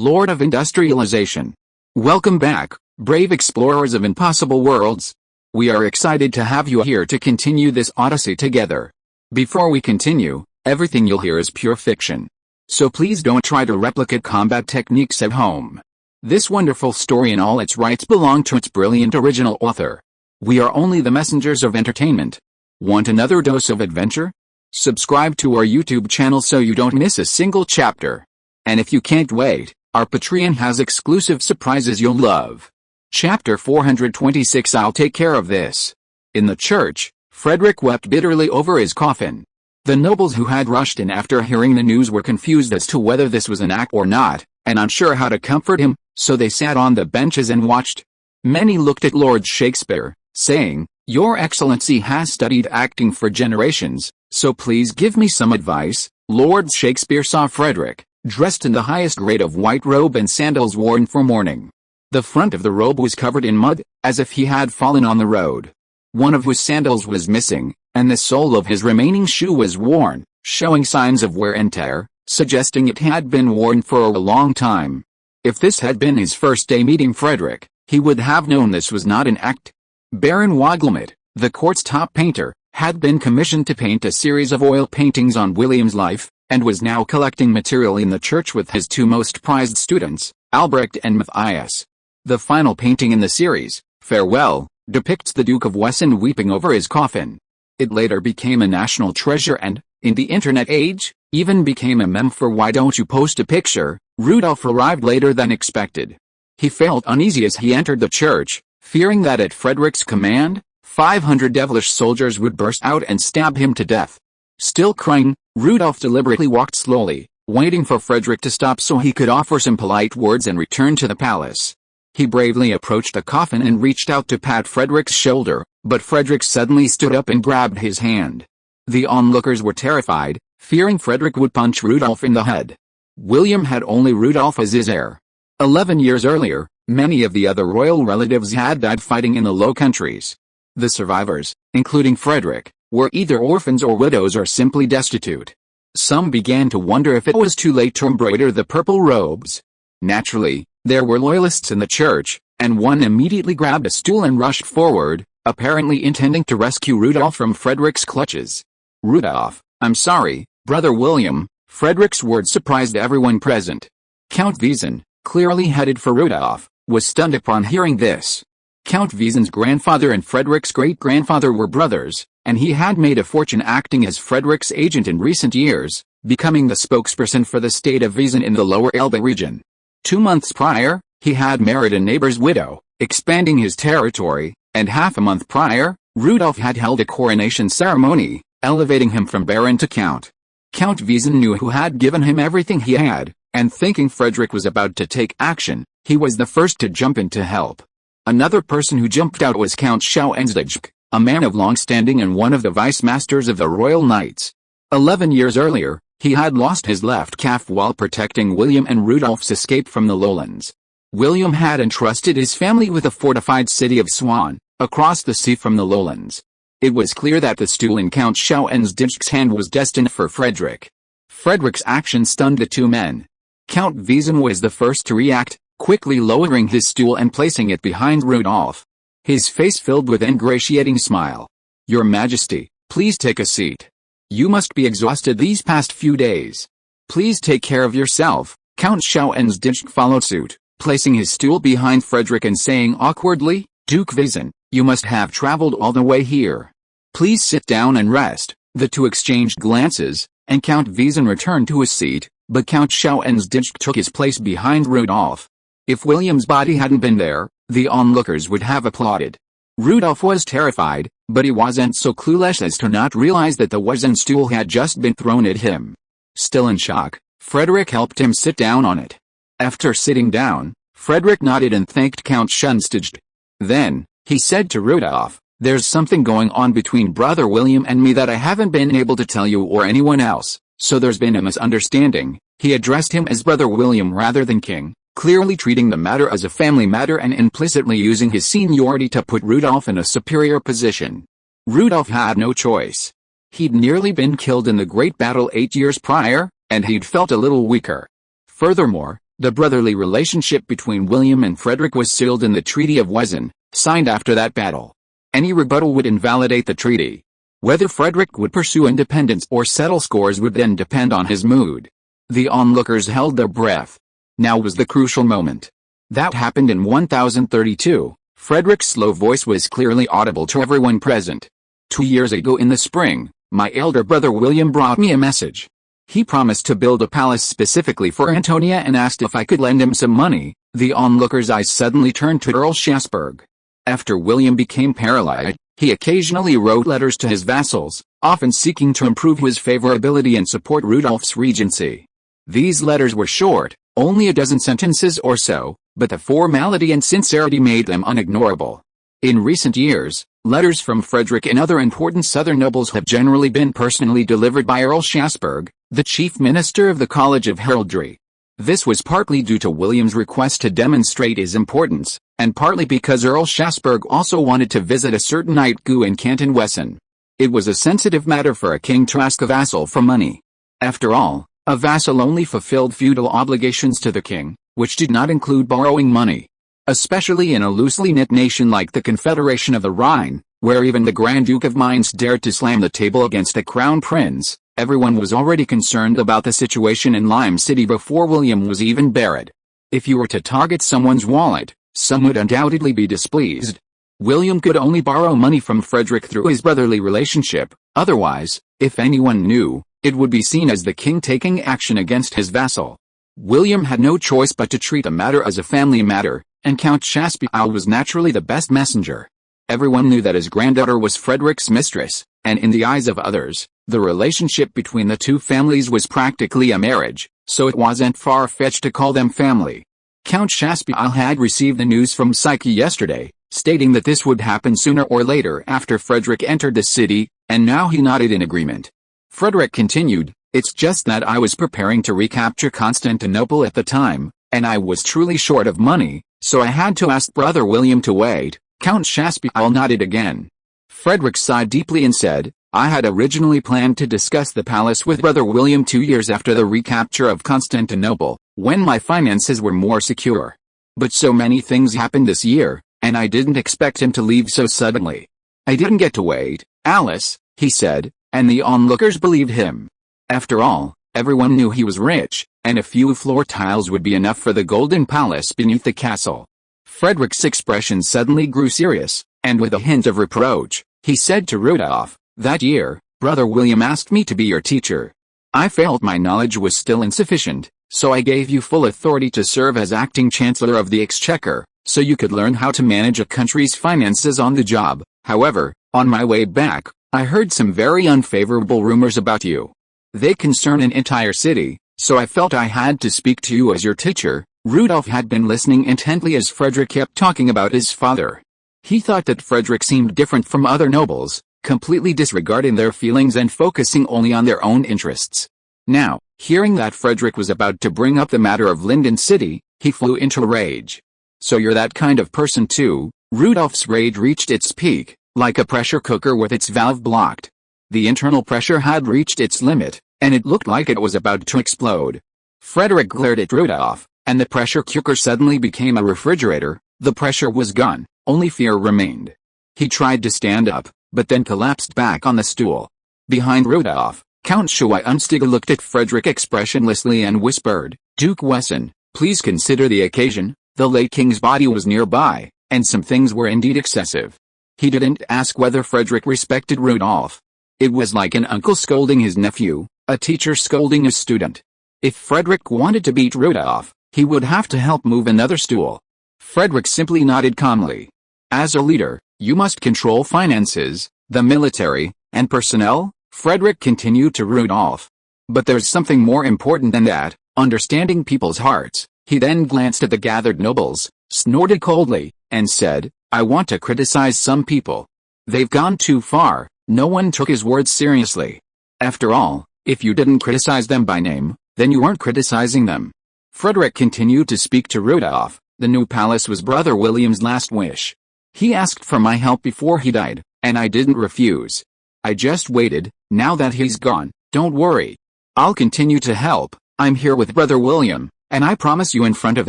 Lord of Industrialization. Welcome back, brave explorers of impossible worlds. We are excited to have you here to continue this odyssey together. Before we continue, everything you'll hear is pure fiction. So please don't try to replicate combat techniques at home. This wonderful story in all its rights belong to its brilliant original author. We are only the messengers of entertainment. Want another dose of adventure? Subscribe to our YouTube channel so you don't miss a single chapter. And if you can't wait, our Patreon has exclusive surprises you'll love. Chapter 426. I'll take care of this. In the church, Frederick wept bitterly over his coffin. The nobles who had rushed in after hearing the news were confused as to whether this was an act or not, and unsure how to comfort him, so they sat on the benches and watched. Many looked at Lord Shakespeare, saying, "Your Excellency has studied acting for generations, so please give me some advice." Lord Shakespeare saw Frederick, dressed in the highest grade of white robe and sandals worn for mourning. The front of the robe was covered in mud, as if he had fallen on the road. One of his sandals was missing, and the sole of his remaining shoe was worn, showing signs of wear and tear, suggesting it had been worn for a long time. If this had been his first day meeting Frederick, he would have known this was not an act. Baron Woglomit, the court's top painter, had been commissioned to paint a series of oil paintings on William's life, and was now collecting material in the church with his two most prized students, Albrecht and Matthias. The final painting in the series, Farewell, depicts the Duke of Wessenland weeping over his coffin. It later became a national treasure and, in the internet age, even became a meme for "Why don't you post a picture?" Rudolph arrived later than expected. He felt uneasy as he entered the church, fearing that at Frederick's command, 500 devilish soldiers would burst out and stab him to death. Still crying, Rudolph deliberately walked slowly, waiting for Frederick to stop so he could offer some polite words and return to the palace. He bravely approached the coffin and reached out to pat Frederick's shoulder, but Frederick suddenly stood up and grabbed his hand. The onlookers were terrified, fearing Frederick would punch Rudolph in the head. William had only Rudolph as his heir. 11 years earlier, many of the other royal relatives had died fighting in the Low Countries. The survivors, including Frederick, were either orphans or widows or simply destitute. Some began to wonder if it was too late to embroider the purple robes. Naturally, there were loyalists in the church, and one immediately grabbed a stool and rushed forward, apparently intending to rescue Rudolph from Frederick's clutches. "Rudolph, I'm sorry, Brother William." Frederick's words surprised everyone present. Count Wiesen, clearly headed for Rudolph, was stunned upon hearing this. Count Wiesen's grandfather and Frederick's great-grandfather were brothers, and he had made a fortune acting as Frederick's agent in recent years, becoming the spokesperson for the state of Wiesen in the Lower Elbe region. 2 months prior, he had married a neighbor's widow, expanding his territory, and half a month prior, Rudolph had held a coronation ceremony, elevating him from baron to count. Count Wiesen knew who had given him everything he had, and thinking Frederick was about to take action, he was the first to jump in to help. Another person who jumped out was Count Schauenzdijk, a man of long standing and one of the vice-masters of the Royal Knights. 11 years earlier, he had lost his left calf while protecting William and Rudolph's escape from the lowlands. William had entrusted his family with the fortified city of Swan, across the sea from the lowlands. It was clear that the stool in Count Schauenzdijk's hand was destined for Frederick. Frederick's action stunned the two men. Count Wiesen was the first to react, quickly lowering his stool and placing it behind Rudolph. His face filled with an ingratiating smile. "Your Majesty, please take a seat. You must be exhausted these past few days. Please take care of yourself." Count Schauenzdijk followed suit, placing his stool behind Frederick and saying awkwardly, "Duke Wiesen, you must have traveled all the way here. Please sit down and rest." The two exchanged glances, and Count Wiesen returned to his seat, but Count Schauenzdijk took his place behind Rudolph. If William's body hadn't been there, the onlookers would have applauded. Rudolph was terrified, but he wasn't so clueless as to not realize that the Wiesen stool had just been thrown at him. Still in shock, Frederick helped him sit down on it. After sitting down, Frederick nodded and thanked Count Schauenzdijk. Then, he said to Rudolph, "There's something going on between Brother William and me that I haven't been able to tell you or anyone else, so there's been a misunderstanding." He addressed him as Brother William rather than King, clearly treating the matter as a family matter and implicitly using his seniority to put Rudolph in a superior position. Rudolph had no choice. He'd nearly been killed in the Great Battle 8 years prior, and he'd felt a little weaker. Furthermore, The brotherly relationship between William and Frederick was sealed in the Treaty of Wesseland, signed after that battle. Any rebuttal would invalidate the treaty. Whether Frederick would pursue independence or settle scores would then depend on his mood. The onlookers held their breath. Now was the crucial moment. That happened in 1032. Frederick's slow voice was clearly audible to everyone present. 2 years ago in the spring, my elder brother William brought me a message. He promised to build a palace specifically for Antonia and asked if I could lend him some money. The onlookers' eyes suddenly turned to Earl Shaftesbury. After William became paralyzed, he occasionally wrote letters to his vassals, often seeking to improve his favorability and support Rudolph's regency. These letters were short, only a dozen sentences or so, but the formality and sincerity made them unignorable. In recent years, letters from Frederick and other important southern nobles have generally been personally delivered by Earl Shaftesbury, the chief minister of the College of Heraldry. This was partly due to William's request to demonstrate his importance, and partly because Earl Shaftesbury also wanted to visit a certain knight who in Canton Wesson. It was a sensitive matter for a king to ask a vassal for money. After all, a vassal only fulfilled feudal obligations to the king, which did not include borrowing money. Especially in a loosely knit nation like the Confederation of the Rhine, where even the Grand Duke of Mainz dared to slam the table against a crown prince, everyone was already concerned about the situation in Lime City before William was even buried. If you were to target someone's wallet, some would undoubtedly be displeased. William could only borrow money from Frederick through his brotherly relationship, otherwise, if anyone knew, it would be seen as the king taking action against his vassal. William had no choice but to treat the matter as a family matter, and Count Shaftesbury was naturally the best messenger. Everyone knew that his granddaughter was Frederick's mistress, and in the eyes of others, the relationship between the two families was practically a marriage, so it wasn't far-fetched to call them family. Count Shaftesbury had received the news from Psyche yesterday, stating that this would happen sooner or later after Frederick entered the city, and now he nodded in agreement. Frederick continued, "It's just that I was preparing to recapture Constantinople at the time, and I was truly short of money, so I had to ask Brother William to wait." Count Shaftesbury nodded again. Frederick sighed deeply and said, "I had originally planned to discuss the palace with Brother William 2 years after the recapture of Constantinople, when my finances were more secure. But so many things happened this year, and I didn't expect him to leave so suddenly." "I didn't get to wait, Alice," he said, and the onlookers believed him. After all, everyone knew he was rich, and a few floor tiles would be enough for the golden palace beneath the castle. Frederick's expression suddenly grew serious, and with a hint of reproach, he said to Rudolph, "That year, Brother William asked me to be your teacher. I felt my knowledge was still insufficient, so I gave you full authority to serve as acting Chancellor of the Exchequer, so you could learn how to manage a country's finances on the job. However, on my way back, I heard some very unfavorable rumors about you. They concern an entire city, so I felt I had to speak to you as your teacher." Rudolph had been listening intently as Frederick kept talking about his father. He thought that Frederick seemed different from other nobles, completely disregarding their feelings and focusing only on their own interests. Now, hearing that Frederick was about to bring up the matter of Linden City, he flew into a rage. "So you're that kind of person too?" Rudolph's rage reached its peak, like a pressure cooker with its valve blocked. The internal pressure had reached its limit, and it looked like it was about to explode. Frederick glared at Rudolph, and the pressure cooker suddenly became a refrigerator. The pressure was gone, only fear remained. He tried to stand up, but then collapsed back on the stool. Behind Rudolph, Count Schweinsteiger looked at Frederick expressionlessly and whispered, "Duke Wesson, please consider the occasion. The late king's body was nearby, and some things were indeed excessive." He didn't ask whether Frederick respected Rudolph. It was like an uncle scolding his nephew, a teacher scolding a student. If Frederick wanted to beat Rudolph, he would have to help move another stool. Frederick simply nodded calmly. "As a leader, you must control finances, the military, and personnel," Frederick continued to Rudolph. "But there's something more important than that, understanding people's hearts." He then glanced at the gathered nobles, snorted coldly, and said, "I want to criticize some people. They've gone too far." No one took his words seriously. After all, if you didn't criticize them by name, then you weren't criticizing them. Frederick continued to speak to Rudolph. "The new palace was Brother William's last wish. He asked for my help before he died, and I didn't refuse. I just waited. Now that he's gone, don't worry. I'll continue to help. I'm here with Brother William, and I promise you in front of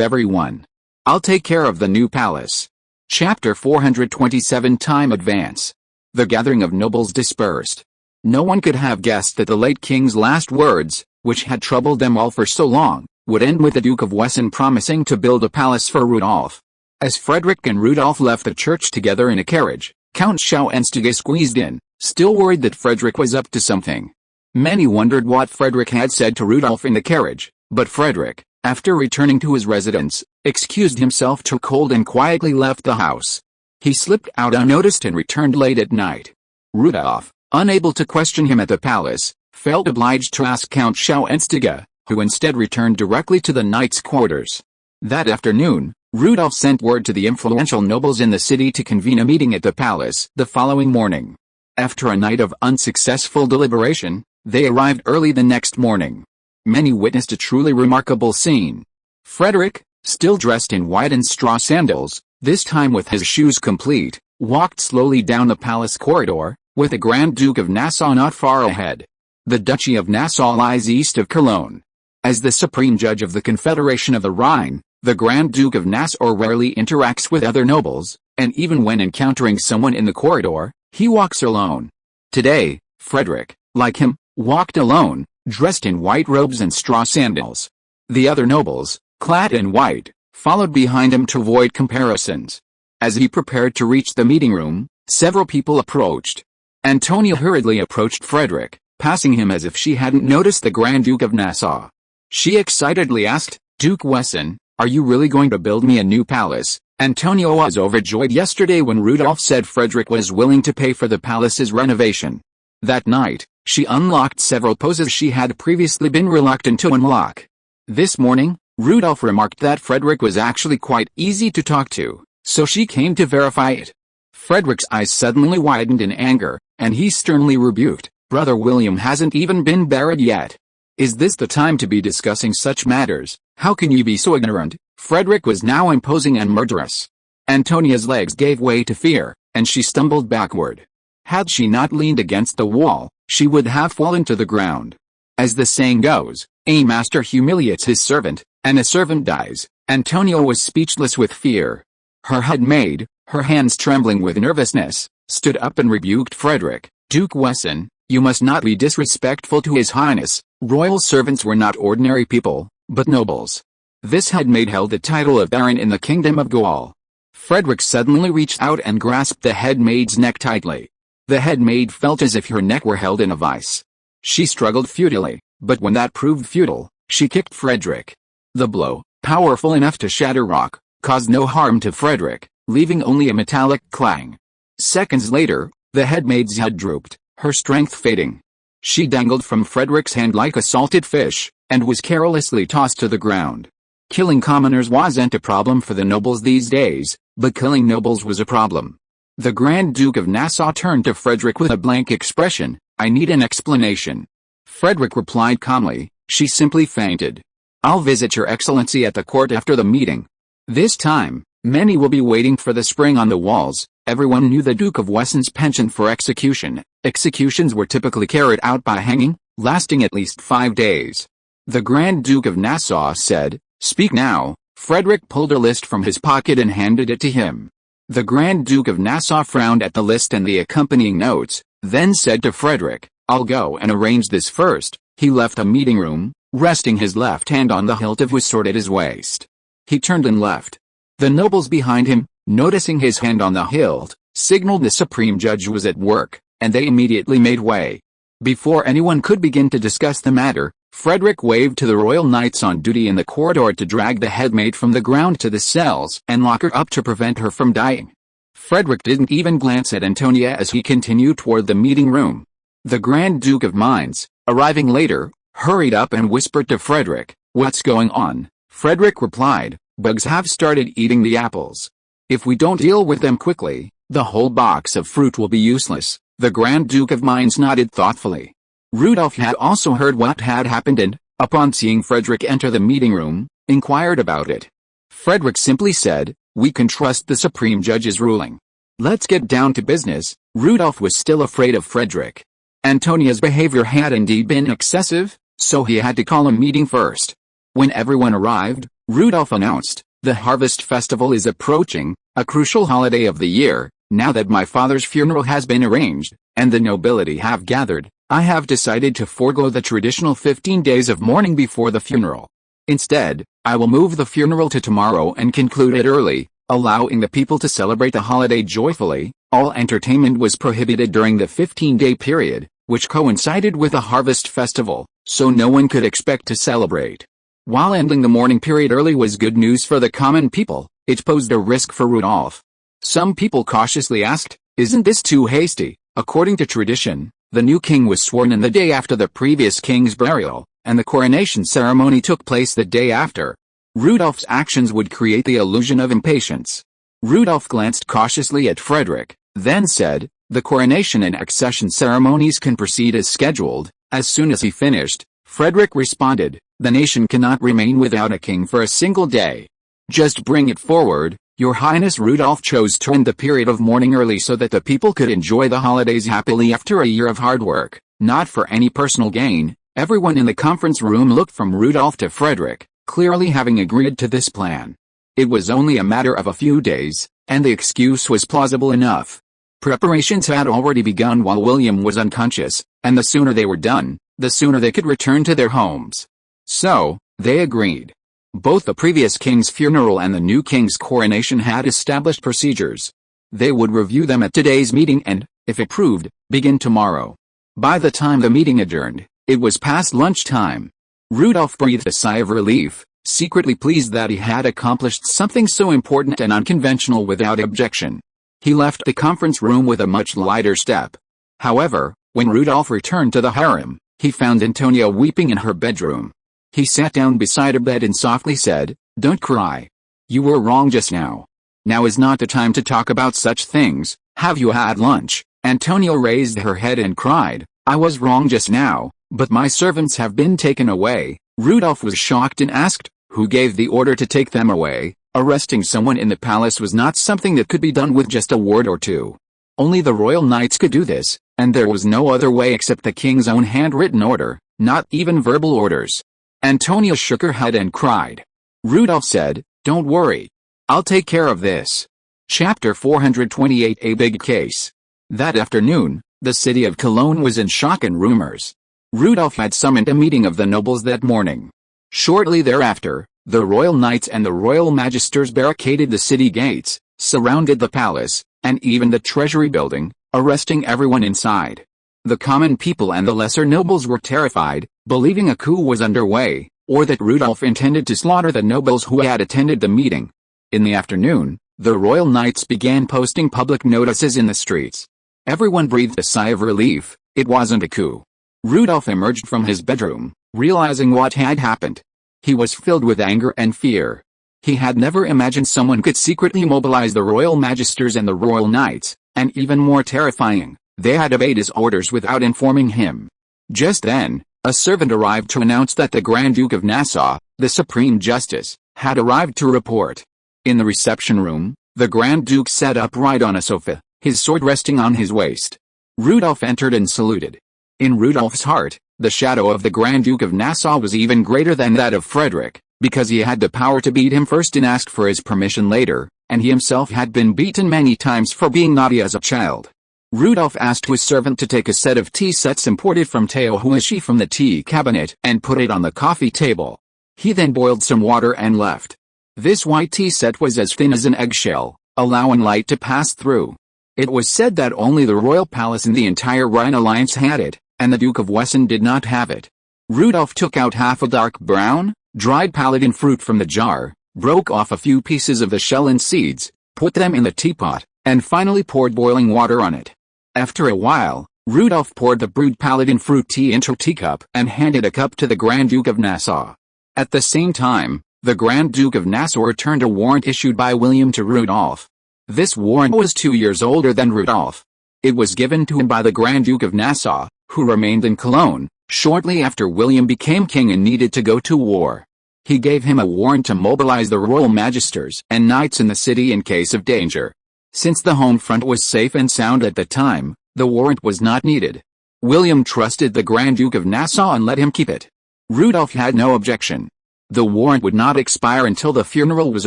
everyone, I'll take care of the new palace. Chapter 427 Time Advance. The gathering of nobles dispersed. No one could have guessed that the late king's last words, which had troubled them all for so long, would end with the Duke of Wesson promising to build a palace for Rudolf. As Frederick and Rudolf left the church together in a carriage, Count Schauenstege squeezed in, still worried that Frederick was up to something. Many wondered what Frederick had said to Rudolf in the carriage, but Frederick, after returning to his residence, excused himself, took cold and quietly left the house. He slipped out unnoticed and returned late at night. Rudolf, unable to question him at the palace, felt obliged to ask Count Schauenstege, who instead returned directly to the knight's quarters. That afternoon, Rudolf sent word to the influential nobles in the city to convene a meeting at the palace the following morning. After a night of unsuccessful deliberation, they arrived early the next morning. Many witnessed a truly remarkable scene. Frederick, still dressed in white and straw sandals, this time with his shoes complete, walked slowly down the palace corridor, with the Grand Duke of Nassau not far ahead. The Duchy of Nassau lies east of Cologne. As the supreme judge of the Confederation of the Rhine, the Grand Duke of Nassau rarely interacts with other nobles, and even when encountering someone in the corridor, he walks alone. Today, Frederick, like him, walked alone, dressed in white robes and straw sandals. The other nobles, clad in white, followed behind him to avoid comparisons. As he prepared to reach the meeting room, several people approached. Antonia hurriedly approached Frederick, passing him as if she hadn't noticed the Grand Duke of Nassau. She excitedly asked, "Duke Wesson, are you really going to build me a new palace?" Antonia was overjoyed yesterday when Rudolf said Frederick was willing to pay for the palace's renovation. That night, she unlocked several poses she had previously been reluctant to unlock. This morning, Rudolf remarked that Frederick was actually quite easy to talk to, so she came to verify it. Frederick's eyes suddenly widened in anger, and he sternly rebuked, "Brother William hasn't even been buried yet. Is this the time to be discussing such matters? How can you be so ignorant?" Frederick was now imposing and murderous. Antonia's legs gave way to fear, and she stumbled backward. Had she not leaned against the wall, she would have fallen to the ground. As the saying goes, a master humiliates his servant, and a servant dies. Antonia was speechless with fear. Her head maid, her hands trembling with nervousness, stood up and rebuked Frederick. "Duke Wesson, you must not be disrespectful to His Highness. Royal servants were not ordinary people, but nobles." This headmaid held the title of Baron in the Kingdom of Gaul. Frederick suddenly reached out and grasped the headmaid's neck tightly. The headmaid felt as if her neck were held in a vice. She struggled futilely, but when that proved futile, she kicked Frederick. The blow, powerful enough to shatter rock, caused no harm to Frederick, leaving only a metallic clang. Seconds later, the headmaid's head drooped, her strength fading. She dangled from Frederick's hand like a salted fish, and was carelessly tossed to the ground. Killing commoners wasn't a problem for the nobles these days, but killing nobles was a problem. The Grand Duke of Nassau turned to Frederick with a blank expression. "I need an explanation." Frederick replied calmly, "She simply fainted. I'll visit your excellency at the court after the meeting. This time, many will be waiting for the spring on the walls." Everyone knew the Duke of Wesson's penchant for execution. Executions were typically carried out by hanging, lasting at least 5 days. The Grand Duke of Nassau said, "Speak now." Frederick pulled a list from his pocket and handed it to him. The Grand Duke of Nassau frowned at the list and the accompanying notes, then said to Frederick, "I'll go and arrange this first." He left the meeting room, resting his left hand on the hilt of his sword at his waist. He turned and left. The nobles behind him, noticing his hand on the hilt, signaled the supreme judge was at work, and they immediately made way. Before anyone could begin to discuss the matter, Frederick waved to the royal knights on duty in the corridor to drag the headmaid from the ground to the cells and lock her up to prevent her from dying. Frederick didn't even glance at Antonia as he continued toward the meeting room. The Grand Duke of Mainz, arriving later, hurried up and whispered to Frederick, "What's going on?" Frederick replied, "Bugs have started eating the apples. If we don't deal with them quickly, the whole box of fruit will be useless." The Grand Duke of Mainz nodded thoughtfully. Rudolf had also heard what had happened and, upon seeing Frederick enter the meeting room, inquired about it. Frederick simply said, "We can trust the supreme judge's ruling. Let's get down to business." Rudolf was still afraid of Frederick. Antonia's behavior had indeed been excessive, so he had to call a meeting first. When everyone arrived, Rudolph announced, "The harvest festival is approaching, a crucial holiday of the year. Now that my father's funeral has been arranged, and the nobility have gathered, I have decided to forego the traditional 15 days of mourning before the funeral. Instead, I will move the funeral to tomorrow and conclude it early, allowing the people to celebrate the holiday joyfully." All entertainment was prohibited during the 15-day period, which coincided with the harvest festival, so no one could expect to celebrate. While ending the mourning period early was good news for the common people, it posed a risk for Rudolph. Some people cautiously asked, "Isn't this too hasty?" According to tradition, the new king was sworn in the day after the previous king's burial, and the coronation ceremony took place the day after. Rudolph's actions would create the illusion of impatience. Rudolph glanced cautiously at Frederick, then said, "The coronation and accession ceremonies can proceed as scheduled." As soon as he finished, Frederick responded, "The nation cannot remain without a king for a single day. Just bring it forward, Your Highness." Rudolph chose to end the period of mourning early so that the people could enjoy the holidays happily after a year of hard work, not for any personal gain. Everyone in the conference room looked from Rudolph to Frederick, clearly having agreed to this plan. It was only a matter of a few days, and the excuse was plausible enough. Preparations had already begun while William was unconscious, and the sooner they were done, the sooner they could return to their homes. So, they agreed. Both the previous king's funeral and the new king's coronation had established procedures. They would review them at today's meeting and, if approved, begin tomorrow. By the time the meeting adjourned, it was past lunchtime. Rudolph breathed a sigh of relief, secretly pleased that he had accomplished something so important and unconventional without objection. He left the conference room with a much lighter step. However, when Rudolph returned to the harem, he found Antonia weeping in her bedroom. He sat down beside her bed and softly said, "Don't cry. You were wrong just now. Now is not the time to talk about such things. Have you had lunch?" Antonia raised her head and cried, "I was wrong just now, but my servants have been taken away." Rudolph was shocked and asked, "Who gave the order to take them away?" Arresting someone in the palace was not something that could be done with just a word or two. Only the royal knights could do this, and there was no other way except the king's own handwritten order, not even verbal orders. Antonia shook her head and cried. Rudolph said, "Don't worry. I'll take care of this." Chapter 428 A Big Case. That afternoon, the city of Cologne was in shock and rumors. Rudolph had summoned a meeting of the nobles that morning. Shortly thereafter, the royal knights and the royal magisters barricaded the city gates, surrounded the palace, and even the treasury building, arresting everyone inside. The common people and the lesser nobles were terrified, believing a coup was underway, or that Rudolph intended to slaughter the nobles who had attended the meeting. In the afternoon, the royal knights began posting public notices in the streets. Everyone breathed a sigh of relief. It wasn't a coup. Rudolph emerged from his bedroom, realizing what had happened. He was filled with anger and fear. He had never imagined someone could secretly mobilize the royal magisters and the royal knights, and even more terrifying, they had obeyed his orders without informing him. Just then, a servant arrived to announce that the Grand Duke of Nassau, the Supreme Justice, had arrived to report. In the reception room, the Grand Duke sat upright on a sofa, his sword resting on his waist. Rudolph entered and saluted. In Rudolph's heart, the shadow of the Grand Duke of Nassau was even greater than that of Frederick, because he had the power to beat him first and ask for his permission later, and he himself had been beaten many times for being naughty as a child. Rudolph asked his servant to take a set of tea sets imported from Teohuashi from the tea cabinet and put it on the coffee table. He then boiled some water and left. This white tea set was as thin as an eggshell, allowing light to pass through. It was said that only the royal palace in the entire Rhine alliance had it, and the Duke of Wesseland did not have it. Rudolph took out half a dark brown, dried paladin fruit from the jar, broke off a few pieces of the shell and seeds, put them in the teapot, and finally poured boiling water on it. After a while, Rudolph poured the brewed paladin fruit tea into a teacup and handed a cup to the Grand Duke of Nassau. At the same time, the Grand Duke of Nassau returned a warrant issued by William to Rudolph. This warrant was 2 years older than Rudolph. It was given to him by the Grand Duke of Nassau, who remained in Cologne, shortly after William became king and needed to go to war. He gave him a warrant to mobilize the royal magisters and knights in the city in case of danger. Since the home front was safe and sound at the time, the warrant was not needed. William trusted the Grand Duke of Nassau and let him keep it. Rudolph had no objection. The warrant would not expire until the funeral was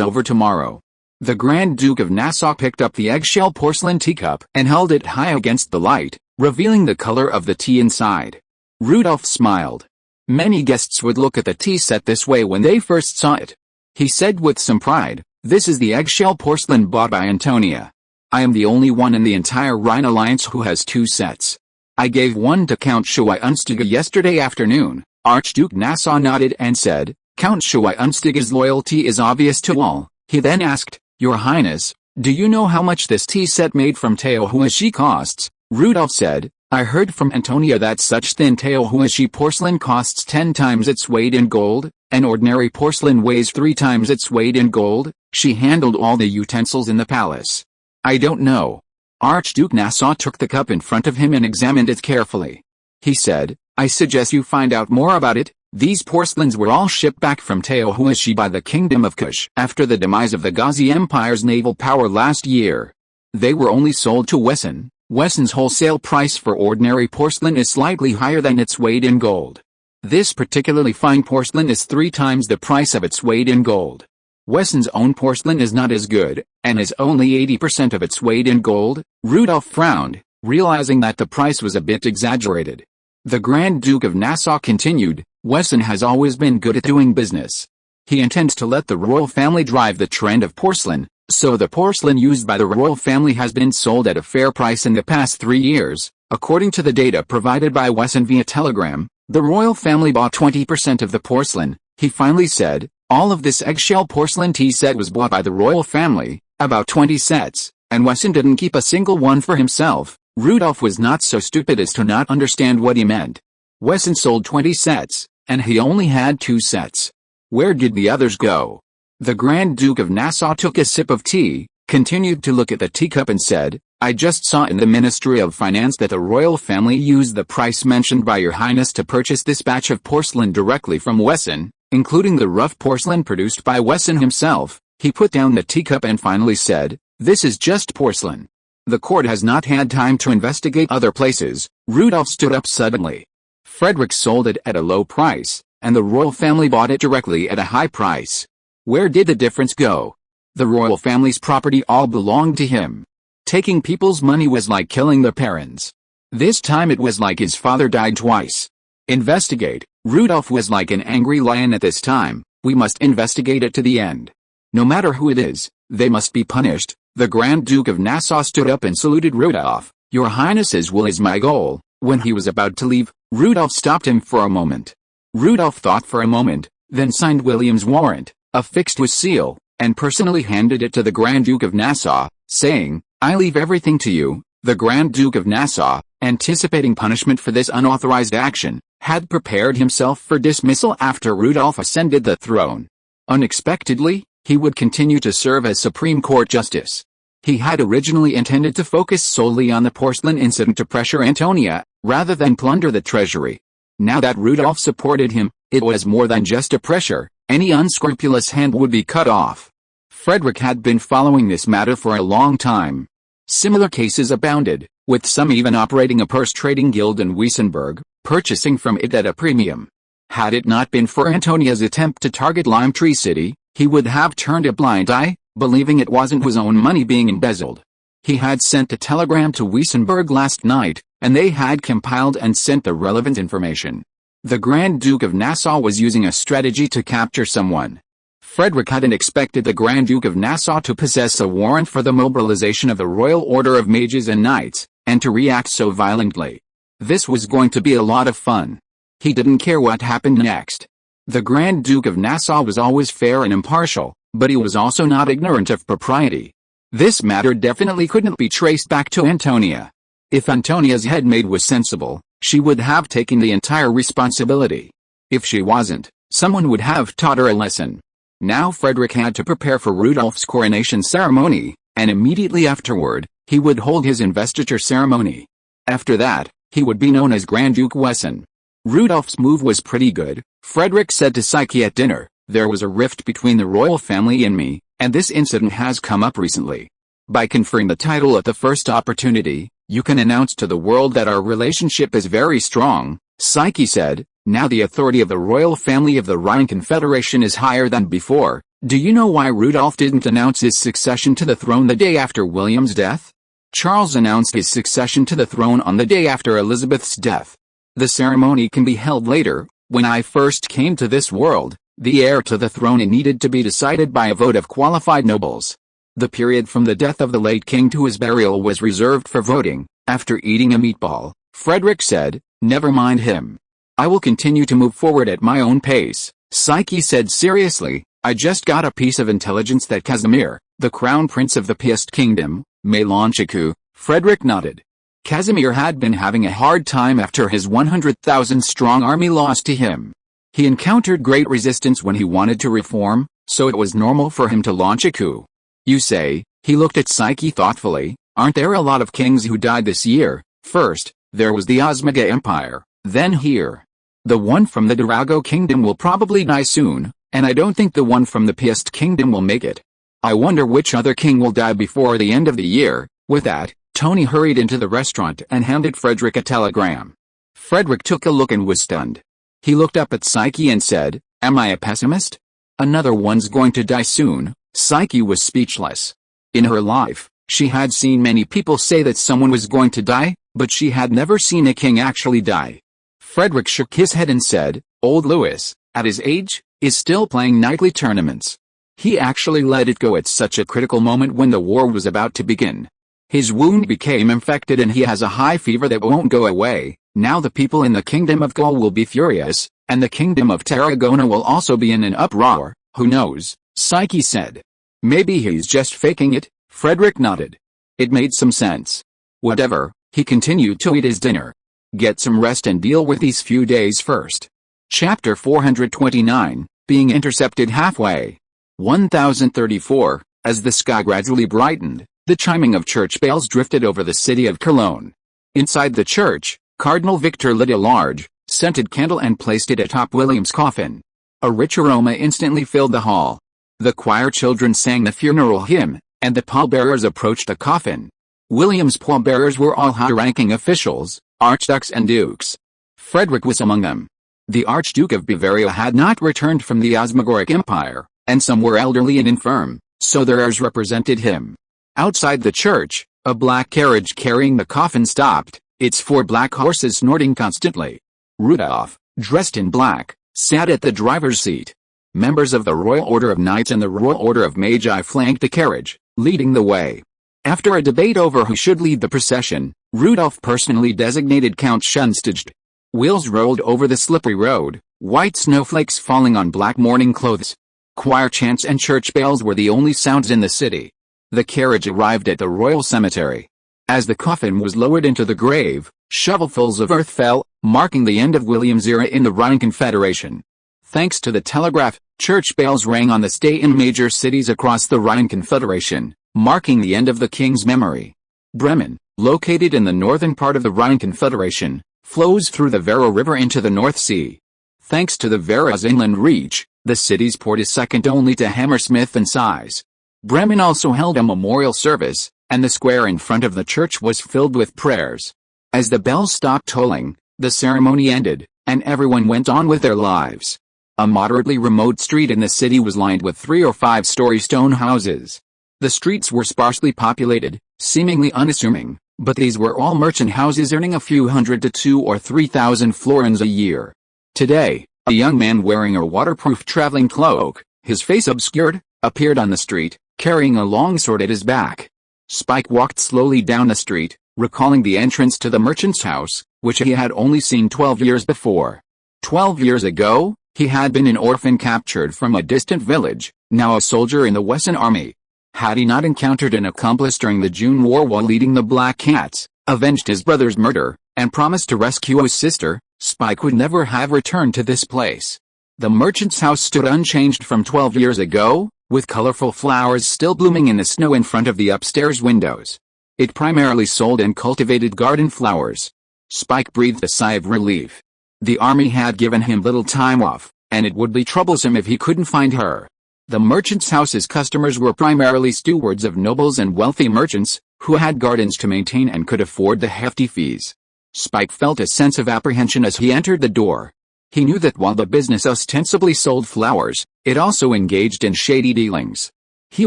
over tomorrow. The Grand Duke of Nassau picked up the eggshell porcelain teacup and held it high against the light, revealing the color of the tea inside. Rudolph smiled. Many guests would look at the tea set this way when they first saw it. He said with some pride, "This is the eggshell porcelain bought by Antonia. I am the only one in the entire Rhine Alliance who has 2 sets. I gave one to Count Schweinsteiger yesterday afternoon." Archduke Nassau nodded and said, "Count Schweinsteiger's loyalty is obvious to all." He then asked, "Your Highness, do you know how much this tea set made from Teohuashi costs?" Rudolph said, "I heard from Antonia that such thin Teohuashi porcelain costs 10 times its weight in gold, and ordinary porcelain weighs 3 times its weight in gold. She handled all the utensils in the palace." "I don't know." Archduke Nassau took the cup in front of him and examined it carefully. He said, "I suggest you find out more about it. These porcelains were all shipped back from Teohuashi by the Kingdom of Kush after the demise of the Ghazi Empire's naval power last year. They were only sold to Wesson. Wesson's wholesale price for ordinary porcelain is slightly higher than its weight in gold. This particularly fine porcelain is 3 times the price of its weight in gold. Wesson's own porcelain is not as good, and is only 80% of its weight in gold." Rudolph frowned, realizing that the price was a bit exaggerated. The Grand Duke of Nassau continued, "Wesson has always been good at doing business. He intends to let the royal family drive the trend of porcelain, so the porcelain used by the royal family has been sold at a fair price in the past 3 years. According to the data provided by Wesson via telegram, the royal family bought 20% of the porcelain." He finally said, "All of this eggshell porcelain tea set was bought by the royal family, about 20 sets, and Wesson didn't keep a single one for himself." Rudolph was not so stupid as to not understand what he meant. Wesson sold 20 sets, and he only had 2 sets. Where did the others go? The Grand Duke of Nassau took a sip of tea, continued to look at the teacup and said, "I just saw in the Ministry of Finance that the royal family used the price mentioned by your highness to purchase this batch of porcelain directly from Wesson, including the rough porcelain produced by Wesson himself." He put down the teacup and finally said, "This is just porcelain. The court has not had time to investigate other places." Rudolph stood up suddenly. "Frederick sold it at a low price, and the royal family bought it directly at a high price. Where did the difference go? The royal family's property all belonged to him. Taking people's money was like killing their parents. This time it was like his father died twice. Investigate." Rudolph was like an angry lion at this time. "We must investigate it to the end. No matter who it is, they must be punished." The Grand Duke of Nassau stood up and saluted Rudolph. "Your Highness's will is my goal." When he was about to leave, Rudolph stopped him for a moment. Rudolph thought for a moment, then signed William's warrant, affixed his seal, and personally handed it to the Grand Duke of Nassau, saying, "I leave everything to you." The Grand Duke of Nassau, anticipating punishment for this unauthorized action, had prepared himself for dismissal after Rudolph ascended the throne. Unexpectedly, he would continue to serve as Supreme Court Justice. He had originally intended to focus solely on the porcelain incident to pressure Antonia, rather than plunder the treasury. Now that Rudolph supported him, it was more than just a pressure. Any unscrupulous hand would be cut off. Frederick had been following this matter for a long time. Similar cases abounded, with some even operating a purse trading guild in Wessenberg, purchasing from it at a premium. Had it not been for Antonia's attempt to target Lime Tree City, he would have turned a blind eye, believing it wasn't his own money being embezzled. He had sent a telegram to Wessenberg last night, and they had compiled and sent the relevant information. The Grand Duke of Nassau was using a strategy to capture someone. Frederick hadn't expected the Grand Duke of Nassau to possess a warrant for the mobilization of the Royal Order of Mages and Knights, and to react so violently. This was going to be a lot of fun. He didn't care what happened next. The Grand Duke of Nassau was always fair and impartial, but he was also not ignorant of propriety. This matter definitely couldn't be traced back to Antonia. If Antonia's headmaid was sensible, she would have taken the entire responsibility. If she wasn't, someone would have taught her a lesson. Now Frederick had to prepare for Rudolph's coronation ceremony, and immediately afterward, he would hold his investiture ceremony. After that, he would be known as Grand Duke Wesson. Rudolph's move was pretty good. Frederick said to Psyche at dinner, "There was a rift between the royal family and me, and this incident has come up recently. By conferring the title at the first opportunity, you can announce to the world that our relationship is very strong." Psyche said, Now the authority of the royal family of the Rhine Confederation is higher than before. Do you know why Rudolf didn't announce his succession to the throne the day after William's death? Charles announced his succession to the throne on the day after Elizabeth's death. The ceremony can be held later. When I first came to this world, the heir to the throne needed to be decided by a vote of qualified nobles. The period from the death of the late king to his burial was reserved for voting. After eating a meatball, Frederick said, "Never mind him. I will continue to move forward at my own pace." Psyche said seriously, "I just got a piece of intelligence that Casimir, the crown prince of the Piast kingdom, may launch a coup." Frederick nodded. Casimir had been having a hard time after his 100,000-strong army lost to him. He encountered great resistance when he wanted to reform, so it was normal for him to launch a coup. "You say," he looked at Psyche thoughtfully, "aren't there a lot of kings who died this year? First, there was the Osmaga Empire, then here. The one from the Durago kingdom will probably die soon, and I don't think the one from the Piast kingdom will make it. I wonder which other king will die before the end of the year." With that, Tony hurried into the restaurant and handed Frederick a telegram. Frederick took a look and was stunned. He looked up at Psyche and said, "Am I a pessimist? Another one's going to die soon." Psyche was speechless. In her life, she had seen many people say that someone was going to die, but she had never seen a king actually die. Frederick shook his head and said, "Old Louis, at his age, is still playing nightly tournaments. He actually let it go at such a critical moment when the war was about to begin. His wound became infected and he has a high fever that won't go away. Now the people in the Kingdom of Gaul will be furious, and the Kingdom of Tarragona will also be in an uproar. Who knows?" Psyche said. "Maybe he's just faking it." Frederick nodded. It made some sense. Whatever, he continued to eat his dinner. Get some rest and deal with these few days first. Chapter 429, Being Intercepted Halfway. 1034, as the sky gradually brightened, the chiming of church bells drifted over the city of Cologne. Inside the church, Cardinal Victor lit a large, scented candle and placed it atop William's coffin. A rich aroma instantly filled the hall. The choir children sang the funeral hymn, and the pallbearers approached the coffin. William's pallbearers were all high-ranking officials, archdukes and dukes. Frederick was among them. The Archduke of Bavaria had not returned from the Osmagoric Empire, and some were elderly and infirm, so their heirs represented him. Outside the church, a black carriage carrying the coffin stopped, its 4 black horses snorting constantly. Rudolph, dressed in black, sat at the driver's seat. Members of the Royal Order of Knights and the Royal Order of Magi flanked the carriage, leading the way. After a debate over who should lead the procession, Rudolph personally designated Count Schunstaged. Wheels rolled over the slippery road, white snowflakes falling on black mourning clothes. Choir chants and church bells were the only sounds in the city. The carriage arrived at the royal cemetery. As the coffin was lowered into the grave, shovelfuls of earth fell, marking the end of William's era in the Rhine Confederation. Thanks to the telegraph, church bells rang on the day in major cities across the Rhine Confederation, marking the end of the king's memory. Bremen, located in the northern part of the Rhine Confederation, flows through the Werra River into the North Sea. Thanks to the Werra's inland reach, the city's port is second only to Hammersmith in size. Bremen also held a memorial service, and the square in front of the church was filled with prayers. As the bells stopped tolling, the ceremony ended, and everyone went on with their lives. A moderately remote street in the city was lined with 3 or 5-story stone houses. The streets were sparsely populated, seemingly unassuming, but these were all merchant houses earning a few hundred to 2,000 or 3,000 florins a year. Today, a young man wearing a waterproof traveling cloak, his face obscured, appeared on the street, carrying a long sword at his back. Spike walked slowly down the street, recalling the entrance to the merchant's house, which he had only seen 12 years before. 12 years ago, he had been an orphan captured from a distant village, now a soldier in the Wesson army. Had he not encountered an accomplice during the June War while leading the Black Cats, avenged his brother's murder, and promised to rescue his sister, Spike would never have returned to this place. The merchant's house stood unchanged from 12 years ago, with colorful flowers still blooming in the snow in front of the upstairs windows. It primarily sold and cultivated garden flowers. Spike breathed a sigh of relief. The army had given him little time off, and it would be troublesome if he couldn't find her. The merchant's house's customers were primarily stewards of nobles and wealthy merchants, who had gardens to maintain and could afford the hefty fees. Spike felt a sense of apprehension as he entered the door. He knew that while the business ostensibly sold flowers, it also engaged in shady dealings. He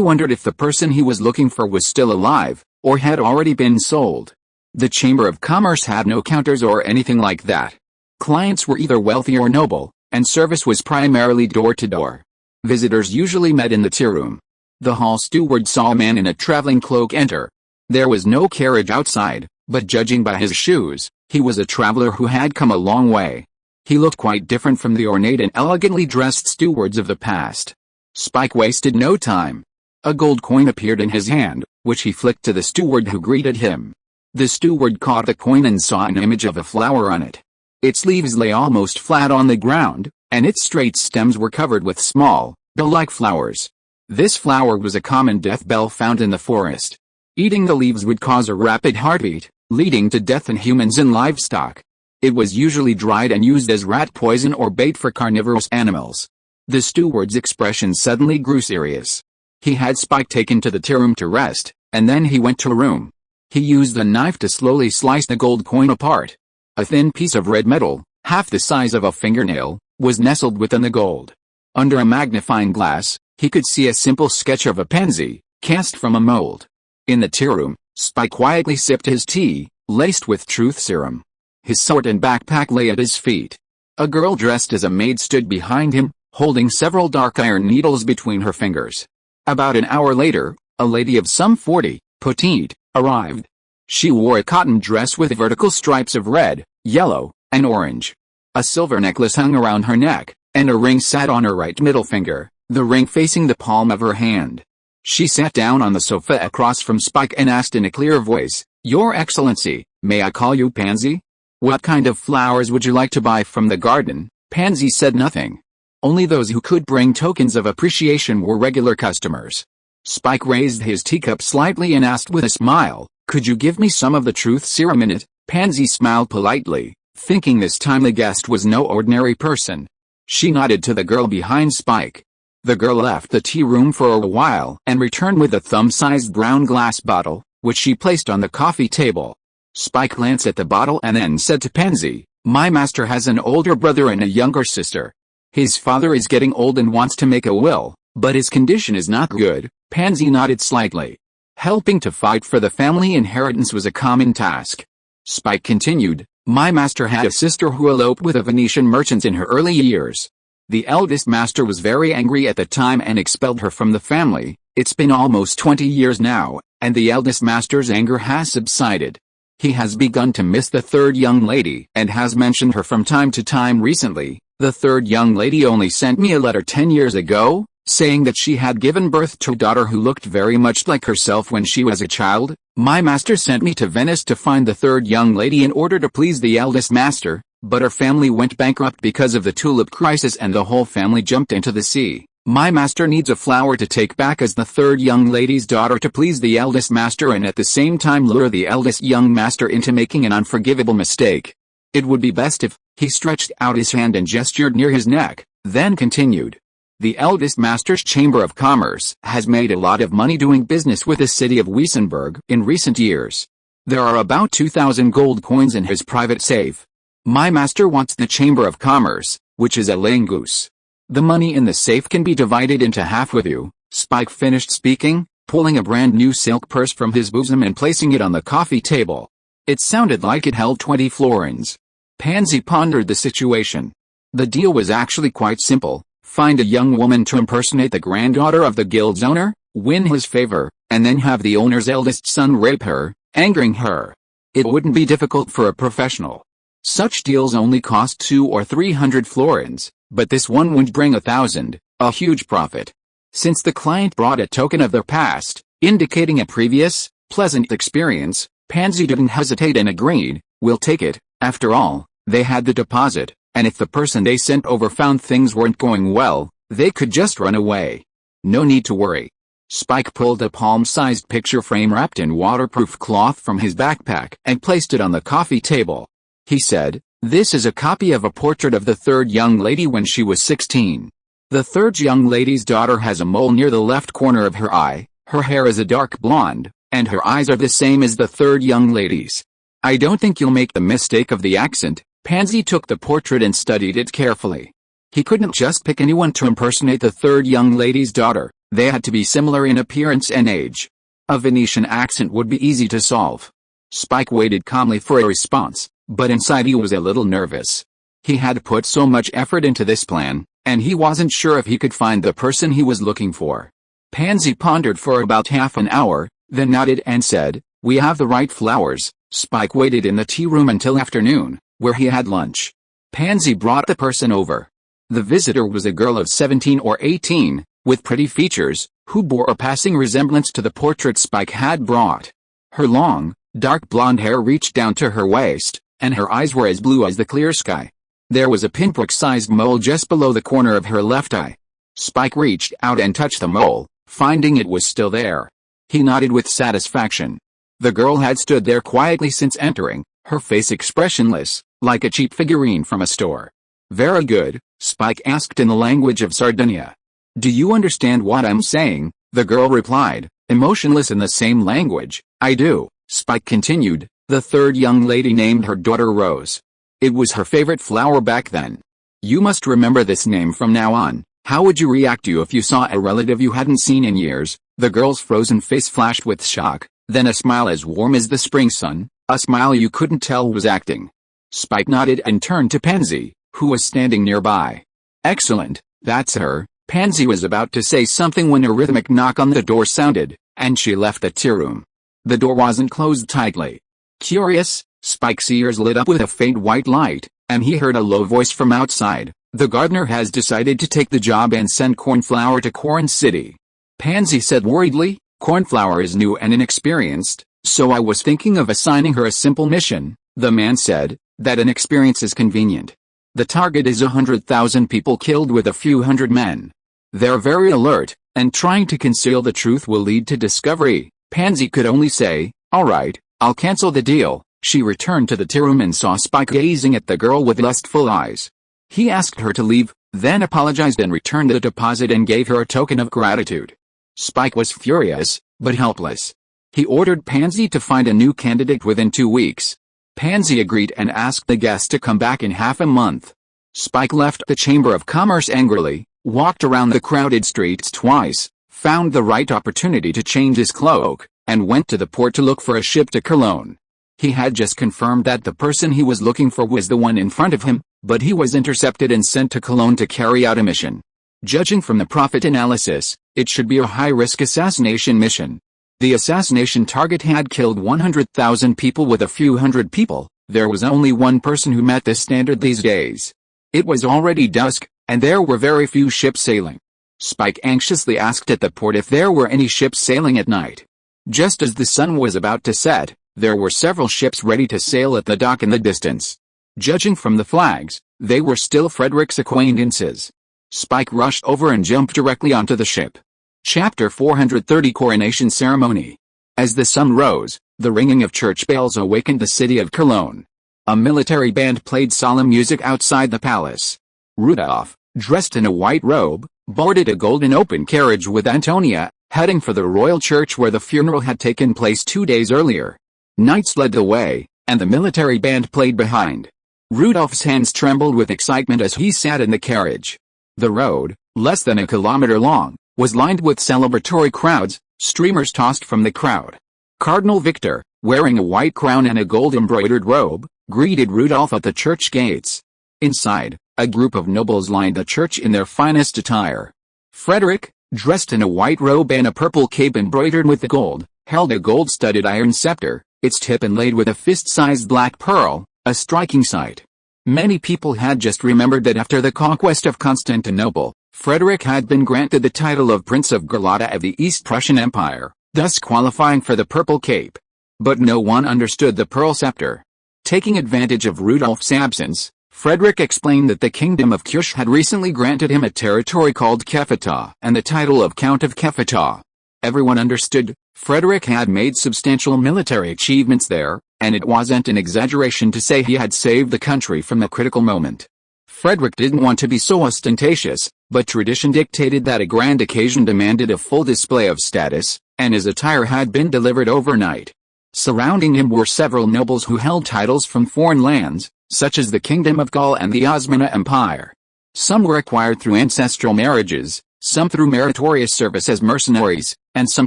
wondered if the person he was looking for was still alive, or had already been sold. The Chamber of Commerce had no counters or anything like that. Clients were either wealthy or noble, and service was primarily door-to-door. Visitors usually met in the tea room. The hall steward saw a man in a traveling cloak enter. There was no carriage outside, but judging by his shoes, he was a traveler who had come a long way. He looked quite different from the ornate and elegantly dressed stewards of the past. Spike wasted no time. A gold coin appeared in his hand, which he flicked to the steward who greeted him. The steward caught the coin and saw an image of a flower on it. Its leaves lay almost flat on the ground, and its straight stems were covered with small, bell-like flowers. This flower was a common death bell found in the forest. Eating the leaves would cause a rapid heartbeat, leading to death in humans and livestock. It was usually dried and used as rat poison or bait for carnivorous animals. The steward's expression suddenly grew serious. He had Spike taken to the tea room to rest, and then he went to a room. He used a knife to slowly slice the gold coin apart. A thin piece of red metal, half the size of a fingernail, was nestled within the gold. Under a magnifying glass, he could see a simple sketch of a pansy, cast from a mold. In the tea room, Spike quietly sipped his tea, laced with truth serum. His sword and backpack lay at his feet. A girl dressed as a maid stood behind him, holding several dark iron needles between her fingers. About an hour later, a lady of some 40, petite, arrived. She wore a cotton dress with vertical stripes of red, yellow, and orange. A silver necklace hung around her neck, and a ring sat on her right middle finger, the ring facing the palm of her hand. She sat down on the sofa across from Spike and asked in a clear voice, "Your Excellency, may I call you Pansy? What kind of flowers would you like to buy from the garden?" Pansy said nothing. Only those who could bring tokens of appreciation were regular customers. Spike raised his teacup slightly and asked with a smile, "Could you give me some of the truth serum in it?" Pansy smiled politely, thinking this time the guest was no ordinary person. She nodded to the girl behind Spike. The girl left the tea room for a while and returned with a thumb-sized brown glass bottle, which she placed on the coffee table. Spike glanced at the bottle and then said to Pansy, "My master has an older brother and a younger sister. His father is getting old and wants to make a will, but his condition is not good." Pansy nodded slightly. Helping to fight for the family inheritance was a common task. Spike continued, "My master had a sister who eloped with a Venetian merchant in her early years. The eldest master was very angry at the time and expelled her from the family. It's been almost 20 years now, and the eldest master's anger has subsided. He has begun to miss the third young lady and has mentioned her from time to time recently. The third young lady only sent me a letter 10 years ago, saying that she had given birth to a daughter who looked very much like herself when she was a child. My master sent me to Venice to find the third young lady in order to please the eldest master, but her family went bankrupt because of the tulip crisis and the whole family jumped into the sea. My master needs a flower to take back as the third young lady's daughter to please the eldest master and at the same time lure the eldest young master into making an unforgivable mistake. It would be best if..." He stretched out his hand and gestured near his neck, then continued. "The eldest master's Chamber of Commerce has made a lot of money doing business with the city of Wessenland in recent years. There are about 2,000 gold coins in his private safe. My master wants the Chamber of Commerce, which is a laying goose. The money in the safe can be divided into half with you." Spike finished speaking, pulling a brand new silk purse from his bosom and placing it on the coffee table. It sounded like it held 20 florins. Pansy pondered the situation. The deal was actually quite simple. Find a young woman to impersonate the granddaughter of the guild's owner, win his favor, and then have the owner's eldest son rape her, angering her. It wouldn't be difficult for a professional. Such deals only cost 200 or 300 florins, but this one would bring 1,000, a huge profit. Since the client brought a token of their past, indicating a previous, pleasant experience, Pansy didn't hesitate and agreed, "We'll take it. After all, they had the deposit, and if the person they sent over found things weren't going well, they could just run away. No need to worry." Spike pulled a palm-sized picture frame wrapped in waterproof cloth from his backpack and placed it on the coffee table. He said, "This is a copy of a portrait of the third young lady when she was 16. The third young lady's daughter has a mole near the left corner of her eye, her hair is a dark blonde, and her eyes are the same as the third young lady's. I don't think you'll make the mistake of the accent." Pansy took the portrait and studied it carefully. He couldn't just pick anyone to impersonate the third young lady's daughter, they had to be similar in appearance and age. A Venetian accent would be easy to solve. Spike waited calmly for a response, but inside he was a little nervous. He had put so much effort into this plan, and he wasn't sure if he could find the person he was looking for. Pansy pondered for about half an hour, then nodded and said, "We have the right flowers." Spike waited in the tea room until afternoon, where he had lunch. Pansy brought the person over. The visitor was a girl of 17 or 18, with pretty features, who bore a passing resemblance to the portrait Spike had brought. Her long, dark blonde hair reached down to her waist, and her eyes were as blue as the clear sky. There was a pinprick-sized mole just below the corner of her left eye. Spike reached out and touched the mole, finding it was still there. He nodded with satisfaction. The girl had stood there quietly since entering, her face expressionless, like a cheap figurine from a store. "Very good," Spike asked in the language of Sardinia. "Do you understand what I'm saying?" The girl replied, emotionless in the same language. "I do," Spike continued. The third young lady named her daughter Rose. It was her favorite flower back then. "You must remember this name from now on. How would you react if you saw a relative you hadn't seen in years?" The girl's frozen face flashed with shock, then a smile as warm as the spring sun, a smile you couldn't tell was acting. Spike nodded and turned to Pansy, who was standing nearby. "Excellent, that's her." Pansy was about to say something when a rhythmic knock on the door sounded, and she left the tea room. The door wasn't closed tightly. Curious, Spike's ears lit up with a faint white light, and he heard a low voice from outside. "The gardener has decided to take the job and send Cornflower to Corn City." Pansy said worriedly, "Cornflower is new and inexperienced, so I was thinking of assigning her a simple mission." The man said, "That inexperience is convenient. The target is 100,000 people killed with a few hundred men. They're very alert, and trying to conceal the truth will lead to discovery." Pansy could only say, "All right, I'll cancel the deal." She returned to the tea room and saw Spike gazing at the girl with lustful eyes. He asked her to leave, then apologized and returned the deposit and gave her a token of gratitude. Spike was furious, but helpless. He ordered Pansy to find a new candidate within 2 weeks. Pansy agreed and asked the guest to come back in half a month. Spike left the Chamber of Commerce angrily, walked around the crowded streets twice, found the right opportunity to change his cloak, and went to the port to look for a ship to Cologne. He had just confirmed that the person he was looking for was the one in front of him, but he was intercepted and sent to Cologne to carry out a mission. Judging from the profit analysis, it should be a high-risk assassination mission. The assassination target had killed 100,000 people with a few hundred people. There was only one person who met this standard these days. It was already dusk, and there were very few ships sailing. Spike anxiously asked at the port if there were any ships sailing at night. Just as the sun was about to set, there were several ships ready to sail at the dock in the distance. Judging from the flags, they were still Frederick's acquaintances. Spike rushed over and jumped directly onto the ship. Chapter 430 Coronation Ceremony. As the sun rose, the ringing of church bells awakened the city of Cologne. A military band played solemn music outside the palace. Rudolph, dressed in a white robe, boarded a golden open carriage with Antonia, heading for the royal church where the funeral had taken place 2 days earlier. Knights led the way, and the military band played behind. Rudolph's hands trembled with excitement as he sat in the carriage. The road, less than a kilometer long, was lined with celebratory crowds, streamers tossed from the crowd. Cardinal Victor, wearing a white crown and a gold-embroidered robe, greeted Rudolph at the church gates. Inside, a group of nobles lined the church in their finest attire. Frederick, dressed in a white robe and a purple cape embroidered with gold, held a gold-studded iron scepter, its tip inlaid with a fist-sized black pearl, a striking sight. Many people had just remembered that after the conquest of Constantinople, Frederick had been granted the title of Prince of Galata of the East Prussian Empire, thus qualifying for the purple cape. But no one understood the pearl scepter. Taking advantage of Rudolph's absence, Frederick explained that the kingdom of Kirch had recently granted him a territory called Kefata and the title of Count of Kefata. Everyone understood. Frederick had made substantial military achievements there, and it wasn't an exaggeration to say he had saved the country from the critical moment. Frederick didn't want to be so ostentatious, but tradition dictated that a grand occasion demanded a full display of status, and his attire had been delivered overnight. Surrounding him were several nobles who held titles from foreign lands, such as the Kingdom of Gaul and the Osmana Empire. Some were acquired through ancestral marriages, some through meritorious service as mercenaries, and some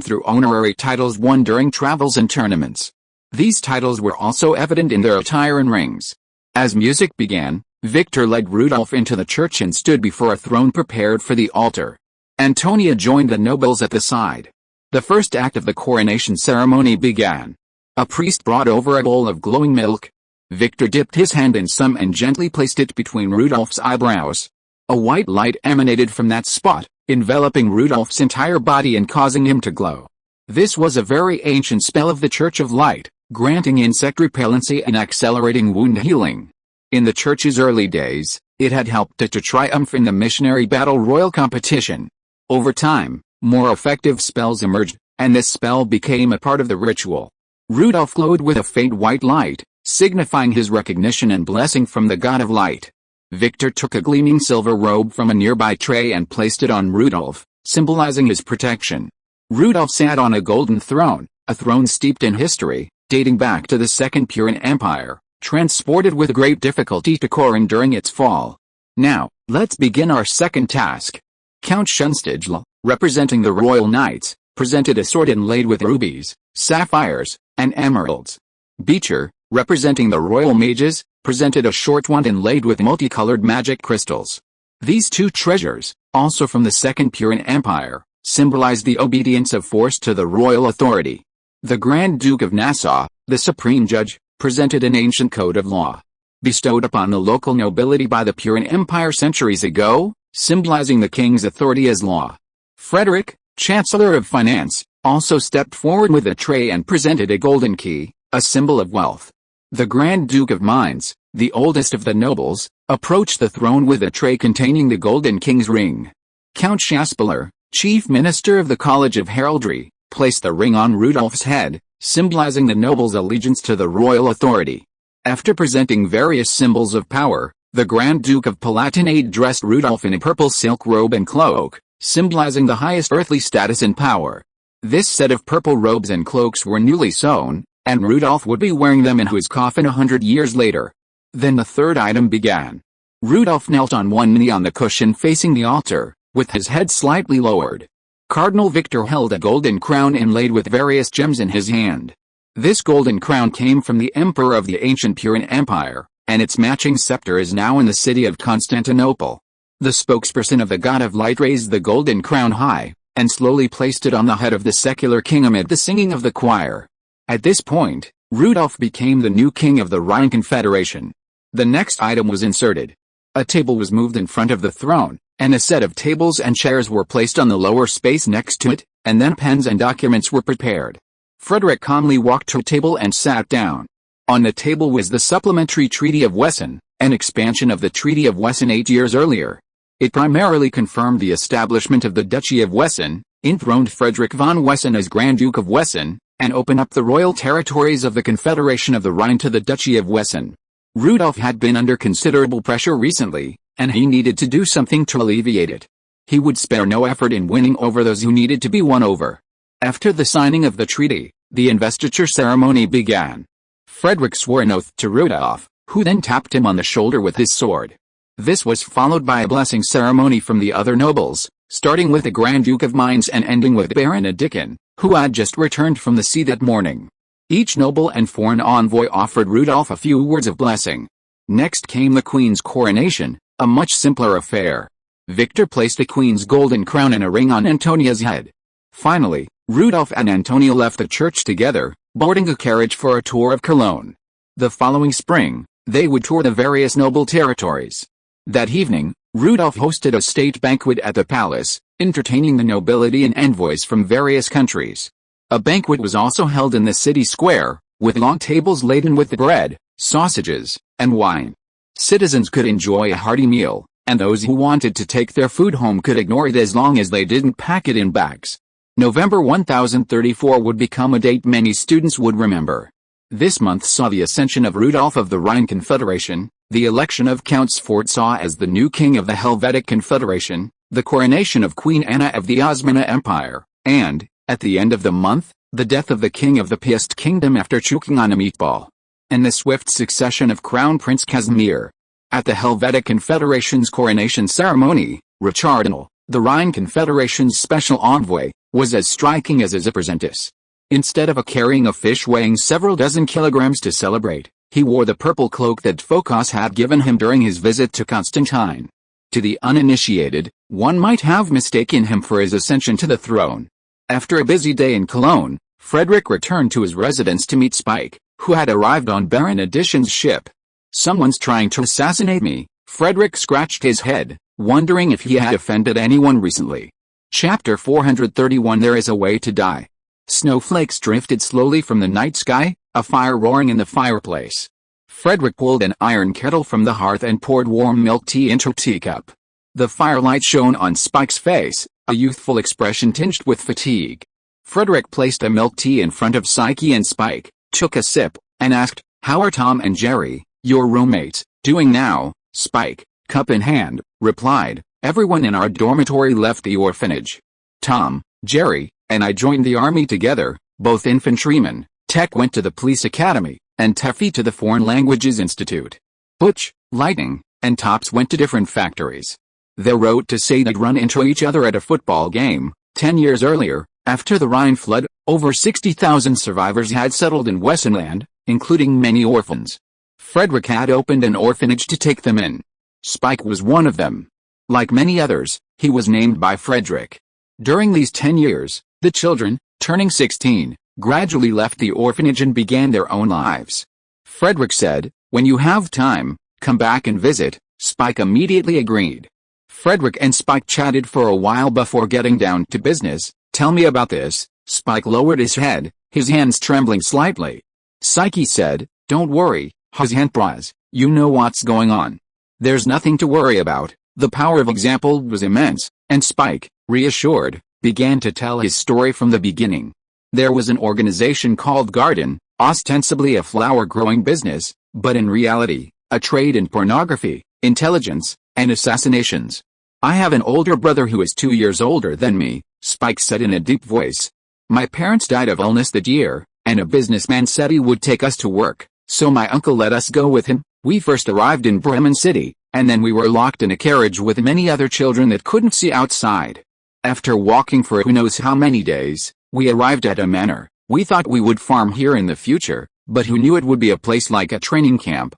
through honorary titles won during travels and tournaments. These titles were also evident in their attire and rings. As music began, Victor led Rudolf into the church and stood before a throne prepared for the altar. Antonia joined the nobles at the side. The first act of the coronation ceremony began. A priest brought over a bowl of glowing milk. Victor dipped his hand in some and gently placed it between Rudolf's eyebrows. A white light emanated from that spot, enveloping Rudolf's entire body and causing him to glow. This was a very ancient spell of the Church of Light, granting insect repellency and accelerating wound healing. In the church's early days, it had helped it to triumph in the missionary battle royal competition. Over time, more effective spells emerged, and this spell became a part of the ritual. Rudolf glowed with a faint white light, signifying his recognition and blessing from the god of light. Victor took a gleaming silver robe from a nearby tray and placed it on Rudolf, symbolizing his protection. Rudolf sat on a golden throne, a throne steeped in history, dating back to the Second Purian Empire, transported with great difficulty to Corinth during its fall. Now, let's begin our second task. Count Schunstigl, representing the royal knights, presented a sword inlaid with rubies, sapphires, and emeralds. Beecher, representing the royal mages, presented a short wand inlaid with multicolored magic crystals. These two treasures, also from the Second Purian Empire, symbolized the obedience of force to the royal authority. The Grand Duke of Nassau, the supreme judge, presented an ancient code of law, bestowed upon the local nobility by the Purian Empire centuries ago, symbolizing the king's authority as law. Frederick, Chancellor of Finance, also stepped forward with a tray and presented a golden key, a symbol of wealth. The Grand Duke of Mainz, the oldest of the nobles, approached the throne with a tray containing the golden king's ring. Count Chaspeler, Chief Minister of the College of Heraldry, placed the ring on Rudolf's head, symbolizing the noble's allegiance to the royal authority. After presenting various symbols of power, the Grand Duke of Palatinate dressed Rudolf in a purple silk robe and cloak, symbolizing the highest earthly status and power. This set of purple robes and cloaks were newly sewn, and Rudolf would be wearing them in his coffin 100 years later. Then the third item began. Rudolf knelt on one knee on the cushion facing the altar, with his head slightly lowered. Cardinal Victor held a golden crown inlaid with various gems in his hand. This golden crown came from the emperor of the ancient Purian Empire, and its matching scepter is now in the city of Constantinople. The spokesperson of the god of light raised the golden crown high, and slowly placed it on the head of the secular king amid the singing of the choir. At this point, Rudolf became the new king of the Rhine Confederation. The next item was inserted. A table was moved in front of the throne, and a set of tables and chairs were placed on the lower space next to it, and then pens and documents were prepared. Frederick calmly walked to a table and sat down. On the table was the supplementary Treaty of Wesson, an expansion of the Treaty of Wesson 8 years earlier. It primarily confirmed the establishment of the Duchy of Wesson, enthroned Frederick von Wesson as Grand Duke of Wesson, and opened up the royal territories of the Confederation of the Rhine to the Duchy of Wesson. Rudolf had been under considerable pressure recently, and he needed to do something to alleviate it. He would spare no effort in winning over those who needed to be won over. After the signing of the treaty, the investiture ceremony began. Frederick swore an oath to Rudolf, who then tapped him on the shoulder with his sword. This was followed by a blessing ceremony from the other nobles, starting with the Grand Duke of Mainz and ending with Baron Adikin, who had just returned from the sea that morning. Each noble and foreign envoy offered Rudolf a few words of blessing. Next came the Queen's coronation, a much simpler affair. Victor placed the Queen's golden crown and a ring on Antonia's head. Finally, Rudolf and Antonia left the church together, boarding a carriage for a tour of Cologne. The following spring, they would tour the various noble territories. That evening, Rudolf hosted a state banquet at the palace, entertaining the nobility and envoys from various countries. A banquet was also held in the city square, with long tables laden with bread, sausages, and wine. Citizens could enjoy a hearty meal, and those who wanted to take their food home could ignore it as long as they didn't pack it in bags. November 1034 would become a date many students would remember. This month saw the ascension of Rudolf of the Rhine Confederation, the election of Count Sforza as the new king of the Helvetic Confederation, the coronation of Queen Anna of the Osmana Empire, and, at the end of the month, the death of the king of the Piast Kingdom after choking on a meatball. and the swift succession of Crown Prince Casimir. At the Helvetic Confederation's coronation ceremony, Richardinal, the Rhine Confederation's special envoy, was as striking as his apprentice. Instead of carrying a fish weighing several dozen kilograms to celebrate, he wore the purple cloak that Phocas had given him during his visit to Constantine. To the uninitiated, one might have mistaken him for his ascension to the throne. After a busy day in Cologne, Frederick returned to his residence to meet Spike, who had arrived on Baron Edition's ship. "Someone's trying to assassinate me," Frederick scratched his head, wondering if he had offended anyone recently. Chapter 431 There is a way to die. Snowflakes drifted slowly from the night sky, a fire roaring in the fireplace. Frederick pulled an iron kettle from the hearth and poured warm milk tea into a teacup. The firelight shone on Spike's face, a youthful expression tinged with fatigue. Frederick placed the milk tea in front of Psyche and Spike, took a sip, and asked, "How are Tom and Jerry, your roommates, doing now?" Spike, cup in hand, replied, "Everyone in our dormitory left the orphanage. Tom, Jerry, and I joined the army together, both infantrymen. Tech went to the police academy, and Teffy to the Foreign Languages Institute. Butch, Lightning, and Tops went to different factories. They wrote to say they'd run into each other at a football game. 10 years earlier, after the Rhine flood, over 60,000 survivors had settled in Wessenland, including many orphans. Frederick had opened an orphanage to take them in. Spike was one of them. Like many others, he was named by Frederick. During these 10 years, the children, turning 16, gradually left the orphanage and began their own lives. Frederick said, "When you have time, come back and visit." Spike immediately agreed. Frederick and Spike chatted for a while before getting down to business. "Tell me about this." Spike lowered his head, his hands trembling slightly. Psyche said, "Don't worry, Hasentbraz, you know what's going on. There's nothing to worry about." The power of example was immense, and Spike, reassured, began to tell his story from the beginning. There was an organization called Garden, ostensibly a flower-growing business, but in reality, a trade in pornography, intelligence, and assassinations. "I have an older brother who is 2 years older than me," Spike said in a deep voice. "My parents died of illness that year, and a businessman said he would take us to work, so my uncle let us go with him. We first arrived in Bremen City, and then we were locked in a carriage with many other children that couldn't see outside. After walking for who knows how many days, we arrived at a manor. We thought we would farm here in the future, but who knew it would be a place like a training camp?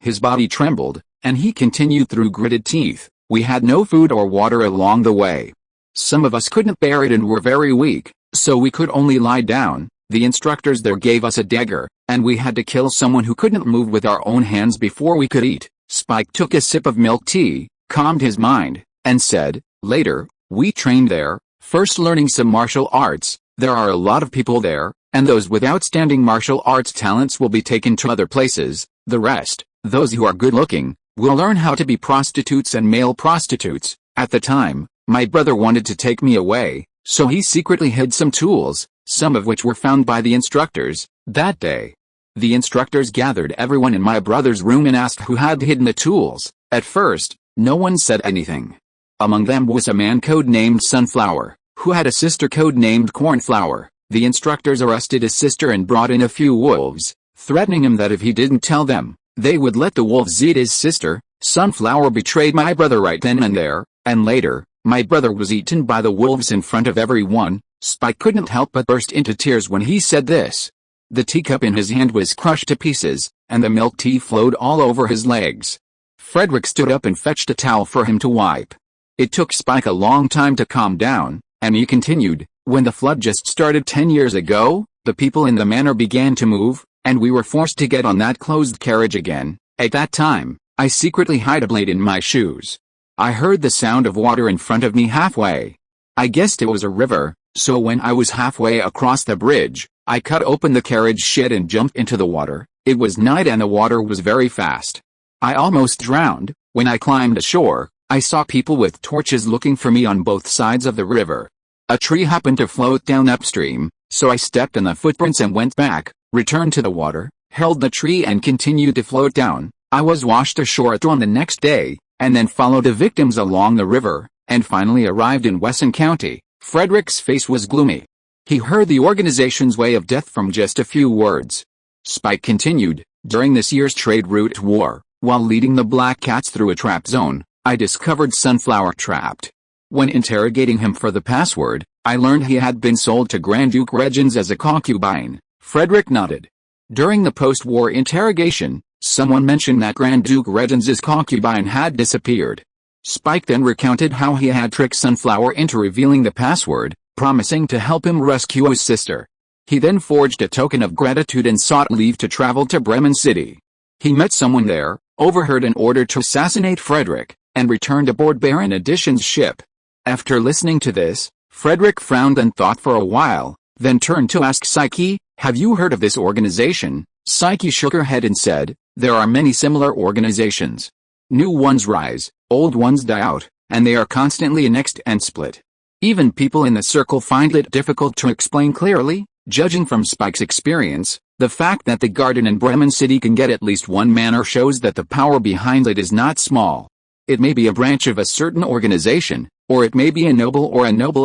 His body trembled, and he continued through gritted teeth. We had no food or water along the way. Some of us couldn't bear it and were very weak, so we could only lie down. The instructors there gave us a dagger, and we had to kill someone who couldn't move with our own hands before we could eat." Spike took a sip of milk tea, calmed his mind, and said, "Later, we trained there, first learning some martial arts. There are a lot of people there, and those with outstanding martial arts talents will be taken to other places. The rest, those who are good-looking, will learn how to be prostitutes and male prostitutes. At the time, my brother wanted to take me away, so he secretly hid some tools, some of which were found by the instructors. That day, the instructors gathered everyone in my brother's room and asked who had hidden the tools. At first, no one said anything. Among them was a man codenamed Sunflower, who had a sister codenamed Cornflower. The instructors arrested his sister and brought in a few wolves, threatening him that if he didn't tell them, they would let the wolves eat his sister. Sunflower betrayed my brother right then and there, and later, my brother was eaten by the wolves in front of everyone. Spike couldn't help but burst into tears when he said this. The teacup in his hand was crushed to pieces, and the milk tea flowed all over his legs. Frederick stood up and fetched a towel for him to wipe. It took Spike a long time to calm down, and he continued, "When the flood just started 10 years ago, the people in the manor began to move, and we were forced to get on that closed carriage again. At that time, I secretly hid a blade in my shoes. I heard the sound of water in front of me halfway. I guessed it was a river, so when I was halfway across the bridge, I cut open the carriage shed and jumped into the water. It was night and the water was very fast. I almost drowned. When I climbed ashore, I saw people with torches looking for me on both sides of the river. A tree happened to float down upstream, so I stepped in the footprints and went back, returned to the water, held the tree and continued to float down. I was washed ashore at dawn the next day, and then followed the victims along the river, and finally arrived in Wesson County." Frederick's face was gloomy. He heard the organization's way of death from just a few words. Spike continued, During this year's trade route war, while leading the Black Cats through a trap zone, I discovered Sunflower trapped. When interrogating him for the password, I learned he had been sold to Grand Duke Regens as a concubine. Frederick nodded. During the post-war interrogation, someone mentioned that Grand Duke Regens's concubine had disappeared. Spike then recounted how he had tricked Sunflower into revealing the password, promising to help him rescue his sister. He then forged a token of gratitude and sought leave to travel to Bremen City. He met someone there, overheard an order to assassinate Frederick, and returned aboard Baron Addition's ship. After listening to this, Frederick frowned and thought for a while, then turned to ask Psyche, "Have you heard of this organization?" Psyche shook her head and said, "There are many similar organizations. New ones rise, old ones die out, and they are constantly annexed and split. Even people in the circle find it difficult to explain clearly." Judging from Spike's experience, the fact that the Garden in Bremen City can get at least one manor shows that the power behind it is not small. It may be a branch of a certain organization, or it may be a noble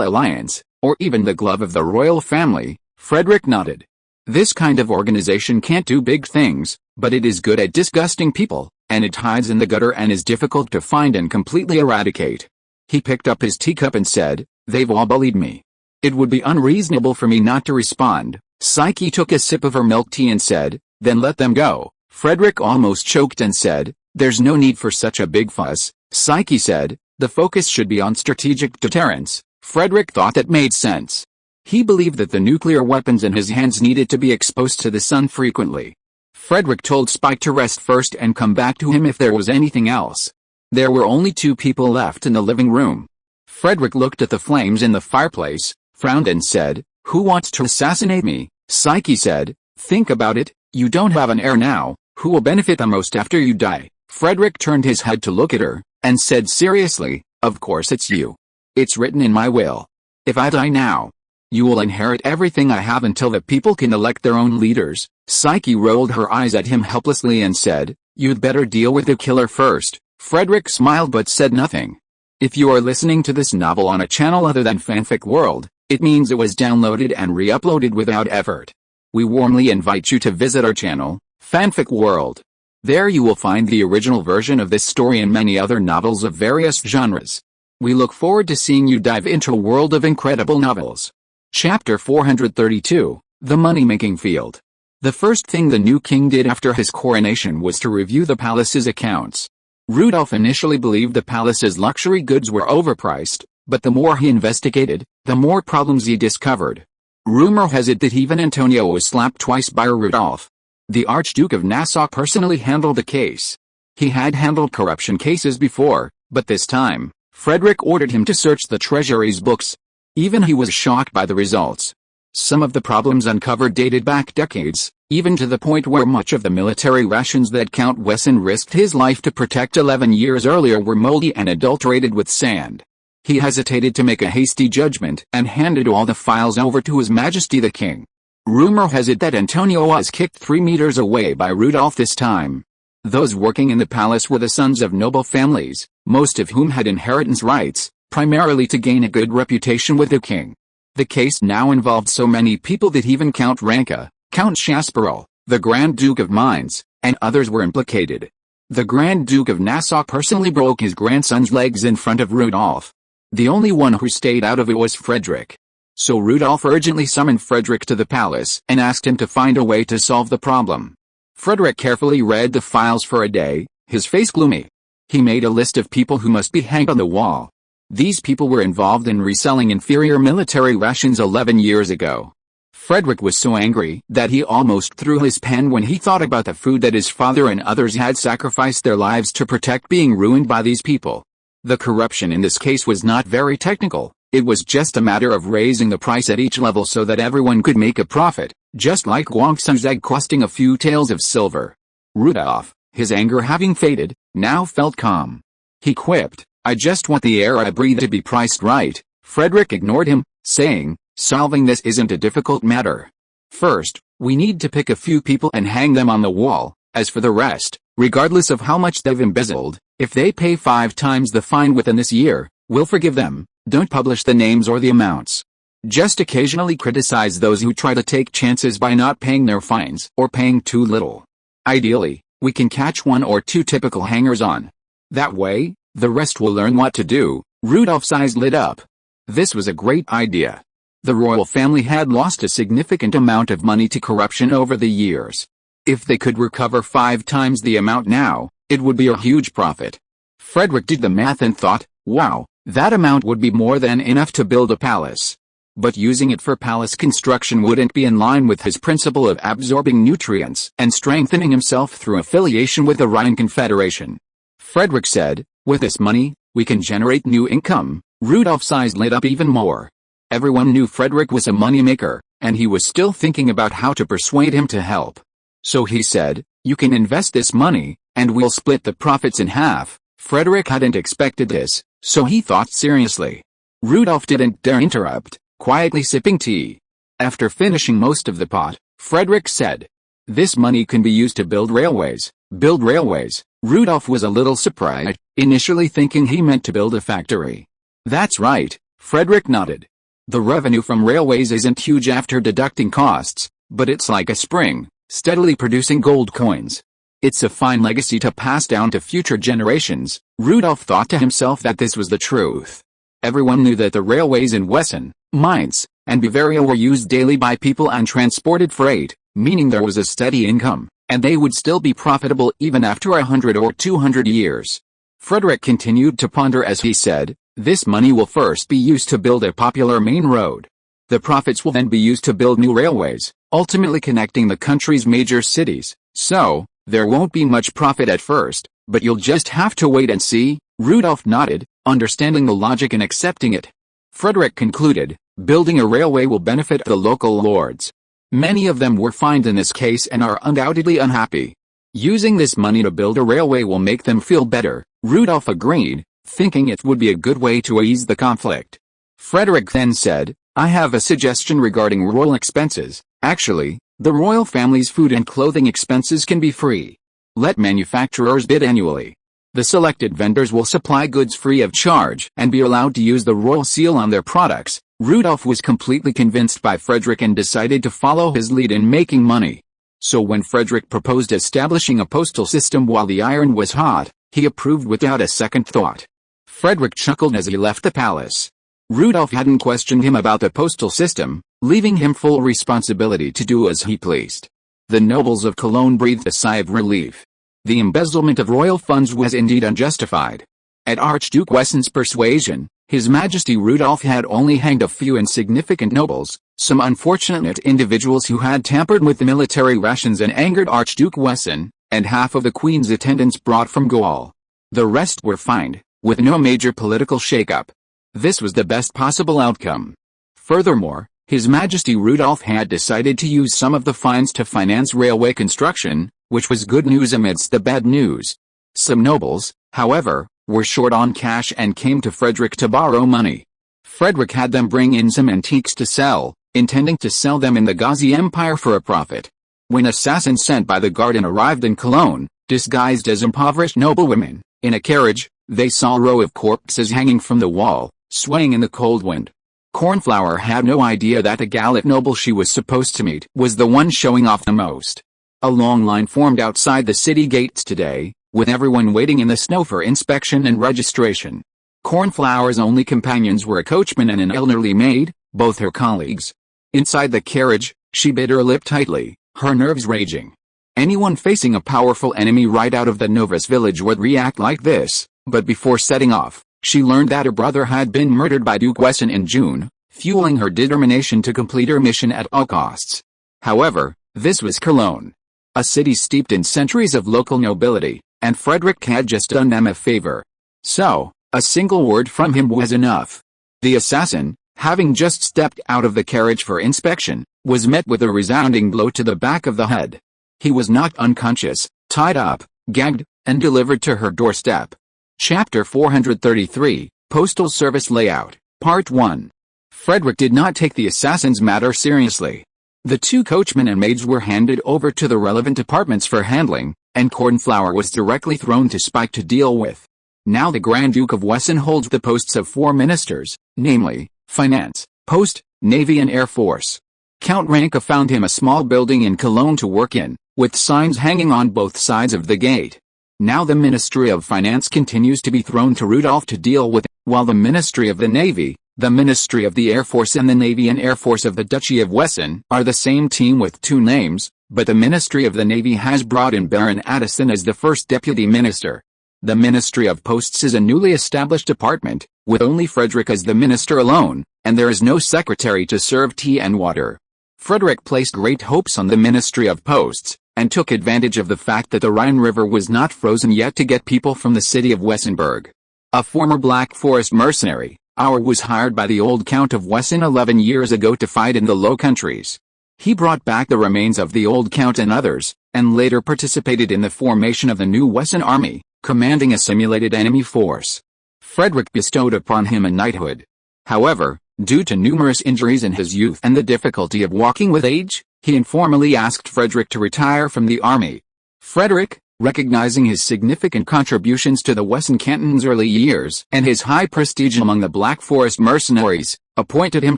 alliance, or even the glove of the royal family. Frederick nodded. This kind of organization can't do big things, but it is good at disgusting people, and it hides in the gutter and is difficult to find and completely eradicate. He picked up his teacup and said, "They've all bullied me. It would be unreasonable for me not to respond." Psyche took a sip of her milk tea and said, "Then let them go." Frederick almost choked and said, "There's no need for such a big fuss." Psyche said, "The focus should be on strategic deterrence." Frederick thought that made sense. He believed that the nuclear weapons in his hands needed to be exposed to the sun frequently. Frederick told Spike to rest first and come back to him if there was anything else. There were only 2 people left in the living room. Frederick looked at the flames in the fireplace, frowned and said, "Who wants to assassinate me?" Psyche said, "Think about it, you don't have an heir now, who will benefit the most after you die?" Frederick turned his head to look at her, and said seriously, "Of course it's you. It's written in my will. If I die now, you will inherit everything I have until the people can elect their own leaders." Psyche rolled her eyes at him helplessly and said, "You'd better deal with the killer first." Frederick smiled but said nothing. If you are listening to this novel on a channel other than Fanfic World, it means it was downloaded and re-uploaded without effort. We warmly invite you to visit our channel, Fanfic World. There you will find the original version of this story and many other novels of various genres. We look forward to seeing you dive into a world of incredible novels. Chapter 432, The Money-Making Field. The first thing the new king did after his coronation was to review the palace's accounts. Rudolph initially believed the palace's luxury goods were overpriced, but the more he investigated, the more problems he discovered. Rumor has it that even Antonio was slapped twice by Rudolph. The Archduke of Nassau personally handled the case. He had handled corruption cases before, but this time, Frederick ordered him to search the treasury's books. Even he was shocked by the results. Some of the problems uncovered dated back decades, even to the point where much of the military rations that Count Wesson risked his life to protect 11 years earlier were moldy and adulterated with sand. He hesitated to make a hasty judgment and handed all the files over to His Majesty the King. Rumor has it that Antonio was kicked 3 meters away by Rudolph this time. Those working in the palace were the sons of noble families, most of whom had inheritance rights, primarily to gain a good reputation with the king. The case now involved so many people that even Count Ranka, Count Shasparol, the Grand Duke of Mainz, and others were implicated. The Grand Duke of Nassau personally broke his grandson's legs in front of Rudolph. The only one who stayed out of it was Frederick. So Rudolph urgently summoned Frederick to the palace and asked him to find a way to solve the problem. Frederick carefully read the files for a day, his face gloomy. He made a list of people who must be hanged on the wall. These people were involved in reselling inferior military rations 11 years ago. Frederick was so angry that he almost threw his pen when he thought about the food that his father and others had sacrificed their lives to protect being ruined by these people. The corruption in this case was not very technical, it was just a matter of raising the price at each level so that everyone could make a profit, just like Guangsun's egg costing a few taels of silver. Rudolph, his anger having faded, now felt calm. He quipped, "I just want the air I breathe to be priced right." Frederick ignored him, saying, "Solving this isn't a difficult matter. First, we need to pick a few people and hang them on the wall. As for the rest, regardless of how much they've embezzled, if they pay 5 times the fine within this year, we'll forgive them. Don't publish the names or the amounts. Just occasionally criticize those who try to take chances by not paying their fines or paying too little. Ideally, we can catch 1 or 2 typical hangers-on. That way, the rest will learn what to do." Rudolph's eyes lit up. This was a great idea. The royal family had lost a significant amount of money to corruption over the years. If they could recover 5 times the amount now, it would be a huge profit. Frederick did the math and thought, wow, that amount would be more than enough to build a palace. But using it for palace construction wouldn't be in line with his principle of absorbing nutrients and strengthening himself through affiliation with the Rhine Confederation. Frederick said, "With this money, we can generate new income." Rudolph's eyes lit up even more. Everyone knew Frederick was a moneymaker, and he was still thinking about how to persuade him to help. So he said, "You can invest this money, and we'll split the profits in half." Frederick hadn't expected this, so he thought seriously. Rudolph didn't dare interrupt, quietly sipping tea. After finishing most of the pot, Frederick said, "This money can be used to build railways." Build railways? Rudolph was a little surprised, initially thinking he meant to build a factory. "That's right," Frederick nodded. "The revenue from railways isn't huge after deducting costs, but it's like a spring, steadily producing gold coins. It's a fine legacy to pass down to future generations." Rudolph thought to himself that this was the truth. Everyone knew that the railways in Wesson, Mainz, and Bavaria were used daily by people and transported freight, meaning there was a steady income, and they would still be profitable even after 100 or 200 years. Frederick continued to ponder as he said, "This money will first be used to build a popular main road. The profits will then be used to build new railways, ultimately connecting the country's major cities. So, there won't be much profit at first, but you'll just have to wait and see." Rudolph nodded, understanding the logic and accepting it. Frederick concluded, building a railway will benefit the local lords. Many of them were fined in this case and are undoubtedly unhappy. Using this money to build a railway will make them feel better. Rudolph agreed, thinking it would be a good way to ease the conflict. Frederick then said, "I have a suggestion regarding royal expenses. Actually, the royal family's food and clothing expenses can be free. Let manufacturers bid annually. The selected vendors will supply goods free of charge and be allowed to use the royal seal on their products." Rudolph was completely convinced by Frederick and decided to follow his lead in making money. So when Frederick proposed establishing a postal system while the iron was hot, he approved without a second thought. Frederick chuckled as he left the palace. Rudolph hadn't questioned him about the postal system, leaving him full responsibility to do as he pleased. The nobles of Cologne breathed a sigh of relief. The embezzlement of royal funds was indeed unjustified. At Archduke Wesson's persuasion, His Majesty Rudolph had only hanged a few insignificant nobles, some unfortunate individuals who had tampered with the military rations and angered Archduke Wesson, and half of the Queen's attendants brought from Gaul. The rest were fined, with no major political shakeup. This was the best possible outcome. Furthermore, His Majesty Rudolph had decided to use some of the fines to finance railway construction, which was good news amidst the bad news. Some nobles, however, were short on cash and came to Frederick to borrow money. Frederick had them bring in some antiques to sell, intending to sell them in the Ghazi Empire for a profit. When assassins sent by the Garden arrived in Cologne, disguised as impoverished noblewomen, in a carriage, they saw a row of corpses hanging from the wall, swaying in the cold wind. Cornflower had no idea that the gallant noble she was supposed to meet was the one showing off the most. A long line formed outside the city gates today, with everyone waiting in the snow for inspection and registration. Cornflower's only companions were a coachman and an elderly maid, both her colleagues. Inside the carriage, she bit her lip tightly, her nerves raging. Anyone facing a powerful enemy right out of the novice village would react like this, but before setting off, she learned that her brother had been murdered by Duke Wesson in June, fueling her determination to complete her mission at all costs. However, this was Cologne, a city steeped in centuries of local nobility, and Frederick had just done them a favor. So, a single word from him was enough. The assassin, having just stepped out of the carriage for inspection, was met with a resounding blow to the back of the head. He was knocked unconscious, tied up, gagged, and delivered to her doorstep. Chapter 433, Postal Service Layout, Part 1. Frederick did not take the assassin's matter seriously. The two coachmen and maids were handed over to the relevant departments for handling, and Cornflower was directly thrown to Spike to deal with. Now the Grand Duke of Wesson holds the posts of 4 ministers, namely, Finance, Post, Navy and Air Force. Count Ranke found him a small building in Cologne to work in, with signs hanging on both sides of the gate. Now the Ministry of Finance continues to be thrown to Rudolph to deal with, while the Ministry of the Navy, the Ministry of the Air Force and the Navy and Air Force of the Duchy of Wesson are the same team with two names, but the Ministry of the Navy has brought in Baron Addison as the first deputy minister. The Ministry of Posts is a newly established department, with only Frederick as the minister alone, and there is no secretary to serve tea and water. Frederick placed great hopes on the Ministry of Posts, and took advantage of the fact that the Rhine River was not frozen yet to get people from the city of Wessenberg. A former Black Forest mercenary, Auer was hired by the old Count of Wesson 11 years ago to fight in the Low Countries. He brought back the remains of the old Count and others, and later participated in the formation of the new Wesson army, commanding a simulated enemy force. Frederick bestowed upon him a knighthood. However, due to numerous injuries in his youth and the difficulty of walking with age, he informally asked Frederick to retire from the army. Frederick, recognizing his significant contributions to the Wesson canton's early years and his high prestige among the Black Forest mercenaries, appointed him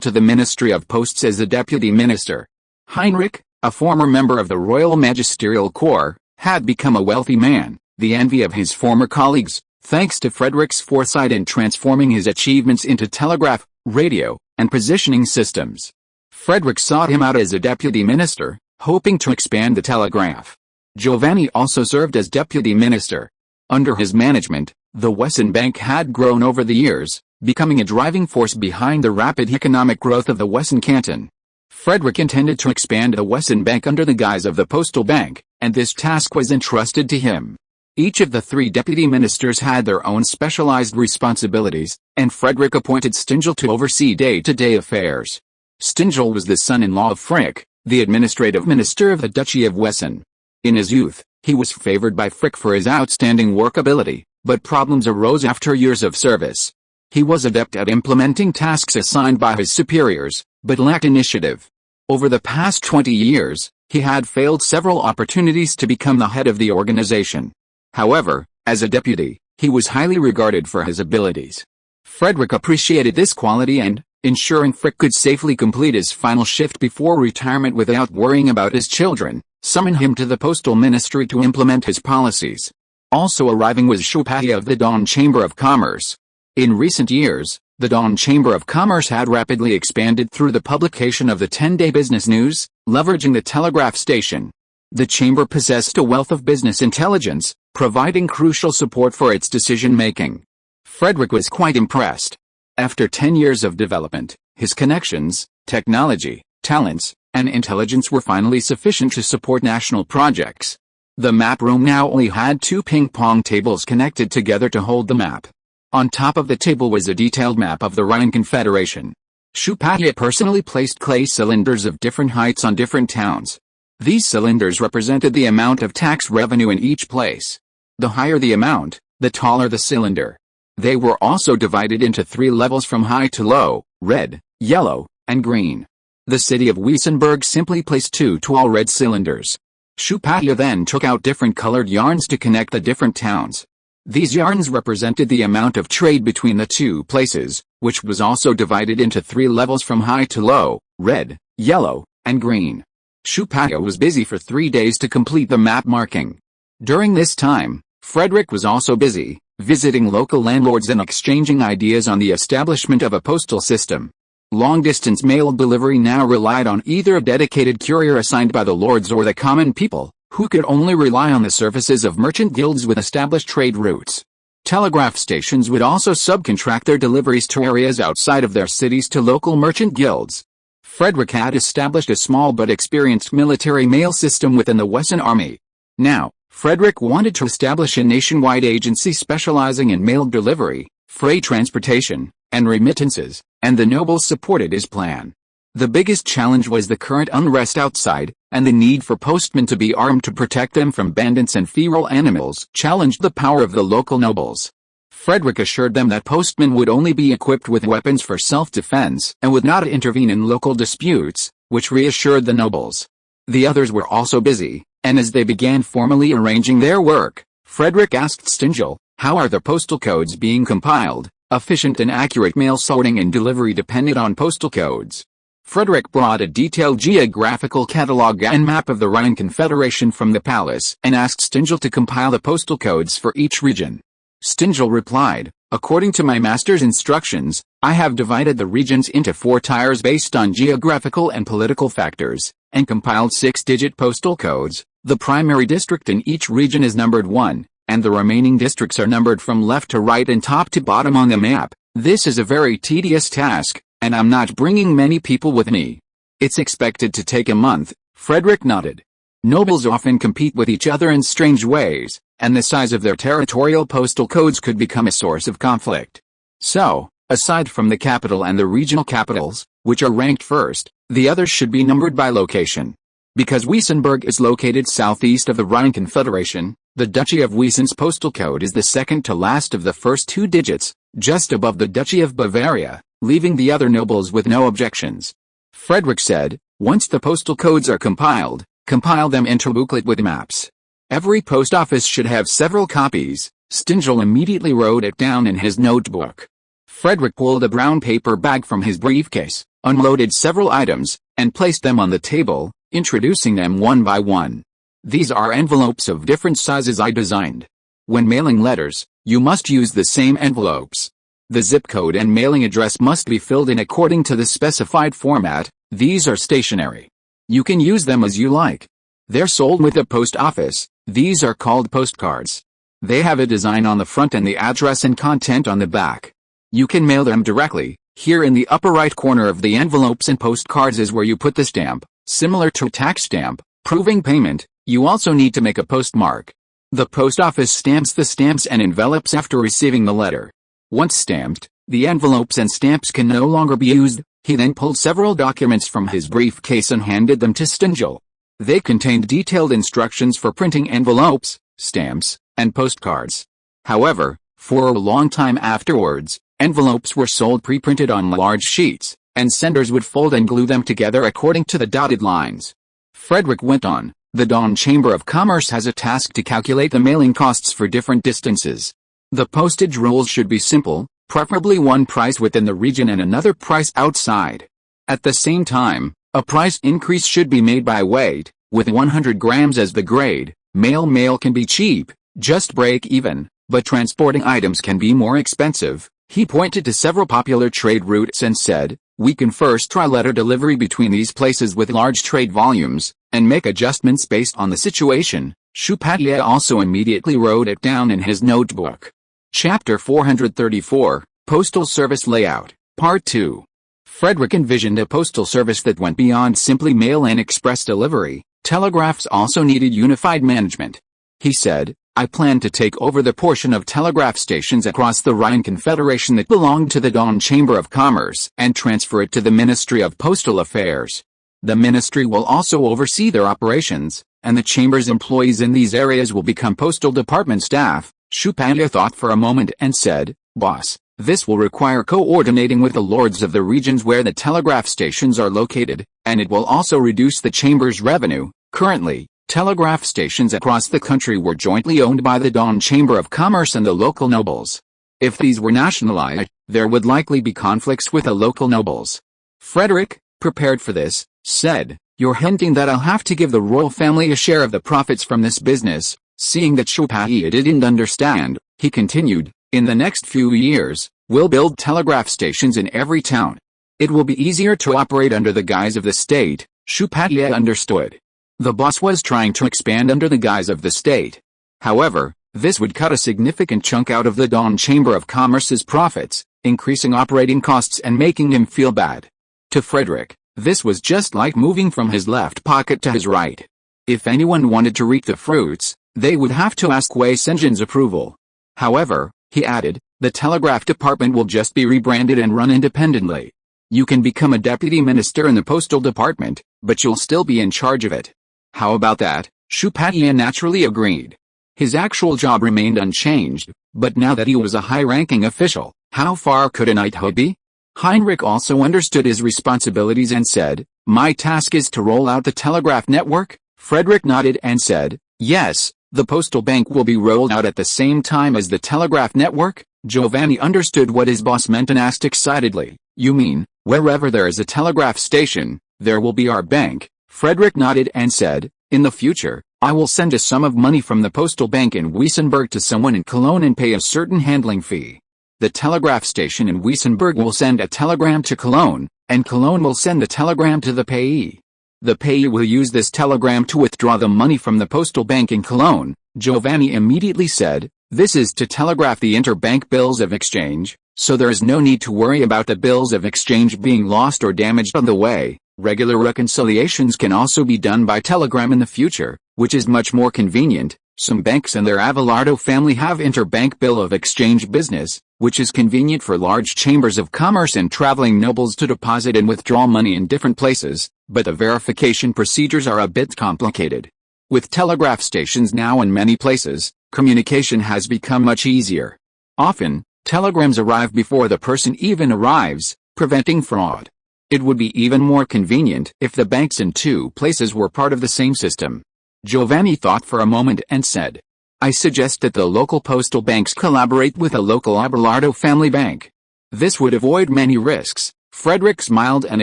to the Ministry of Posts as the deputy minister. Heinrich, a former member of the Royal Magisterial Corps, had become a wealthy man, the envy of his former colleagues, thanks to Frederick's foresight in transforming his achievements into telegraph, radio, and positioning systems. Frederick sought him out as a deputy minister, hoping to expand the telegraph. Giovanni also served as deputy minister. Under his management, the Wesson Bank had grown over the years, becoming a driving force behind the rapid economic growth of the Wesson canton. Frederick intended to expand the Wesson Bank under the guise of the Postal Bank, and this task was entrusted to him. Each of the three deputy ministers had their own specialized responsibilities, and Frederick appointed Stingel to oversee day-to-day affairs. Stingel was the son-in-law of Frick, the administrative minister of the Duchy of Wesson. In his youth, he was favored by Frick for his outstanding work ability, but problems arose after years of service. He was adept at implementing tasks assigned by his superiors, but lacked initiative. Over the past 20 years, he had failed several opportunities to become the head of the organization. However, as a deputy, he was highly regarded for his abilities. Frederick appreciated this quality and, ensuring Frick could safely complete his final shift before retirement without worrying about his children, summoned him to the postal ministry to implement his policies. Also arriving was Choupatia of the Dawn Chamber of Commerce. In recent years, the Dawn Chamber of Commerce had rapidly expanded through the publication of the 10-day business news, leveraging the telegraph station. The chamber possessed a wealth of business intelligence, providing crucial support for its decision-making. Frederick was quite impressed. After 10 years of development, his connections, technology, talents, and intelligence were finally sufficient to support national projects. The map room now only had 2 ping-pong tables connected together to hold the map. On top of the table was a detailed map of the Rhine Confederation. Choupatia personally placed clay cylinders of different heights on different towns. These cylinders represented the amount of tax revenue in each place. The higher the amount, the taller the cylinder. They were also divided into 3 levels from high to low: red, yellow, and green. The city of Wessenberg simply placed 2 tall red cylinders. Choupatia then took out different colored yarns to connect the different towns. These yarns represented the amount of trade between the 2 places, which was also divided into 3 levels from high to low: red, yellow, and green. Choupatia was busy for 3 days to complete the map marking. During this time, Frederick was also busy, visiting local landlords and exchanging ideas on the establishment of a postal system. Long-distance mail delivery now relied on either a dedicated courier assigned by the lords or the common people, who could only rely on the services of merchant guilds with established trade routes. Telegraph stations would also subcontract their deliveries to areas outside of their cities to local merchant guilds. Frederick had established a small but experienced military mail system within the Wesson Army. Now, Frederick wanted to establish a nationwide agency specializing in mail delivery, freight transportation, and remittances, and the nobles supported his plan. The biggest challenge was the current unrest outside, and the need for postmen to be armed to protect them from bandits and feral animals challenged the power of the local nobles. Frederick assured them that postmen would only be equipped with weapons for self-defense and would not intervene in local disputes, which reassured the nobles. The others were also busy, and as they began formally arranging their work, Frederick asked Stingel, "How are the postal codes being compiled?" Efficient and accurate mail sorting and delivery depended on postal codes. Frederick brought a detailed geographical catalog and map of the Rhine Confederation from the palace and asked Stingel to compile the postal codes for each region. Stingel replied, "According to my master's instructions, I have divided the regions into 4 tiers based on geographical and political factors, and compiled 6-digit postal codes. The primary district in each region is numbered 1, and the remaining districts are numbered from left to right and top to bottom on the map. This is a very tedious task, and I'm not bringing many people with me. It's expected to take a month." Frederick nodded. Nobles often compete with each other in strange ways, and the size of their territorial postal codes could become a source of conflict. So, aside from the capital and the regional capitals, which are ranked first, the others should be numbered by location. Because Wessenberg is located southeast of the Rhine Confederation, the Duchy of Wessen's postal code is the second to last of the first 2 digits, just above the Duchy of Bavaria, leaving the other nobles with no objections. Frederick said, "Once the postal codes are compiled, compile them into a booklet with maps. Every post office should have several copies." Stingel immediately wrote it down in his notebook. Frederick pulled a brown paper bag from his briefcase, unloaded several items, and placed them on the table, introducing them one by one. "These are envelopes of different sizes I designed. When mailing letters, you must use the same envelopes. The zip code and mailing address must be filled in according to the specified format. These are stationary. You can use them as you like. They're sold with the post office. These are called postcards. They have a design on the front and the address and content on the back. You can mail them directly. Here in the upper right corner of the envelopes and postcards is where you put the stamp, similar to a tax stamp, proving payment. You also need to make a postmark. The post office stamps the stamps and envelopes after receiving the letter. Once stamped, the envelopes and stamps can no longer be used." He then pulled several documents from his briefcase and handed them to Stingel. They contained detailed instructions for printing envelopes, stamps, and postcards. However, for a long time afterwards, envelopes were sold pre-printed on large sheets, and senders would fold and glue them together according to the dotted lines. Frederick went on, "The Dawn Chamber of Commerce has a task to calculate the mailing costs for different distances. The postage rules should be simple, preferably one price within the region and another price outside. At the same time, a price increase should be made by weight, with 100 grams as the grade. Mail can be cheap, just break even, but transporting items can be more expensive." He pointed to several popular trade routes and said, "We can first try letter delivery between these places with large trade volumes, and make adjustments based on the situation." Choupatier also immediately wrote it down in his notebook. Chapter 434, Postal Service Layout, Part 2. Frederick envisioned a postal service that went beyond simply mail and express delivery. Telegraphs also needed unified management. He said, "I plan to take over the portion of telegraph stations across the Rhine Confederation that belonged to the Dawn Chamber of Commerce and transfer it to the Ministry of Postal Affairs. The ministry will also oversee their operations, and the Chamber's employees in these areas will become Postal Department staff." Choupatier thought for a moment and said, "Boss, this will require coordinating with the lords of the regions where the telegraph stations are located, and it will also reduce the Chamber's revenue. Currently, telegraph stations across the country were jointly owned by the Dawn Chamber of Commerce and the local nobles. If these were nationalized, there would likely be conflicts with the local nobles." Frederick, prepared for this, said, "You're hinting that I'll have to give the royal family a share of the profits from this business." Seeing that Choupatier didn't understand, he continued, "In the next few years, we'll build telegraph stations in every town. It will be easier to operate under the guise of the state." Choupatier understood. The boss was trying to expand under the guise of the state. However, this would cut a significant chunk out of the Dawn Chamber of Commerce's profits, increasing operating costs and making him feel bad. To Frederick, this was just like moving from his left pocket to his right. If anyone wanted to reap the fruits, they would have to ask Wessenland's approval. However, he added, the telegraph department will just be rebranded and run independently. You can become a deputy minister in the postal department, but you'll still be in charge of it. How about that? Choupatier naturally agreed. His actual job remained unchanged, but now that he was a high-ranking official, how far could a knighthood be? Heinrich also understood his responsibilities and said, "My task is to roll out the telegraph network?" Frederick nodded and said, "Yes, the postal bank will be rolled out at the same time as the telegraph network." Giovanni understood what his boss meant and asked excitedly, "You mean, Wherever there is a telegraph station, there will be our bank. Frederick nodded and said, in the future, I will send a sum of money from the postal bank in Wessenberg to someone in Cologne and pay a certain handling fee. The telegraph station in Wessenberg will send a telegram to Cologne, and Cologne will send the telegram to the payee. The payee will use this telegram to withdraw the money from the postal bank in Cologne. Giovanni immediately said, this is to telegraph the interbank bills of exchange, so there is no need to worry about the bills of exchange being lost or damaged on the way. Regular reconciliations can also be done by telegram in the future, which is much more convenient. Some banks and their Avalardo family have interbank bill of exchange business, which is convenient for large chambers of commerce and traveling nobles to deposit and withdraw money in different places, but the verification procedures are a bit complicated. With telegraph stations now in many places, communication has become much easier. Often, telegrams arrive before the person even arrives, preventing fraud. It would be even more convenient if the banks in two places were part of the same system. Giovanni thought for a moment and said, I suggest that the local postal banks collaborate with a local Abelardo family bank. This would avoid many risks. Frederick smiled and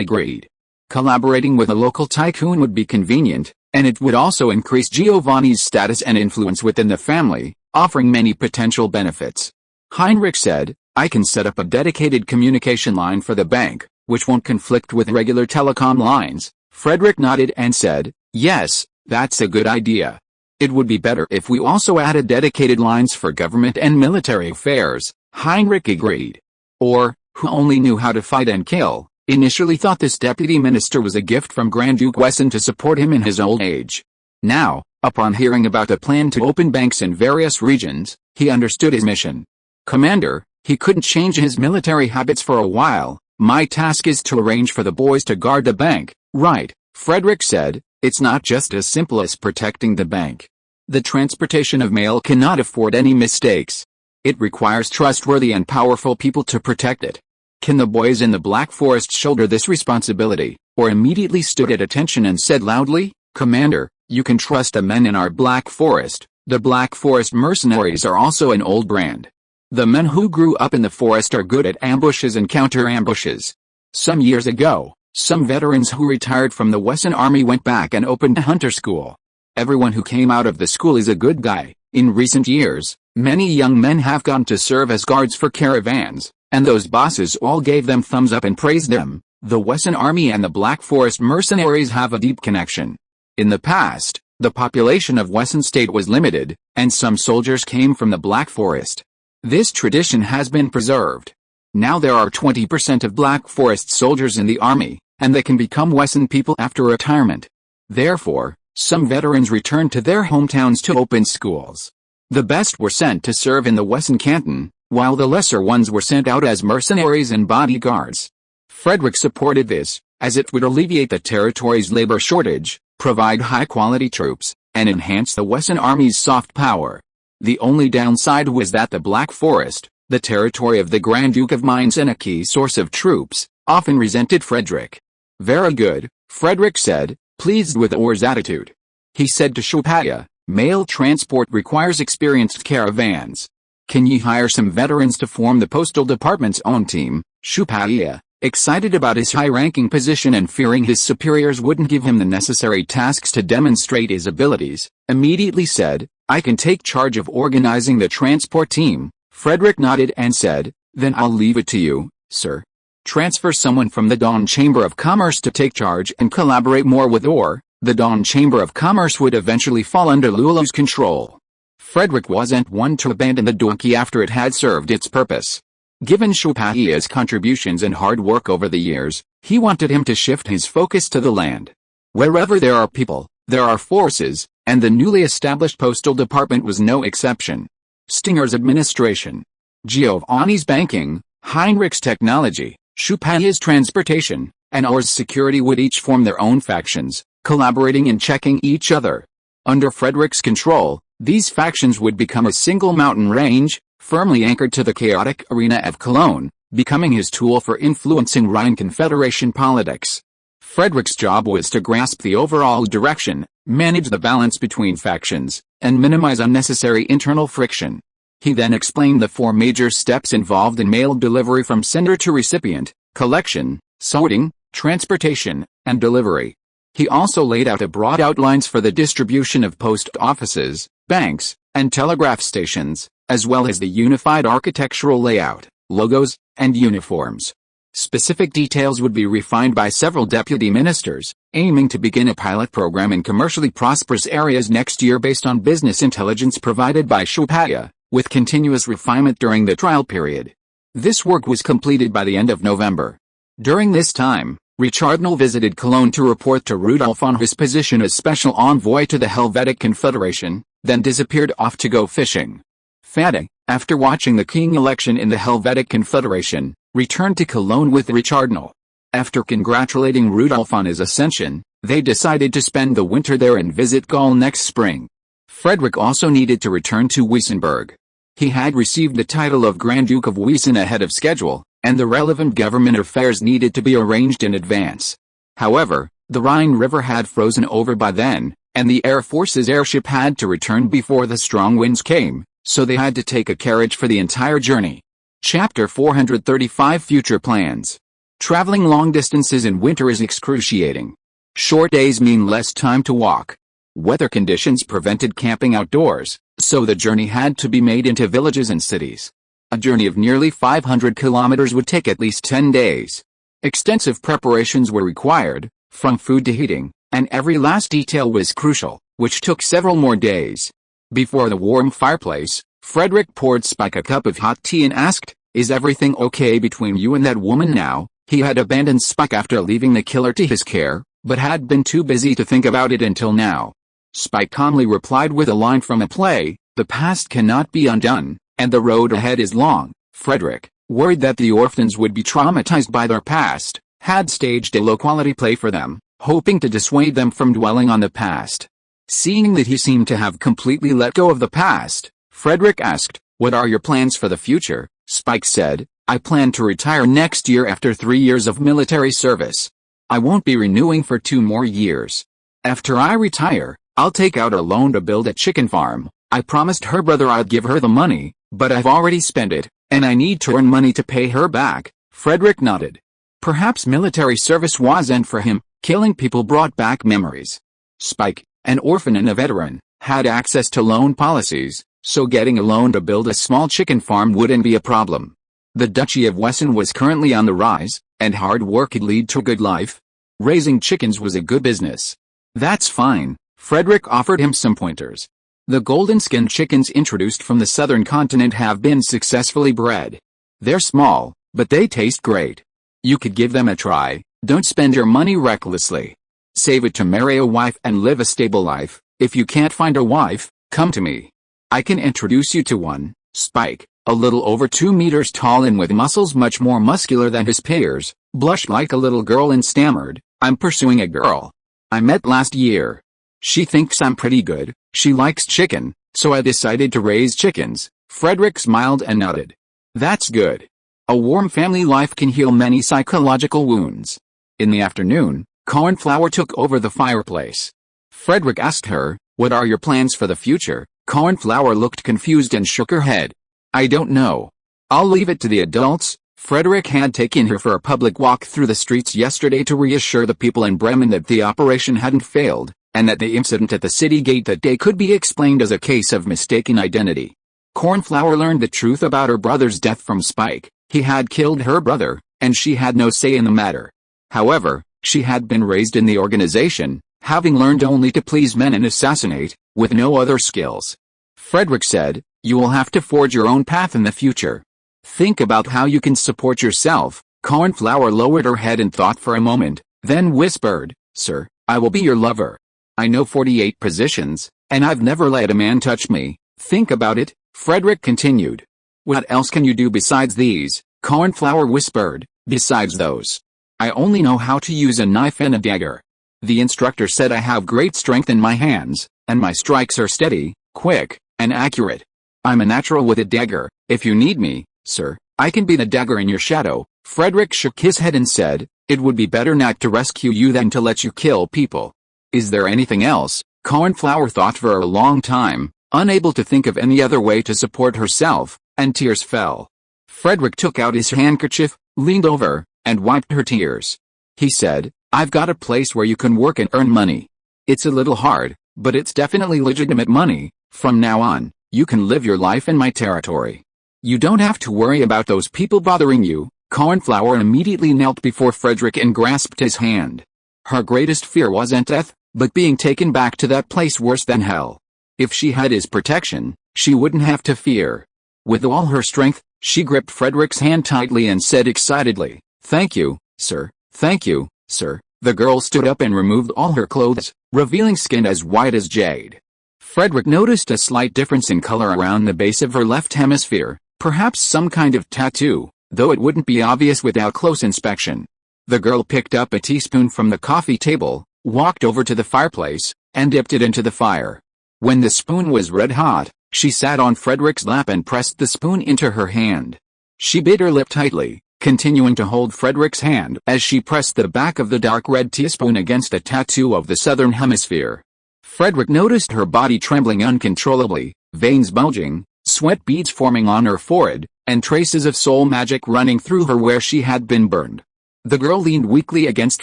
agreed. Collaborating with a local tycoon would be convenient, and it would also increase Giovanni's status and influence within the family, offering many potential benefits. Heinrich said, I can set up a dedicated communication line for the bank, which won't conflict with regular telecom lines. Frederick nodded and said, yes, that's a good idea. It would be better if we also added dedicated lines for government and military affairs. Heinrich agreed. Or, who only knew how to fight and kill, initially thought this deputy minister was a gift from Grand Duke Wesson to support him in his old age. Now, upon hearing about the plan to open banks in various regions, he understood his mission. Commander, he couldn't change his military habits for a while. My task is to arrange for the boys to guard the bank. Right, Frederick said, it's not just as simple as protecting the bank. The transportation of mail cannot afford any mistakes. It requires trustworthy and powerful people to protect it. Can the boys in the Black Forest shoulder this responsibility? Or immediately stood at attention and said loudly, Commander, you can trust the men in our Black Forest. The Black Forest mercenaries are also an old brand. The men who grew up in the forest are good at ambushes and counter-ambushes. Some years ago, some veterans who retired from the Wesson Army went back and opened a hunter school. Everyone who came out of the school is a good guy. In recent years, many young men have gone to serve as guards for caravans, and those bosses all gave them thumbs up and praised them. The Wesson Army and the Black Forest mercenaries have a deep connection. In the past, the population of Wesson State was limited, and some soldiers came from the Black Forest. This tradition has been preserved. Now there are 20% of Black Forest soldiers in the army, and they can become Wesson people after retirement. Therefore, some veterans returned to their hometowns to open schools. The best were sent to serve in the Wesson canton, while the lesser ones were sent out as mercenaries and bodyguards. Frederick supported this, as it would alleviate the territory's labor shortage, provide high-quality troops, and enhance the Wesson Army's soft power. The only downside was that the Black Forest, the territory of the Grand Duke of Mainz and a key source of troops, often resented Frederick. Very good, Frederick said, pleased with Orr's attitude. He said to Chupaya, mail transport requires experienced caravans. Can ye hire some veterans to form the postal department's own team? Chupaya, excited about his high-ranking position and fearing his superiors wouldn't give him the necessary tasks to demonstrate his abilities, immediately said, I can take charge of organizing the transport team. Frederick nodded and said, then I'll leave it to you, sir. Transfer someone from the Dawn Chamber of Commerce to take charge and collaborate more with Orr. The Dawn Chamber of Commerce would eventually fall under Lulu's control. Frederick wasn't one to abandon the donkey after it had served its purpose. Given Chupaya's contributions and hard work over the years, he wanted him to shift his focus to the land. Wherever there are people, there are forces, and the newly established postal department was no exception. Stinger's administration, Giovanni's banking, Heinrich's technology, Chupaya's transportation, and Orr's security would each form their own factions, collaborating and checking each other. Under Frederick's control, these factions would become a single mountain range, firmly anchored to the chaotic arena of Cologne, becoming his tool for influencing Rhine Confederation politics. Frederick's job was to grasp the overall direction, manage the balance between factions, and minimize unnecessary internal friction. He then explained the four major steps involved in mail delivery from sender to recipient: collection, sorting, transportation, and delivery. He also laid out a broad outlines for the distribution of post offices, banks, and telegraph stations, as well as the unified architectural layout, logos, and uniforms. Specific details would be refined by several deputy ministers, aiming to begin a pilot program in commercially prosperous areas next year based on business intelligence provided by Shupaya, with continuous refinement during the trial period. This work was completed by the end of November. During this time, Richardnell visited Cologne to report to Rudolf on his position as special envoy to the Helvetic Confederation, then disappeared off to go fishing. Fade, after watching the king election in the Helvetic Confederation, returned to Cologne with Richardnell. After congratulating Rudolf on his ascension, they decided to spend the winter there and visit Gaul next spring. Frederick also needed to return to Wissenberg. He had received the title of Grand Duke of Wiesen ahead of schedule, and the relevant government affairs needed to be arranged in advance. However, the Rhine River had frozen over by then, and the Air Force's airship had to return before the strong winds came, so they had to take a carriage for the entire journey. Chapter 435 Future Plans. Traveling long distances in winter is excruciating. Short days mean less time to walk. Weather conditions prevented camping outdoors, so the journey had to be made into villages and cities. A journey of nearly 500 kilometers would take at least 10 days. Extensive preparations were required, from food to heating, and every last detail was crucial, which took several more days. Before the warm fireplace, Frederick poured Spike a cup of hot tea and asked, "Is everything okay between you and that woman now?" He had abandoned Spike after leaving the killer to his care, but had been too busy to think about it until now. Spike calmly replied with a line from a play, "The past cannot be undone, and the road ahead is long." Frederick, worried that the orphans would be traumatized by their past, had staged a low-quality play for them, hoping to dissuade them from dwelling on the past. Seeing that he seemed to have completely let go of the past, Frederick asked, "What are your plans for the future?" Spike said, "I plan to retire next year after 3 years of military service. I won't be renewing for 2 more years. After I retire, I'll take out a loan to build a chicken farm. I promised her brother I'd give her the money, but I've already spent it, and I need to earn money to pay her back." Frederick nodded. Perhaps military service wasn't for him. Killing people brought back memories. Spike, an orphan and a veteran, had access to loan policies, so getting a loan to build a small chicken farm wouldn't be a problem. The Duchy of Wesson was currently on the rise, and hard work could lead to a good life. Raising chickens was a good business. "That's fine." Frederick offered him some pointers. The golden-skinned chickens introduced from the southern continent have been successfully bred. They're small, but they taste great. You could give them a try. Don't spend your money recklessly. Save it to marry a wife and live a stable life. If you can't find a wife, come to me. I can introduce you to one. Spike, a little over 2 meters tall and with muscles much more muscular than his peers, blushed like a little girl and stammered, "I'm pursuing a girl I met last year. She thinks I'm pretty good. She likes chicken, so I decided to raise chickens." Frederick smiled and nodded. "That's good. A warm family life can heal many psychological wounds." In the afternoon, Cornflower took over the fireplace. Frederick asked her, "What are your plans for the future?" Cornflower looked confused and shook her head. "I don't know. I'll leave it to the adults." Frederick had taken her for a public walk through the streets yesterday to reassure the people in Bremen that the operation hadn't failed, and that the incident at the city gate that day could be explained as a case of mistaken identity. Cornflower learned the truth about her brother's death from Spike. He had killed her brother, and she had no say in the matter. However, she had been raised in the organization, having learned only to please men and assassinate, with no other skills. Frederick said, "You will have to forge your own path in the future. Think about how you can support yourself." Cornflower lowered her head and thought for a moment, then whispered, "Sir, I will be your lover. I know 48 positions, and I've never let a man touch me." "Think about it," Frederick continued. "What else can you do besides these?" Cornflower whispered, "Besides those, I only know how to use a knife and a dagger. The instructor said I have great strength in my hands, and my strikes are steady, quick, and accurate. I'm a natural with a dagger. If you need me, sir, I can be the dagger in your shadow." Frederick shook his head and said, "It would be better not to rescue you than to let you kill people." "Is there anything else?" Cornflower thought for a long time, unable to think of any other way to support herself, and tears fell. Frederick took out his handkerchief, leaned over, and wiped her tears. He said, "I've got a place where you can work and earn money. It's a little hard, but it's definitely legitimate money. From now on, you can live your life in my territory. You don't have to worry about those people bothering you." Cornflower immediately knelt before Frederick and grasped his hand. Her greatest fear wasn't death, but being taken back to that place worse than hell. If she had his protection, she wouldn't have to fear. With all her strength, she gripped Frederick's hand tightly and said excitedly, "Thank you, sir, thank you, sir." The girl stood up and removed all her clothes, revealing skin as white as jade. Frederick noticed a slight difference in color around the base of her left hemisphere, perhaps some kind of tattoo, though it wouldn't be obvious without close inspection. The girl picked up a teaspoon from the coffee table, walked over to the fireplace, and dipped it into the fire. When the spoon was red hot, she sat on Frederick's lap and pressed the spoon into her hand. She bit her lip tightly, continuing to hold Frederick's hand as she pressed the back of the dark red teaspoon against a tattoo of the southern hemisphere. Frederick noticed her body trembling uncontrollably, veins bulging, sweat beads forming on her forehead, and traces of soul magic running through her where she had been burned. The girl leaned weakly against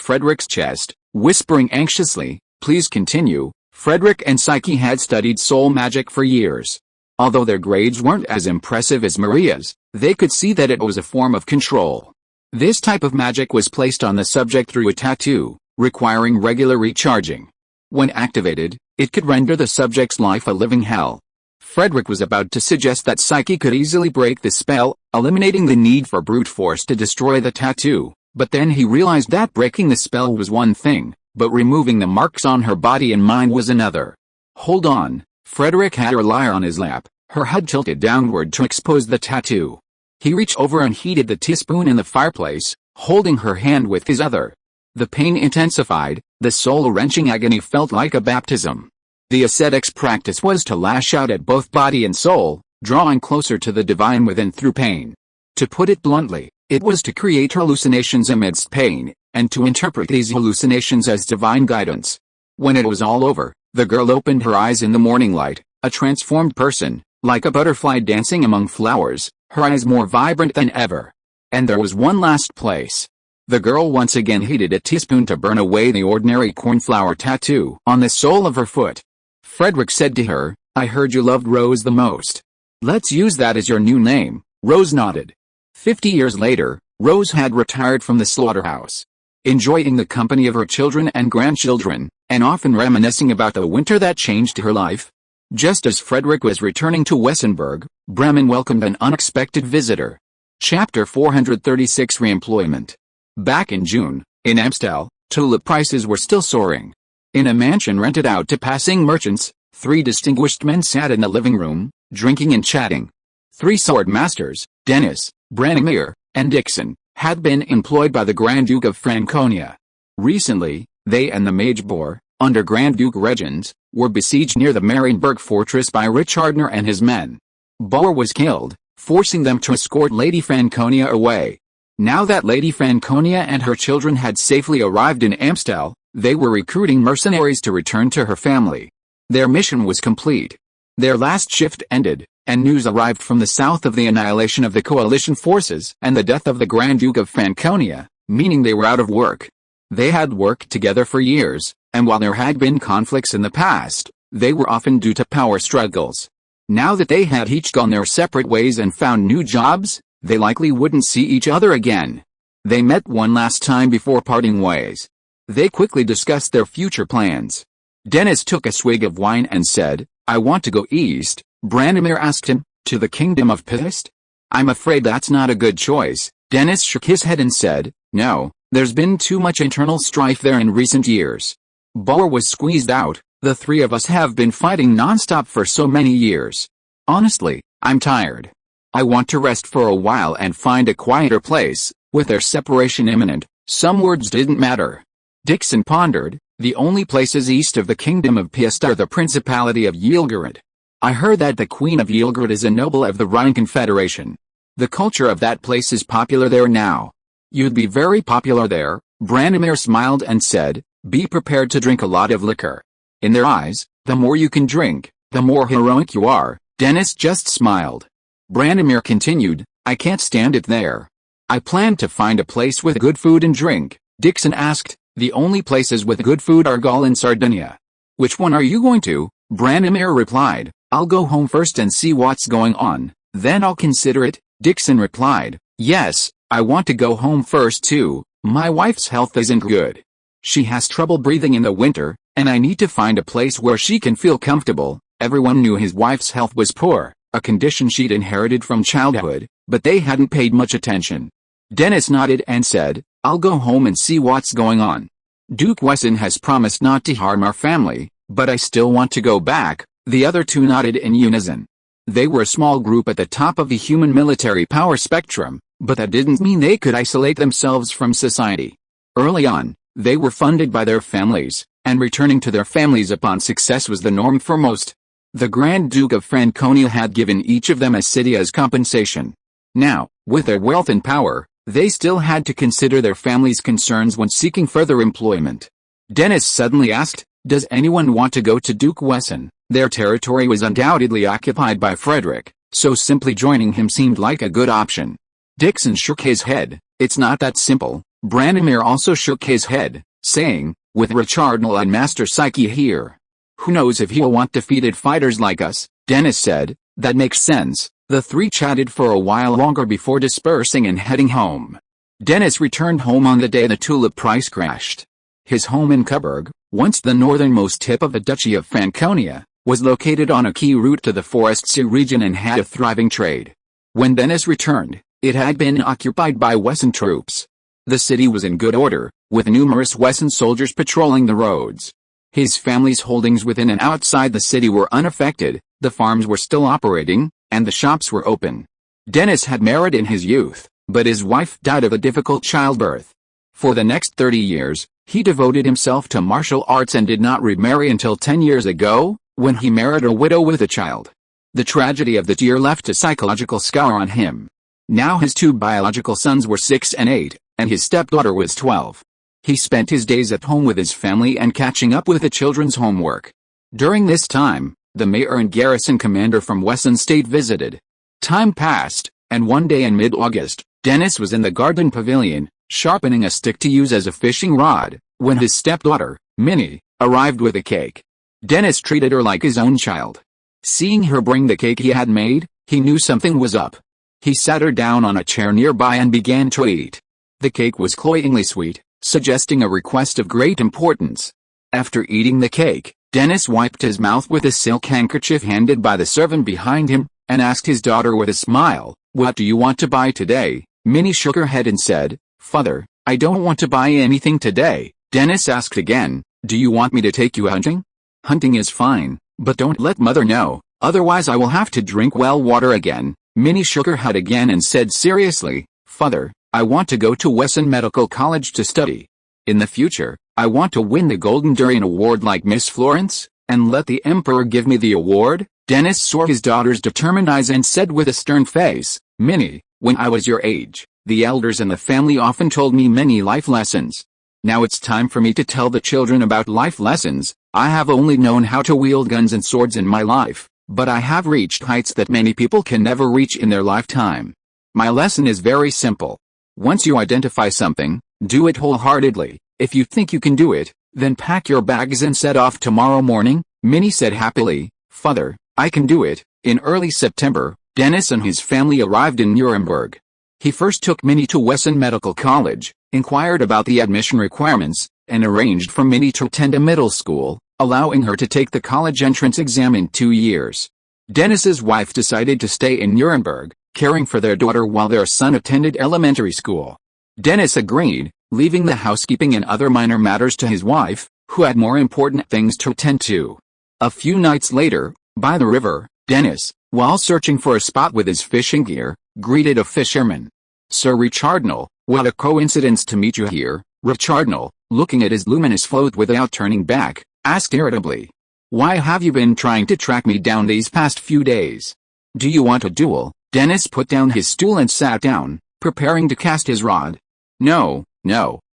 Frederick's chest, whispering anxiously, "Please continue." Frederick and Psyche had studied soul magic for years. Although their grades weren't as impressive as Maria's, they could see that it was a form of control. This type of magic was placed on the subject through a tattoo, requiring regular recharging. When activated, it could render the subject's life a living hell. Frederick was about to suggest that Psyche could easily break the spell, eliminating the need for brute force to destroy the tattoo, but then he realized that breaking the spell was one thing, but removing the marks on her body and mind was another. "Hold on." Frederick had her lie on his lap, her head tilted downward to expose the tattoo. He reached over and heated the teaspoon in the fireplace, holding her hand with his other. The pain intensified, the soul-wrenching agony felt like a baptism. The ascetic's practice was to lash out at both body and soul, drawing closer to the divine within through pain. To put it bluntly, it was to create hallucinations amidst pain, and to interpret these hallucinations as divine guidance. When it was all over, the girl opened her eyes in the morning light, a transformed person, like a butterfly dancing among flowers, her eyes more vibrant than ever. And there was one last place. The girl once again heated a teaspoon to burn away the ordinary cornflower tattoo on the sole of her foot. Frederick said to her, "I heard you loved Rose the most. Let's use that as your new name." Rose nodded. 50 years later, Rose had retired from the slaughterhouse. Enjoying the company of her children and grandchildren, and often reminiscing about the winter that changed her life. Just as Frederick was returning to Wessenberg, Bremen welcomed an unexpected visitor. Chapter 436 Reemployment. Back in June, in Amstel, tulip prices were still soaring. In a mansion rented out to passing merchants, 3 distinguished men sat in the living room, drinking and chatting. 3 sword masters, Dennis, Branimir, and Dixon, had been employed by the Grand Duke of Franconia. Recently, they and the Mage Boar, under Grand Duke Regens, were besieged near the Marienburg fortress by Richardner and his men. Boar was killed, forcing them to escort Lady Franconia away. Now that Lady Franconia and her children had safely arrived in Amstel, they were recruiting mercenaries to return to her family. Their mission was complete. Their last shift ended, and news arrived from the south of the annihilation of the coalition forces and the death of the Grand Duke of Franconia, meaning they were out of work. They had worked together for years, and while there had been conflicts in the past, they were often due to power struggles. Now that they had each gone their separate ways and found new jobs, they likely wouldn't see each other again. They met one last time before parting ways. They quickly discussed their future plans. Dennis took a swig of wine and said, "I want to go east." Branimir asked him, "To the kingdom of Pist?" "I'm afraid that's not a good choice." Dennis shook his head and said, "No, there's been too much internal strife there in recent years." Boar was squeezed out. "The 3 of us have been fighting non-stop for so many years. Honestly, I'm tired. I want to rest for a while and find a quieter place." With their separation imminent, some words didn't matter. Dixon pondered, "The only places east of the kingdom of Pist are the Principality of Yilgarad. I heard that the Queen of Yilgarad is a noble of the Rhine Confederation. The culture of that place is popular there now." "You'd be very popular there." Branimir smiled and said, "Be prepared to drink a lot of liquor. In their eyes, the more you can drink, the more heroic you are." Dennis just smiled. Branimir continued, "I can't stand it there. I plan to find a place with good food and drink, Dixon asked. The only places with good food are Gaul and Sardinia. Which one are you going to? Branimir replied. I'll go home first and see what's going on, then I'll consider it, Dixon replied. Yes, I want to go home first too. My wife's health isn't good. She has trouble breathing in the winter, and I need to find a place where she can feel comfortable. Everyone knew his wife's health was poor, a condition she'd inherited from childhood, but they hadn't paid much attention. Dennis nodded and said, I'll go home and see what's going on. Duke Wesson has promised not to harm our family, but I still want to go back. The other two nodded in unison. They were a small group at the top of the human military power spectrum, but that didn't mean they could isolate themselves from society. Early on, they were funded by their families, and returning to their families upon success was the norm for most. The Grand Duke of Franconia had given each of them a city as compensation. Now, with their wealth and power, they still had to consider their family's concerns when seeking further employment. Dennis suddenly asked, does anyone want to go to Duke Wesson? Their territory was undoubtedly occupied by Frederick, so simply joining him seemed like a good option. Dixon shook his head. It's not that simple. Branimir also shook his head, saying, with Richardnal and Master Psyche here. Who knows if he'll want defeated fighters like us? Dennis said, that makes sense. The three chatted for a while longer before dispersing and heading home. Dennis returned home on the day the tulip price crashed. His home in Coburg, once the northernmost tip of the Duchy of Franconia, was located on a key route to the Forest Sea region and had a thriving trade. When Dennis returned, it had been occupied by Wesson troops. The city was in good order, with numerous Wesson soldiers patrolling the roads. His family's holdings within and outside the city were unaffected, the farms were still operating, and the shops were open. Dennis had married in his youth, but his wife died of a difficult childbirth. For the next 30 years, he devoted himself to martial arts and did not remarry until 10 years ago, when he married a widow with a child. The tragedy of that year left a psychological scar on him. Now his two biological sons were 6 and 8, and his stepdaughter was 12. He spent his days at home with his family and catching up with the children's homework. During this time, the mayor and garrison commander from Wesson State visited. Time passed, and one day in mid-August, Dennis was in the garden pavilion, sharpening a stick to use as a fishing rod, when his stepdaughter, Minnie, arrived with a cake. Dennis treated her like his own child. Seeing her bring the cake he had made, he knew something was up. He sat her down on a chair nearby and began to eat. The cake was cloyingly sweet, suggesting a request of great importance. After eating the cake, Dennis wiped his mouth with a silk handkerchief handed by the servant behind him, and asked his daughter with a smile, "What do you want to buy today?" Minnie shook her head and said, "Father, I don't want to buy anything today." Dennis asked again, "Do you want me to take you hunting?" "Hunting is fine, but don't let Mother know, otherwise I will have to drink well water again." Minnie shook her head again and said seriously, "Father, I want to go to Wesson Medical College to study. In the future, I want to win the Golden Durian Award like Miss Florence, and let the Emperor give me the award." Dennis saw his daughter's determined eyes and said with a stern face, "Minnie, when I was your age, the elders in the family often told me many life lessons. Now it's time for me to tell the children about life lessons. I have only known how to wield guns and swords in my life, but I have reached heights that many people can never reach in their lifetime. My lesson is very simple. Once you identify something, do it wholeheartedly. If you think you can do it, then pack your bags and set off tomorrow morning." Minnie said happily, "Father, I can do it." In early September, Dennis and his family arrived in Nuremberg. He first took Minnie to Wesson Medical College, inquired about the admission requirements, and arranged for Minnie to attend a middle school, allowing her to take the college entrance exam in 2 years. Dennis's wife decided to stay in Nuremberg, caring for their daughter while their son attended elementary school. Dennis agreed, leaving the housekeeping and other minor matters to his wife, who had more important things to attend to. A few nights later, by the river, Dennis, while searching for a spot with his fishing gear, greeted a fisherman. "Sir Richardnal, what a coincidence to meet you here." Richardnal, looking at his luminous float without turning back, asked irritably, "Why have you been trying to track me down these past few days? Do you want a duel?" Dennis put down his stool and sat down, preparing to cast his rod. No,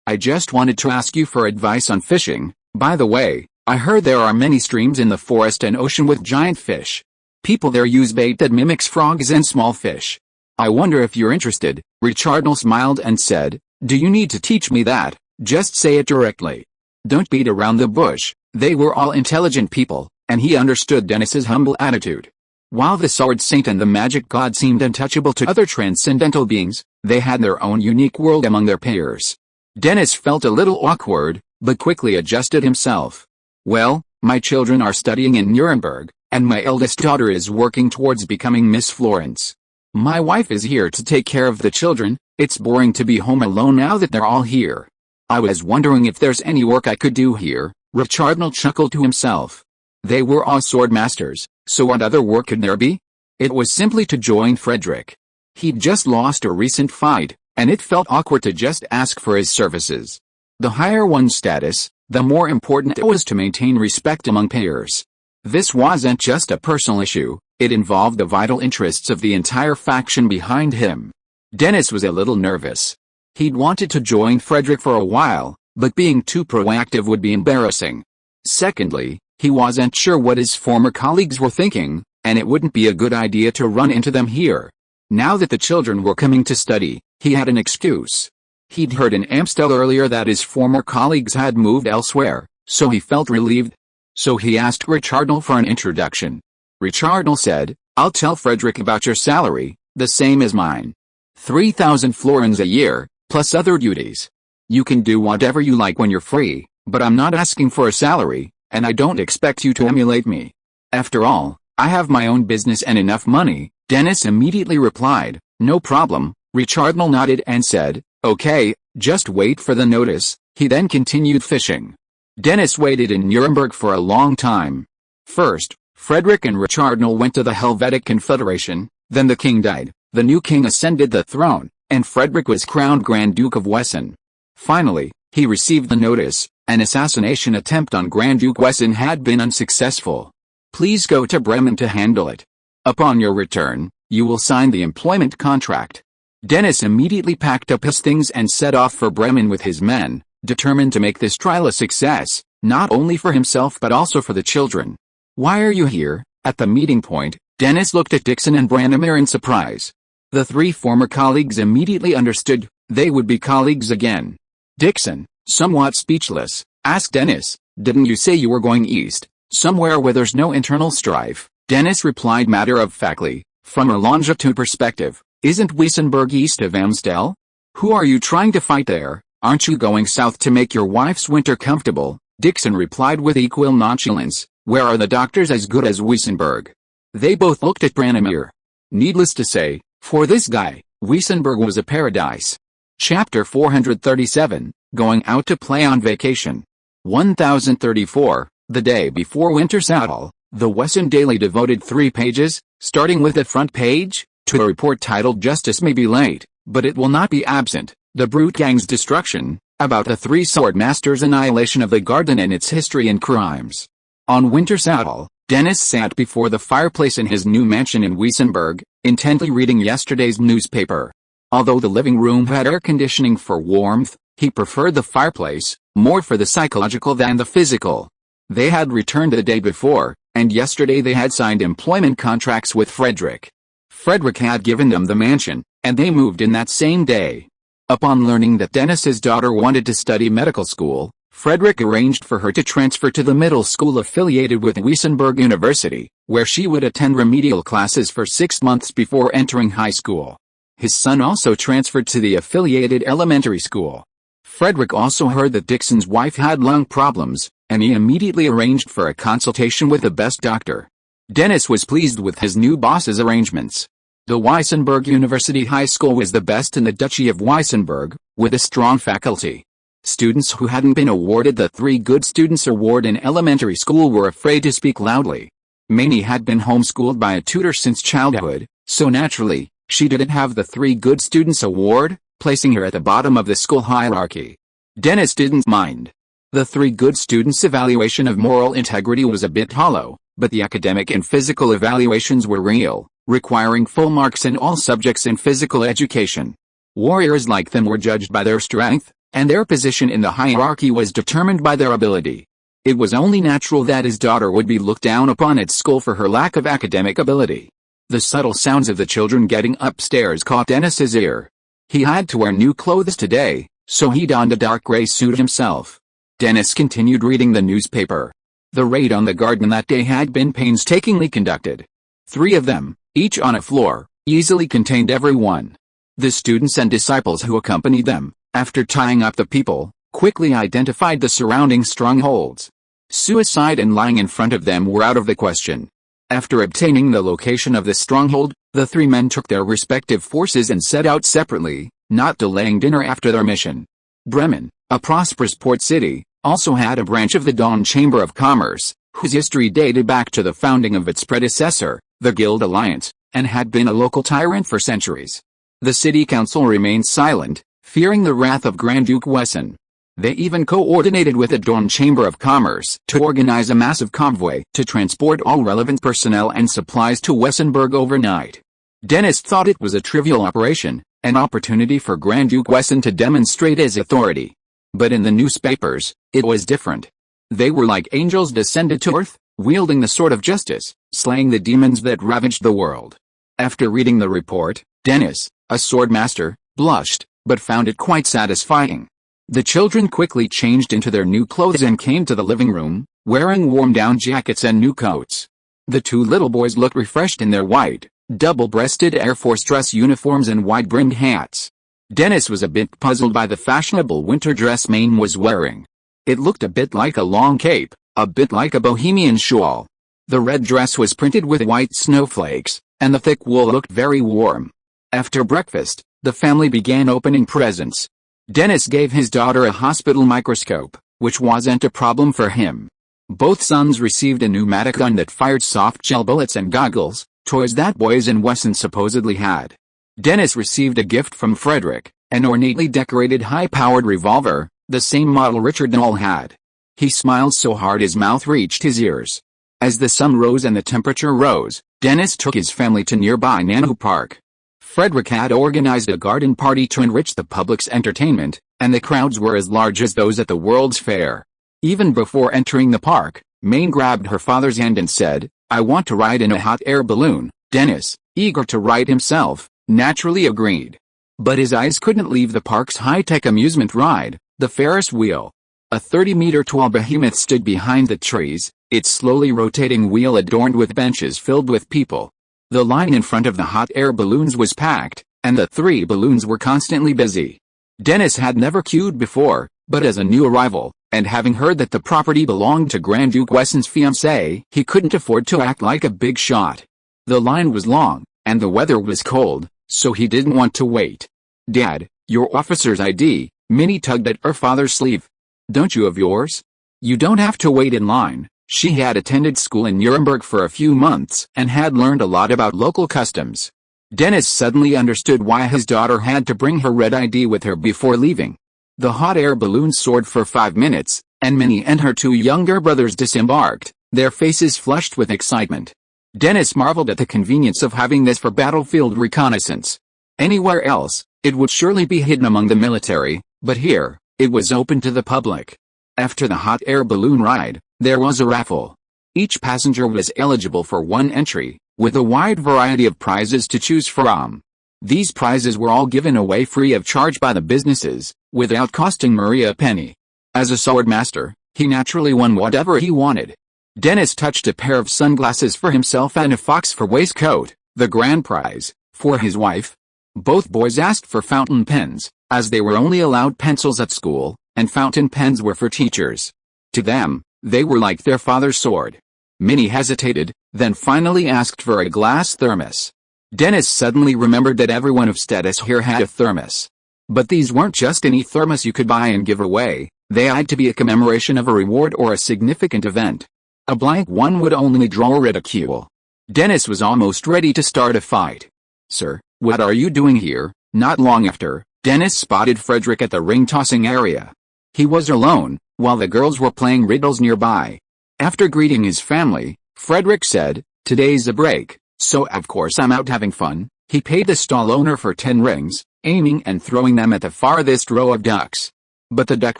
I just wanted to ask you for advice on fishing. By the way, I heard there are many streams in the forest and ocean with giant fish. People there use bait that mimics frogs and small fish. I wonder if you're interested. Richardal smiled and said, do you need to teach me that? Just say it directly. Don't beat around the bush. They were all intelligent people, and he understood Dennis's humble attitude. While the Sword Saint and the Magic God seemed untouchable to other transcendental beings, they had their own unique world among their peers. Dennis felt a little awkward, but quickly adjusted himself. Well, my children are studying in Nuremberg, and my eldest daughter is working towards becoming Miss Florence. My wife is here to take care of the children. It's boring to be home alone now that they're all here. I was wondering if there's any work I could do here. Richardal chuckled to himself. They were all sword masters, so what other work could there be? It was simply to join Frederick. He'd just lost a recent fight, and it felt awkward to just ask for his services. The higher one's status, the more important it was to maintain respect among peers. This wasn't just a personal issue, it involved the vital interests of the entire faction behind him. Dennis was a little nervous. He'd wanted to join Frederick for a while, but being too proactive would be embarrassing. Secondly, he wasn't sure what his former colleagues were thinking, and it wouldn't be a good idea to run into them here. Now that the children were coming to study, he had an excuse. He'd heard in Amstel earlier that his former colleagues had moved elsewhere, so he felt relieved. So he asked Richardal for an introduction. Richardal said, I'll tell Frederick about your salary, the same as mine. 3,000 florins a year, plus other duties. You can do whatever you like when you're free, but I'm not asking for a salary, and I don't expect you to emulate me. After all, I have my own business and enough money. Dennis immediately replied, no problem. Richardal nodded and said, okay, just wait for the notice. He then continued fishing. Dennis waited in Nuremberg for a long time. First, Frederick and Richardal went to the Helvetic Confederation, then the king died, the new king ascended the throne, and Frederick was crowned Grand Duke of Wesson. Finally, he received the notice. An assassination attempt on Grand Duke Wesson had been unsuccessful. Please go to Bremen to handle it. Upon your return, you will sign the employment contract. Dennis immediately packed up his things and set off for Bremen with his men, determined to make this trial a success, not only for himself but also for the children. Why are you here? At the meeting point, Dennis looked at Dixon and Branimir in surprise. The three former colleagues immediately understood, they would be colleagues again. Dixon, somewhat speechless, asked Dennis, didn't you say you were going east, somewhere where there's no internal strife? Dennis replied matter-of-factly, from a longitude perspective, isn't Wissenberg east of Amstel? Who are you trying to fight there? Aren't you going south to make your wife's winter comfortable? Dixon replied with equal nonchalance, where are the doctors as good as Wissenberg? They both looked at Branimir. Needless to say, for this guy, Wissenberg was a paradise. Chapter 437, Going Out to Play on Vacation. 1034, the day before winter saddle, the Wesson Daily devoted 3 pages, starting with the front page, to a report titled Justice May Be Late, but it will not be absent, the Brute Gang's destruction, about the 3 sword masters' annihilation of the garden and its history and crimes. On winter saddle, Dennis sat before the fireplace in his new mansion in Wissenberg, intently reading yesterday's newspaper. Although the living room had air conditioning for warmth, he preferred the fireplace, more for the psychological than the physical. They had returned the day before, and yesterday they had signed employment contracts with Frederick. Frederick had given them the mansion, and they moved in that same day. Upon learning that Dennis's daughter wanted to study medical school, Frederick arranged for her to transfer to the middle school affiliated with Wissenberg University, where she would attend remedial classes for 6 months before entering high school. His son also transferred to the affiliated elementary school. Frederick also heard that Dixon's wife had lung problems, and he immediately arranged for a consultation with the best doctor. Dennis was pleased with his new boss's arrangements. The Wissenberg University High School was the best in the Duchy of Wissenberg, with a strong faculty. Students who hadn't been awarded the 3 Good Students Award in elementary school were afraid to speak loudly. Many had been homeschooled by a tutor since childhood, so naturally, she didn't have the 3 Good Students Award, placing her at the bottom of the school hierarchy. Dennis didn't mind. The 3 Good Students evaluation of moral integrity was a bit hollow, but the academic and physical evaluations were real, requiring full marks in all subjects in physical education. Warriors like them were judged by their strength, and their position in the hierarchy was determined by their ability. It was only natural that his daughter would be looked down upon at school for her lack of academic ability. The subtle sounds of the children getting upstairs caught Dennis's ear. He had to wear new clothes today, so he donned a dark gray suit himself. Dennis continued reading the newspaper. The raid on the garden that day had been painstakingly conducted. 3 of them, each on a floor, easily contained everyone. The students and disciples who accompanied them, after tying up the people, quickly identified the surrounding strongholds. Suicide and lying in front of them were out of the question. After obtaining the location of the stronghold, the 3 men took their respective forces and set out separately, not delaying dinner after their mission. Bremen, a prosperous port city, also had a branch of the Dawn Chamber of Commerce, whose history dated back to the founding of its predecessor, the Guild Alliance, and had been a local tyrant for centuries. The city council remained silent, fearing the wrath of Grand Duke Wesson. They even coordinated with the Dawn Chamber of Commerce to organize a massive convoy to transport all relevant personnel and supplies to Wessenberg overnight. Dennis thought it was a trivial operation, an opportunity for Grand Duke Wesson to demonstrate his authority. But in the newspapers, it was different. They were like angels descended to earth, wielding the sword of justice, slaying the demons that ravaged the world. After reading the report, Dennis, a sword master, blushed, but found it quite satisfying. The children quickly changed into their new clothes and came to the living room, wearing warm down jackets and new coats. The 2 little boys looked refreshed in their white, double-breasted Air Force dress uniforms and wide-brimmed hats. Dennis was a bit puzzled by the fashionable winter dress Maine was wearing. It looked a bit like a long cape, a bit like a bohemian shawl. The red dress was printed with white snowflakes, and the thick wool looked very warm. After breakfast, the family began opening presents. Dennis gave his daughter a hospital microscope, which wasn't a problem for him. Both sons received a pneumatic gun that fired soft gel bullets and goggles, toys that boys in Wesson supposedly had. Dennis received a gift from Frederick, an ornately decorated high-powered revolver, the same model Richard Knoll had. He smiled so hard his mouth reached his ears. As the sun rose and the temperature rose, Dennis took his family to nearby Nanu Park. Frederick had organized a garden party to enrich the public's entertainment, and the crowds were as large as those at the World's Fair. Even before entering the park, Maine grabbed her father's hand and said, "I want to ride in a hot air balloon." Dennis, eager to ride himself, naturally agreed. But his eyes couldn't leave the park's high-tech amusement ride, the Ferris wheel. A 30-meter-tall behemoth stood behind the trees, its slowly rotating wheel adorned with benches filled with people. The line in front of the hot air balloons was packed, and the 3 balloons were constantly busy. Dennis had never queued before, but as a new arrival, and having heard that the property belonged to Grand Duke Wesson's fiancée, he couldn't afford to act like a big shot. The line was long, and the weather was cold, so he didn't want to wait. "Dad, your officer's ID," Minnie tugged at her father's sleeve. "Don't you have yours? You don't have to wait in line." She had attended school in Nuremberg for a few months and had learned a lot about local customs. Dennis suddenly understood why his daughter had to bring her red ID with her before leaving. The hot air balloon soared for 5 minutes, and Minnie and her 2 younger brothers disembarked, their faces flushed with excitement. Dennis marveled at the convenience of having this for battlefield reconnaissance. Anywhere else, it would surely be hidden among the military, but here, it was open to the public. After the hot air balloon ride, there was a raffle. Each passenger was eligible for 1 entry, with a wide variety of prizes to choose from. These prizes were all given away free of charge by the businesses, without costing Maria a penny. As a sword master, he naturally won whatever he wanted. Dennis touched a pair of sunglasses for himself and a fox-fur waistcoat, the grand prize, for his wife. Both boys asked for fountain pens, as they were only allowed pencils at school, and fountain pens were for teachers. To them, they were like their father's sword. Minnie hesitated, then finally asked for a glass thermos. Dennis suddenly remembered that everyone of status here had a thermos. But these weren't just any thermos you could buy and give away, they had to be a commemoration of a reward or a significant event. A blank one would only draw ridicule. Dennis was almost ready to start a fight. "Sir, what are you doing here?" Not long after, Dennis spotted Frederick at the ring-tossing area. He was alone, while the girls were playing riddles nearby. After greeting his family, Frederick said, "Today's a break, so of course I'm out having fun." He paid the stall owner for 10 rings, aiming and throwing them at the farthest row of ducks. But the duck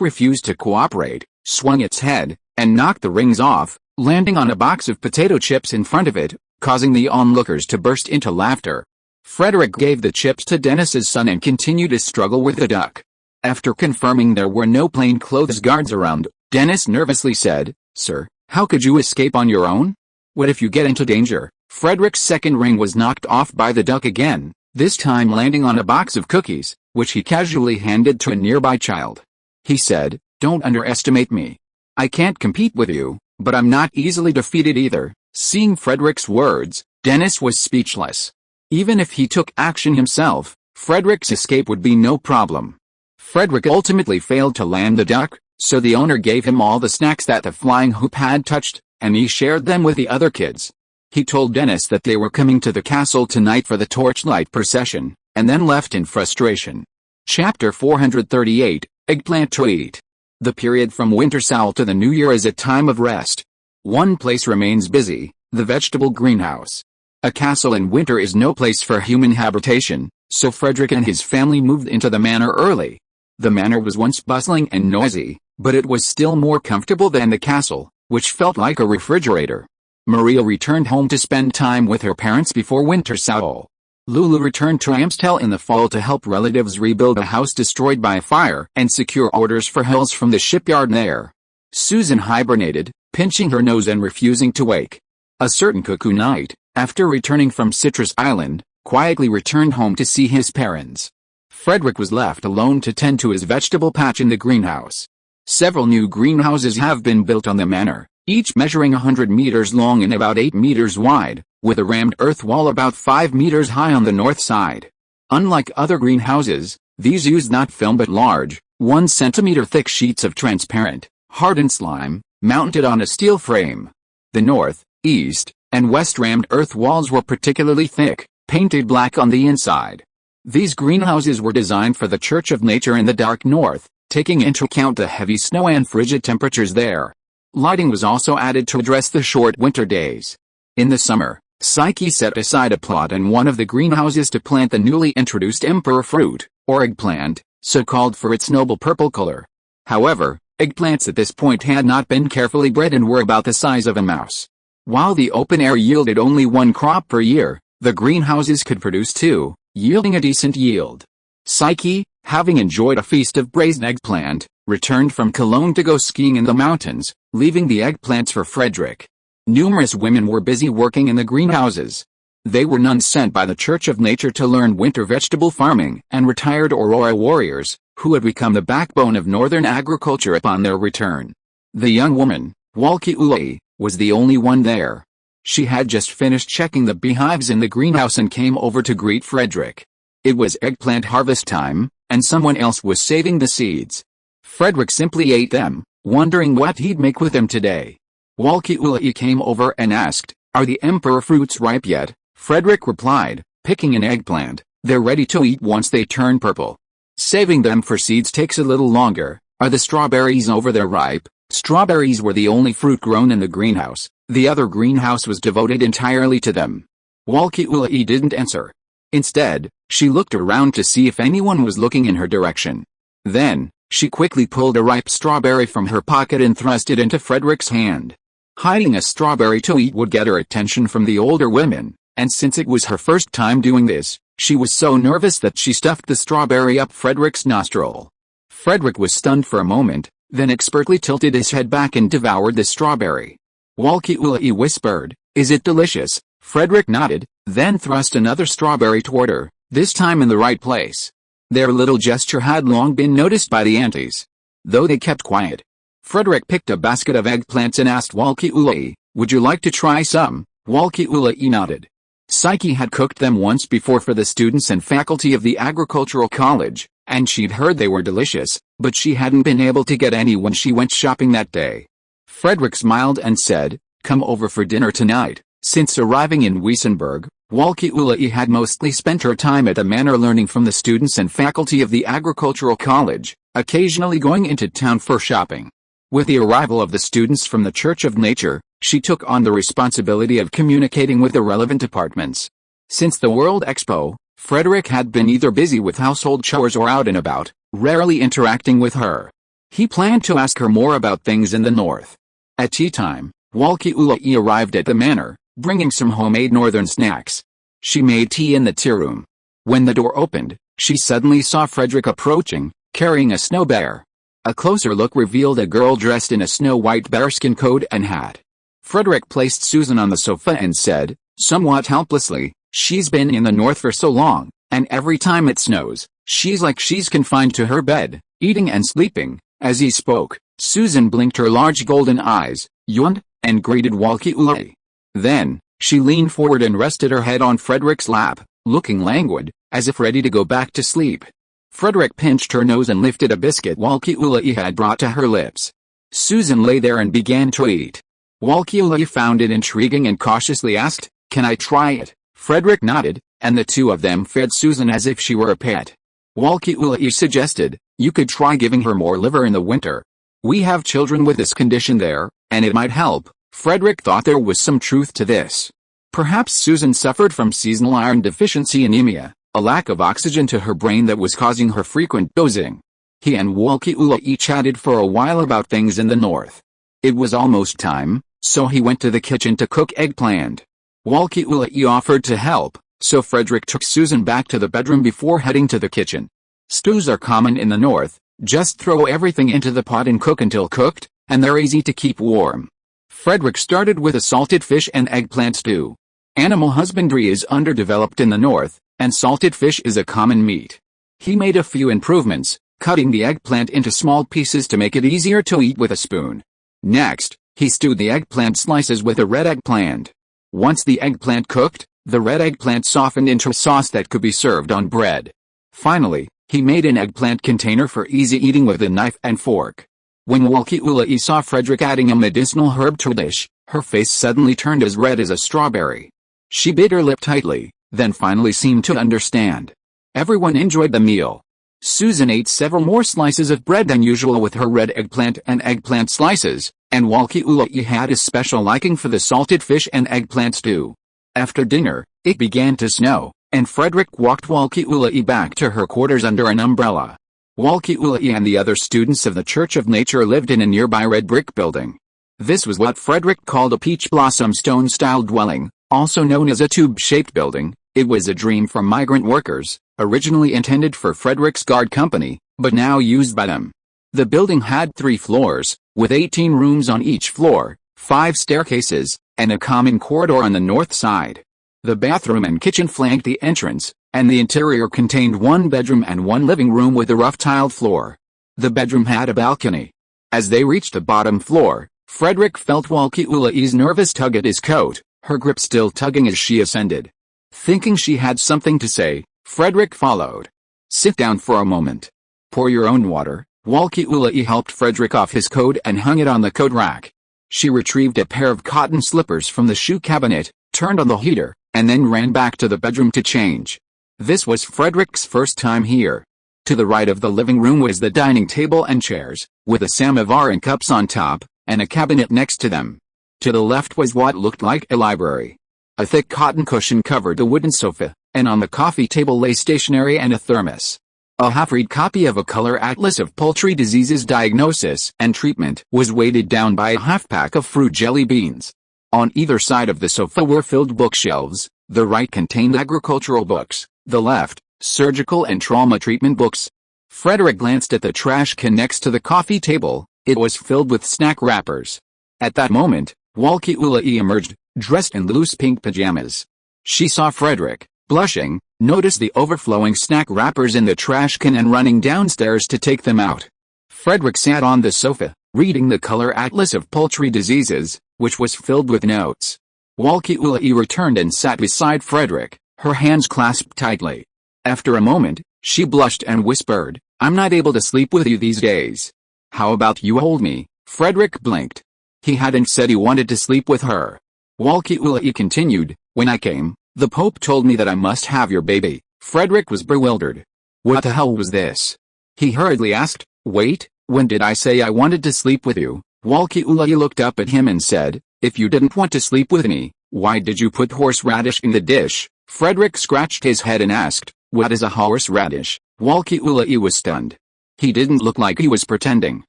refused to cooperate, swung its head, and knocked the rings off, landing on a box of potato chips in front of it, causing the onlookers to burst into laughter. Frederick gave the chips to Dennis's son and continued to struggle with the duck. After confirming there were no plainclothes guards around, Dennis nervously said, "Sir, how could you escape on your own? What if you get into danger?" Frederick's second ring was knocked off by the duck again, this time landing on a box of cookies, which he casually handed to a nearby child. He said, "Don't underestimate me. I can't compete with you, but I'm not easily defeated either." Seeing Frederick's words, Dennis was speechless. Even if he took action himself, Frederick's escape would be no problem. Frederick ultimately failed to land the duck, so the owner gave him all the snacks that the flying hoop had touched, and he shared them with the other kids. He told Dennis that they were coming to the castle tonight for the torchlight procession, and then left in frustration. Chapter 438, Eggplant to Eat. The period from winter sowl to the new year is a time of rest. One place remains busy, the vegetable greenhouse. A castle in winter is no place for human habitation, so Frederick and his family moved into the manor early. The manor was once bustling and noisy, but it was still more comfortable than the castle, which felt like a refrigerator. Maria returned home to spend time with her parents before winter sowl. Lulu returned to Amstel in the fall to help relatives rebuild a house destroyed by a fire and secure orders for hulls from the shipyard there. Susan hibernated, pinching her nose and refusing to wake. A certain Cuckoo Knight, after returning from Citrus Island, quietly returned home to see his parents. Frederick was left alone to tend to his vegetable patch in the greenhouse. Several new greenhouses have been built on the manor, each measuring 100 meters long and about 8 meters wide, with a rammed earth wall about 5 meters high on the north side. Unlike other greenhouses, these used not film but large, 1 centimeter thick sheets of transparent, hardened slime, mounted on a steel frame. The north, east, and west rammed earth walls were particularly thick, painted black on the inside. These greenhouses were designed for the Church of Nature in the dark north, taking into account the heavy snow and frigid temperatures there. Lighting was also added to address the short winter days. In the summer, Psyche set aside a plot in one of the greenhouses to plant the newly introduced emperor fruit, or eggplant, so called for its noble purple color. However, eggplants at this point had not been carefully bred and were about the size of a mouse. While the open air yielded only 1 crop per year, the greenhouses could produce 2, yielding a decent yield. Psyche, having enjoyed a feast of braised eggplant, returned from Cologne to go skiing in the mountains, leaving the eggplants for Frederick. Numerous women were busy working in the greenhouses. They were nuns sent by the Church of Nature to learn winter vegetable farming, and retired Aurora warriors, who had become the backbone of northern agriculture upon their return. The young woman, Walki'uli, was the only one there. She had just finished checking the beehives in the greenhouse and came over to greet Frederick. It was eggplant harvest time, and someone else was saving the seeds. Frederick simply ate them, wondering what he'd make with them today. Walki'uli came over and asked, "Are the emperor fruits ripe yet?" Frederick replied, "Picking an eggplant, they're ready to eat once they turn purple. Saving them for seeds takes a little longer. Are the strawberries over there ripe?" Strawberries were the only fruit grown in the greenhouse. The other greenhouse was devoted entirely to them. Walki'uli didn't answer. Instead, she looked around to see if anyone was looking in her direction. Then, she quickly pulled a ripe strawberry from her pocket and thrust it into Frederick's hand. Hiding a strawberry to eat would get her attention from the older women, and since it was her first time doing this, she was so nervous that she stuffed the strawberry up Frederick's nostril. Frederick was stunned for a moment, then expertly tilted his head back and devoured the strawberry. Walki'uli whispered, "Is it delicious?" Frederick nodded, then thrust another strawberry toward her, this time in the right place. Their little gesture had long been noticed by the aunties, though they kept quiet. Frederick picked a basket of eggplants and asked Walki'uli, "Would you like to try some?" Walki'uli nodded. Psyche had cooked them once before for the students and faculty of the agricultural college, and she'd heard they were delicious, but she hadn't been able to get any when she went shopping that day. Frederick smiled and said, "Come over for dinner tonight." Since arriving in Wessenberg, Walki'uli had mostly spent her time at the manor learning from the students and faculty of the agricultural college, occasionally going into town for shopping. With the arrival of the students from the Church of Nature, she took on the responsibility of communicating with the relevant departments. Since the World Expo, Frederick had been either busy with household chores or out and about, rarely interacting with her. He planned to ask her more about things in the north. At tea time, Walki'uli arrived at the manor, bringing some homemade northern snacks. She made tea in the tea room. When the door opened, she suddenly saw Frederick approaching, carrying a snow bear. A closer look revealed a girl dressed in a snow-white bearskin coat and hat. Frederick placed Susan on the sofa and said, somewhat helplessly, she's been in the north for so long, and every time it snows, she's like she's confined to her bed, eating and sleeping. As he spoke, Susan blinked her large golden eyes, yawned, and greeted Walkie-Ule. Then, she leaned forward and rested her head on Frederick's lap, looking languid, as if ready to go back to sleep. Frederick pinched her nose and lifted a biscuit Walkie-Ule had brought to her lips. Susan lay there and began to eat. Walkie-Ule found it intriguing and cautiously asked, "Can I try it?" Frederick nodded, and the two of them fed Susan as if she were a pet. Walkie-Ule suggested, "You could try giving her more liver in the winter. We have children with this condition there, and it might help." Frederick thought there was some truth to this. Perhaps Susan suffered from seasonal iron deficiency anemia, a lack of oxygen to her brain that was causing her frequent dozing. He and Walkie-Ule chatted for a while about things in the north. It was almost time, so he went to the kitchen to cook eggplant. Walkie-Ule offered to help, so Frederick took Susan back to the bedroom before heading to the kitchen. Stews are common in the north. Just throw everything into the pot and cook until cooked, and they're easy to keep warm. Frederick started with a salted fish and eggplant stew. Animal husbandry is underdeveloped in the north, and salted fish is a common meat. He made a few improvements, cutting the eggplant into small pieces to make it easier to eat with a spoon. Next, he stewed the eggplant slices with a red eggplant. Once the eggplant cooked, the red eggplant softened into a sauce that could be served on bread. Finally, he made an eggplant container for easy eating with a knife and fork. When Walkie-Ule saw Frederick adding a medicinal herb to a dish, her face suddenly turned as red as a strawberry. She bit her lip tightly, then finally seemed to understand. Everyone enjoyed the meal. Susan ate several more slices of bread than usual with her red eggplant and eggplant slices, and Walkie-Ule had a special liking for the salted fish and eggplant stew. After dinner, it began to snow, and Frederick walked Walkie-Ule back to her quarters under an umbrella. Walkie-Ule and the other students of the Church of Nature lived in a nearby red brick building. This was what Frederick called a peach blossom stone-style dwelling, also known as a tube-shaped building. It was a dream for migrant workers, originally intended for Frederick's guard company, but now used by them. The building had 3 floors, with 18 rooms on each floor, 5 staircases, and a common corridor on the north side. The bathroom and kitchen flanked the entrance, and the interior contained 1 bedroom and 1 living room with a rough tiled floor. The bedroom had a balcony. As they reached the bottom floor, Frederick felt Walkie-Ule's nervous tug at his coat, her grip still tugging as she ascended. Thinking she had something to say, Frederick followed. "Sit down for a moment. Pour your own water." Walkie-Ule helped Frederick off his coat and hung it on the coat rack. She retrieved a pair of cotton slippers from the shoe cabinet, turned on the heater, and then ran back to the bedroom to change. This was Frederick's first time here. To the right of the living room was the dining table and chairs, with a samovar and cups on top, and a cabinet next to them. To the left was what looked like a library. A thick cotton cushion covered the wooden sofa, and on the coffee table lay stationery and a thermos. A half-read copy of a color atlas of poultry diseases diagnosis and treatment was weighted down by a half-pack of fruit jelly beans. On either side of the sofa were filled bookshelves. The right contained agricultural books, the left, surgical and trauma treatment books. Frederick glanced at the trash can next to the coffee table. It was filled with snack wrappers. At that moment, Walkie-Ule emerged, dressed in loose pink pajamas. She saw Frederick, blushing, noticed the overflowing snack wrappers in the trash can and running downstairs to take them out. Frederick sat on the sofa, reading the color atlas of poultry diseases, which was filled with notes. Walkie-Ule returned and sat beside Frederick, her hands clasped tightly. After a moment, she blushed and whispered, "I'm not able to sleep with you these days. How about you hold me?" Frederick blinked. He hadn't said he wanted to sleep with her. Walkie-Ule continued, "When I came, the Pope told me that I must have your baby." Frederick was bewildered. What the hell was this? He hurriedly asked, "Wait, when did I say I wanted to sleep with you?" Walkie-Ule looked up at him and said, "If you didn't want to sleep with me, why did you put horseradish in the dish?" Frederick scratched his head and asked, "What is a horseradish?" Walkie-Ule was stunned. He didn't look like he was pretending.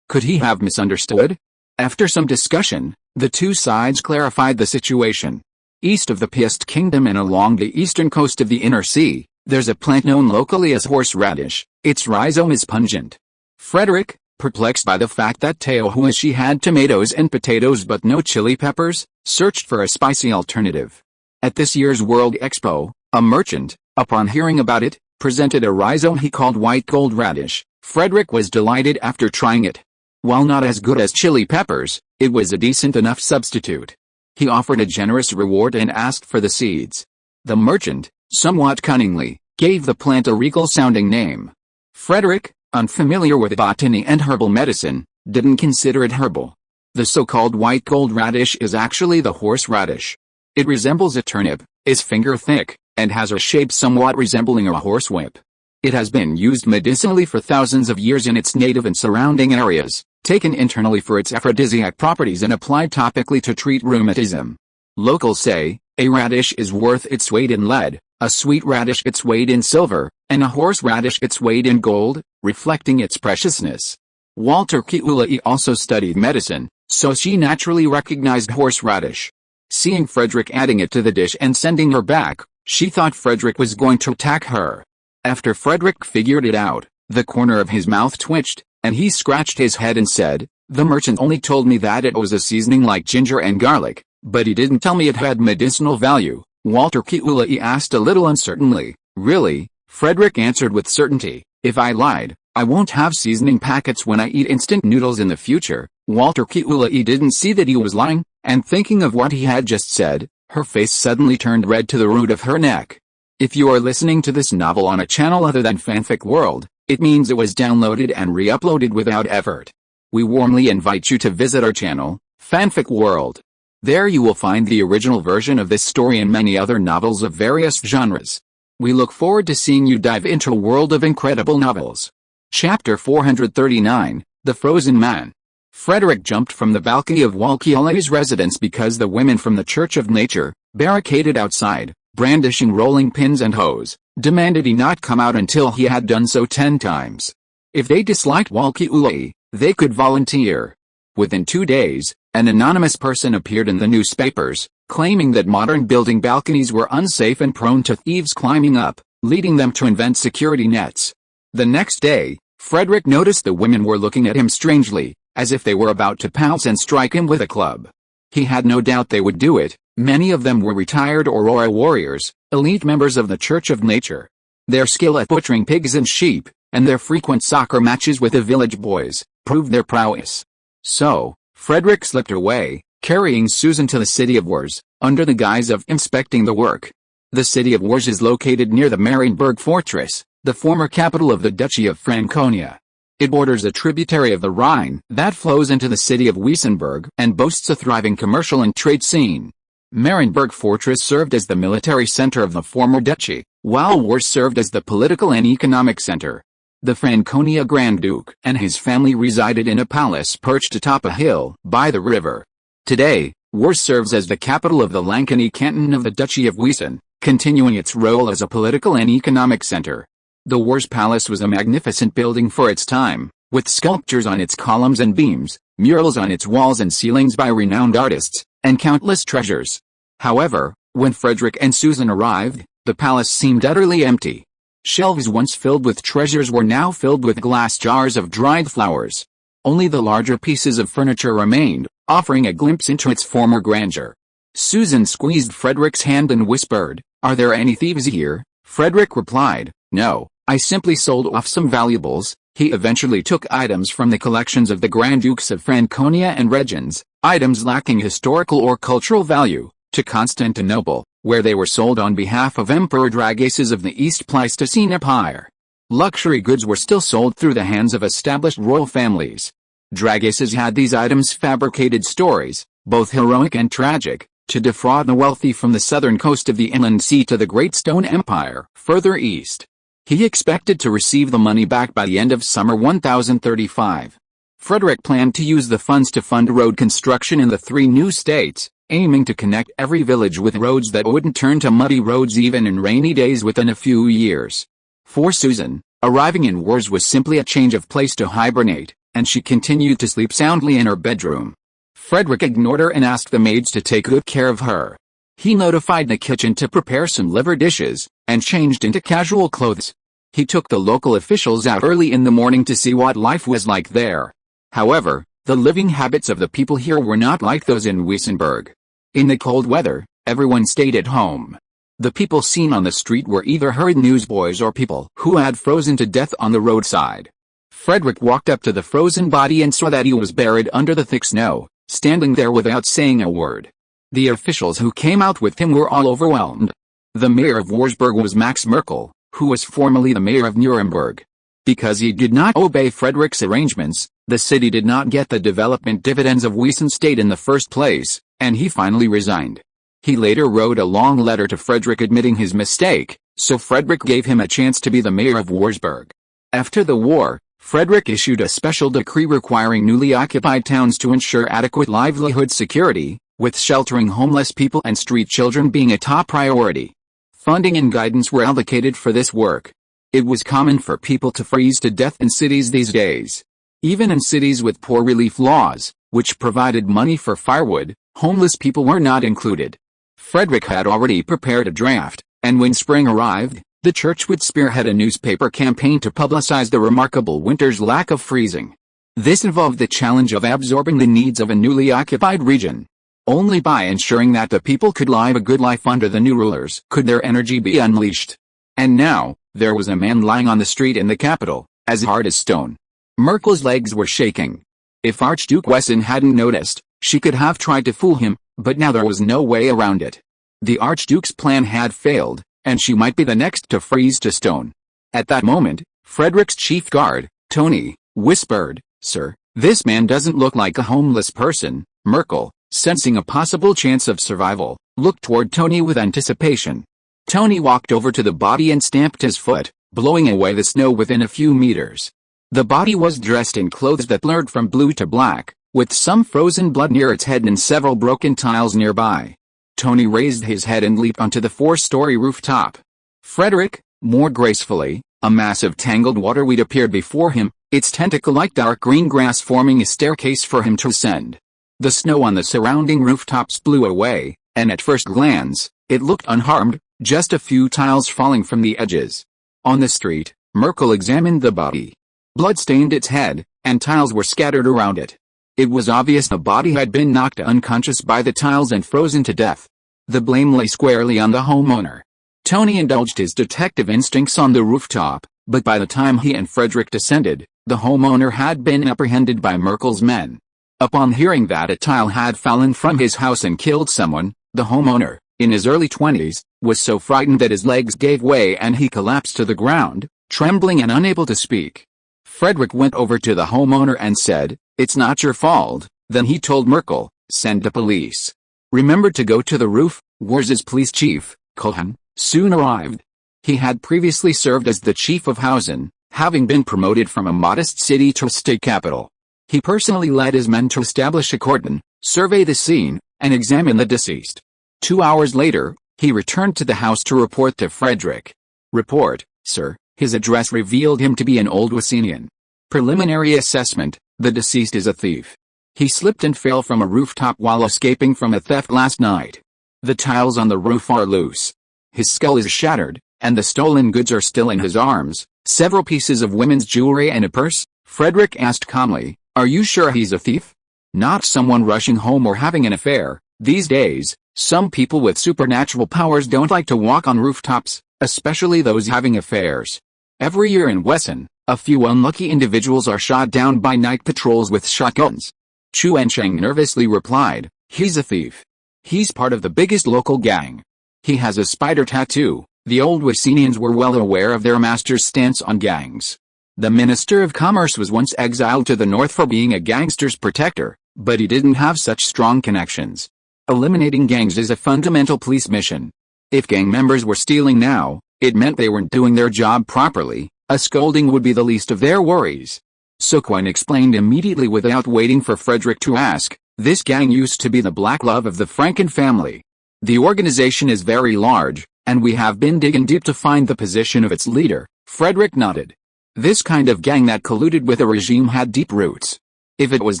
Could he have misunderstood? After some discussion, the two sides clarified the situation. East of the Piast Kingdom and along the eastern coast of the Inner Sea, there's a plant known locally as horseradish. Its rhizome is pungent. Frederick, perplexed by the fact that Teohuashi had tomatoes and potatoes but no chili peppers, searched for a spicy alternative. At this year's World Expo, a merchant, upon hearing about it, presented a rhizome he called white gold radish. Frederick was delighted after trying it. While not as good as chili peppers, it was a decent enough substitute. He offered a generous reward and asked for the seeds. The merchant, somewhat cunningly, gave the plant a regal-sounding name. Frederick, unfamiliar with botany and herbal medicine, didn't consider it herbal. The so-called white gold radish is actually the horseradish. It resembles a turnip, is finger-thick, and has a shape somewhat resembling a horsewhip. It has been used medicinally for thousands of years in its native and surrounding areas, taken internally for its aphrodisiac properties and applied topically to treat rheumatism. Locals say, a radish is worth its weight in lead, a sweet radish its weight in silver, and a horseradish its weight in gold, reflecting its preciousness. Walter Kiulai also studied medicine, so she naturally recognized horseradish. Seeing Frederick adding it to the dish and sending her back, she thought Frederick was going to attack her. After Frederick figured it out, the corner of his mouth twitched, and he scratched his head and said, "The merchant only told me that it was a seasoning like ginger and garlic, but he didn't tell me it had medicinal value." Walter Kiulai asked a little uncertainly, "Really?" Frederick answered with certainty, "If I lied, I won't have seasoning packets when I eat instant noodles in the future." Walter Kiulai didn't see that he was lying, and thinking of what he had just said, her face suddenly turned red to the root of her neck. If you are listening to this novel on a channel other than Fanfic World, it means it was downloaded and re-uploaded without effort. We warmly invite you to visit our channel, Fanfic World. There you will find the original version of this story and many other novels of various genres. We look forward to seeing you dive into a world of incredible novels. Chapter 439, The Frozen Man. Frederick jumped from the balcony of Walkiolai's residence because the women from the Church of Nature, barricaded outside, brandishing rolling pins and hose, demanded he not come out until he had done so 10 times. If they disliked Walkiolai, they could volunteer. Within 2 days, an anonymous person appeared in the newspapers, claiming that modern building balconies were unsafe and prone to thieves climbing up, leading them to invent security nets. The next day, Frederick noticed the women were looking at him strangely, as if they were about to pounce and strike him with a club. He had no doubt they would do it. Many of them were retired Aurora warriors, elite members of the Church of Nature. Their skill at butchering pigs and sheep, and their frequent soccer matches with the village boys, proved their prowess. So, Frederick slipped away, carrying Susan to the city of Wars, under the guise of inspecting the work. The city of Wars is located near the Marienburg Fortress, the former capital of the Duchy of Franconia. It borders a tributary of the Rhine that flows into the city of Wessenland and boasts a thriving commercial and trade scene. Marienburg Fortress served as the military center of the former duchy, while Wars served as the political and economic center. The Franconia Grand Duke and his family resided in a palace perched atop a hill by the river. Today, Wars serves as the capital of the Lankany canton of the Duchy of Wesen, continuing its role as a political and economic center. The Wars Palace was a magnificent building for its time, with sculptures on its columns and beams, murals on its walls and ceilings by renowned artists, and countless treasures. However, when Frederick and Susan arrived, the palace seemed utterly empty. Shelves once filled with treasures were now filled with glass jars of dried flowers. Only the larger pieces of furniture remained, offering a glimpse into its former grandeur. Susan squeezed Frederick's hand and whispered, "Are there any thieves here?" Frederick replied, "No, I simply sold off some valuables." He eventually took items from the collections of the Grand Dukes of Franconia and Regens, items lacking historical or cultural value, to Constantinople, where they were sold on behalf of Emperor Dragaces of the East Pleistocene Empire. Luxury goods were still sold through the hands of established royal families. Dragaces had these items fabricated stories, both heroic and tragic, to defraud the wealthy from the southern coast of the Inland Sea to the Great Stone Empire, further east. He expected to receive the money back by the end of summer 1035. Frederick planned to use the funds to fund road construction in the 3 new states, aiming to connect every village with roads that wouldn't turn to muddy roads even in rainy days within a few years. For Susan, arriving in Wars was simply a change of place to hibernate, and she continued to sleep soundly in her bedroom. Frederick ignored her and asked the maids to take good care of her. He notified the kitchen to prepare some liver dishes, and changed into casual clothes. He took the local officials out early in the morning to see what life was like there. However, the living habits of the people here were not like those in Wessenland. In the cold weather, everyone stayed at home. The people seen on the street were either hurried newsboys or people who had frozen to death on the roadside. Frederick walked up to the frozen body and saw that he was buried under the thick snow, standing there without saying a word. The officials who came out with him were all overwhelmed. The mayor of Wurzburg was Max Merkel, who was formerly the mayor of Nuremberg. Because he did not obey Frederick's arrangements, the city did not get the development dividends of Wessenland in the first place, and he finally resigned. He later wrote a long letter to Frederick admitting his mistake, so Frederick gave him a chance to be the mayor of Wurzburg. After the war, Frederick issued a special decree requiring newly occupied towns to ensure adequate livelihood security, with sheltering homeless people and street children being a top priority. Funding and guidance were allocated for this work. It was common for people to freeze to death in cities these days. Even in cities with poor relief laws, which provided money for firewood, homeless people were not included. Frederick had already prepared a draft, and when spring arrived, the church would spearhead a newspaper campaign to publicize the remarkable winter's lack of freezing. This involved the challenge of absorbing the needs of a newly occupied region. Only by ensuring that the people could live a good life under the new rulers could their energy be unleashed. And now, there was a man lying on the street in the capital, as hard as stone. Merkel's legs were shaking. If Archduke Wesson hadn't noticed, she could have tried to fool him, but now there was no way around it. The Archduke's plan had failed, and she might be the next to freeze to stone. At that moment, Frederick's chief guard, Tony, whispered, "Sir, this man doesn't look like a homeless person." Merkel, sensing a possible chance of survival, looked toward Tony with anticipation. Tony walked over to the body and stamped his foot, blowing away the snow within a few meters. The body was dressed in clothes that blurred from blue to black, with some frozen blood near its head and several broken tiles nearby. Tony raised his head and leaped onto the 4-story rooftop. Frederick, more gracefully, a mass of tangled waterweed appeared before him, its tentacle-like dark green grass forming a staircase for him to ascend. The snow on the surrounding rooftops blew away, and at first glance, it looked unharmed, just a few tiles falling from the edges. On the street, Merkel examined the body. Blood stained its head, and tiles were scattered around it. It was obvious the body had been knocked unconscious by the tiles and frozen to death. The blame lay squarely on the homeowner. Tony indulged his detective instincts on the rooftop, but by the time he and Frederick descended, the homeowner had been apprehended by Merkel's men. Upon hearing that a tile had fallen from his house and killed someone, the homeowner, in his early 20s, was so frightened that his legs gave way and he collapsed to the ground, trembling and unable to speak. Frederick went over to the homeowner and said, "It's not your fault." Then he told Merkel, "Send the police." Remember to go to the roof. Wurz's police chief, Kohan, soon arrived. He had previously served as the chief of Hausen, having been promoted from a modest city to a state capital. He personally led his men to establish a cordon, survey the scene, and examine the deceased. 2 hours later, he returned to the house to report to Frederick. "Report, sir." His address revealed him to be an old Wessenian. Preliminary assessment: the deceased is a thief. He slipped and fell from a rooftop while escaping from a theft last night. The tiles on the roof are loose. His skull is shattered, and the stolen goods are still in his arms, several pieces of women's jewelry and a purse. Frederick asked calmly, "Are you sure he's a thief? Not someone rushing home or having an affair?" These days, some people with supernatural powers don't like to walk on rooftops, especially those having affairs. Every year in Wesson, a few unlucky individuals are shot down by night patrols with shotguns. Chu Encheng nervously replied, "He's a thief. He's part of the biggest local gang. He has a spider tattoo." The old Wessenians were well aware of their master's stance on gangs. The Minister of Commerce was once exiled to the north for being a gangster's protector, but he didn't have such strong connections. Eliminating gangs is a fundamental police mission. If gang members were stealing now, it meant they weren't doing their job properly. A scolding would be the least of their worries. Soquan explained immediately without waiting for Frederick to ask, "This gang used to be the black love of the Franken family. The organization is very large, and we have been digging deep to find the position of its leader." Frederick nodded. This kind of gang that colluded with a regime had deep roots. If it was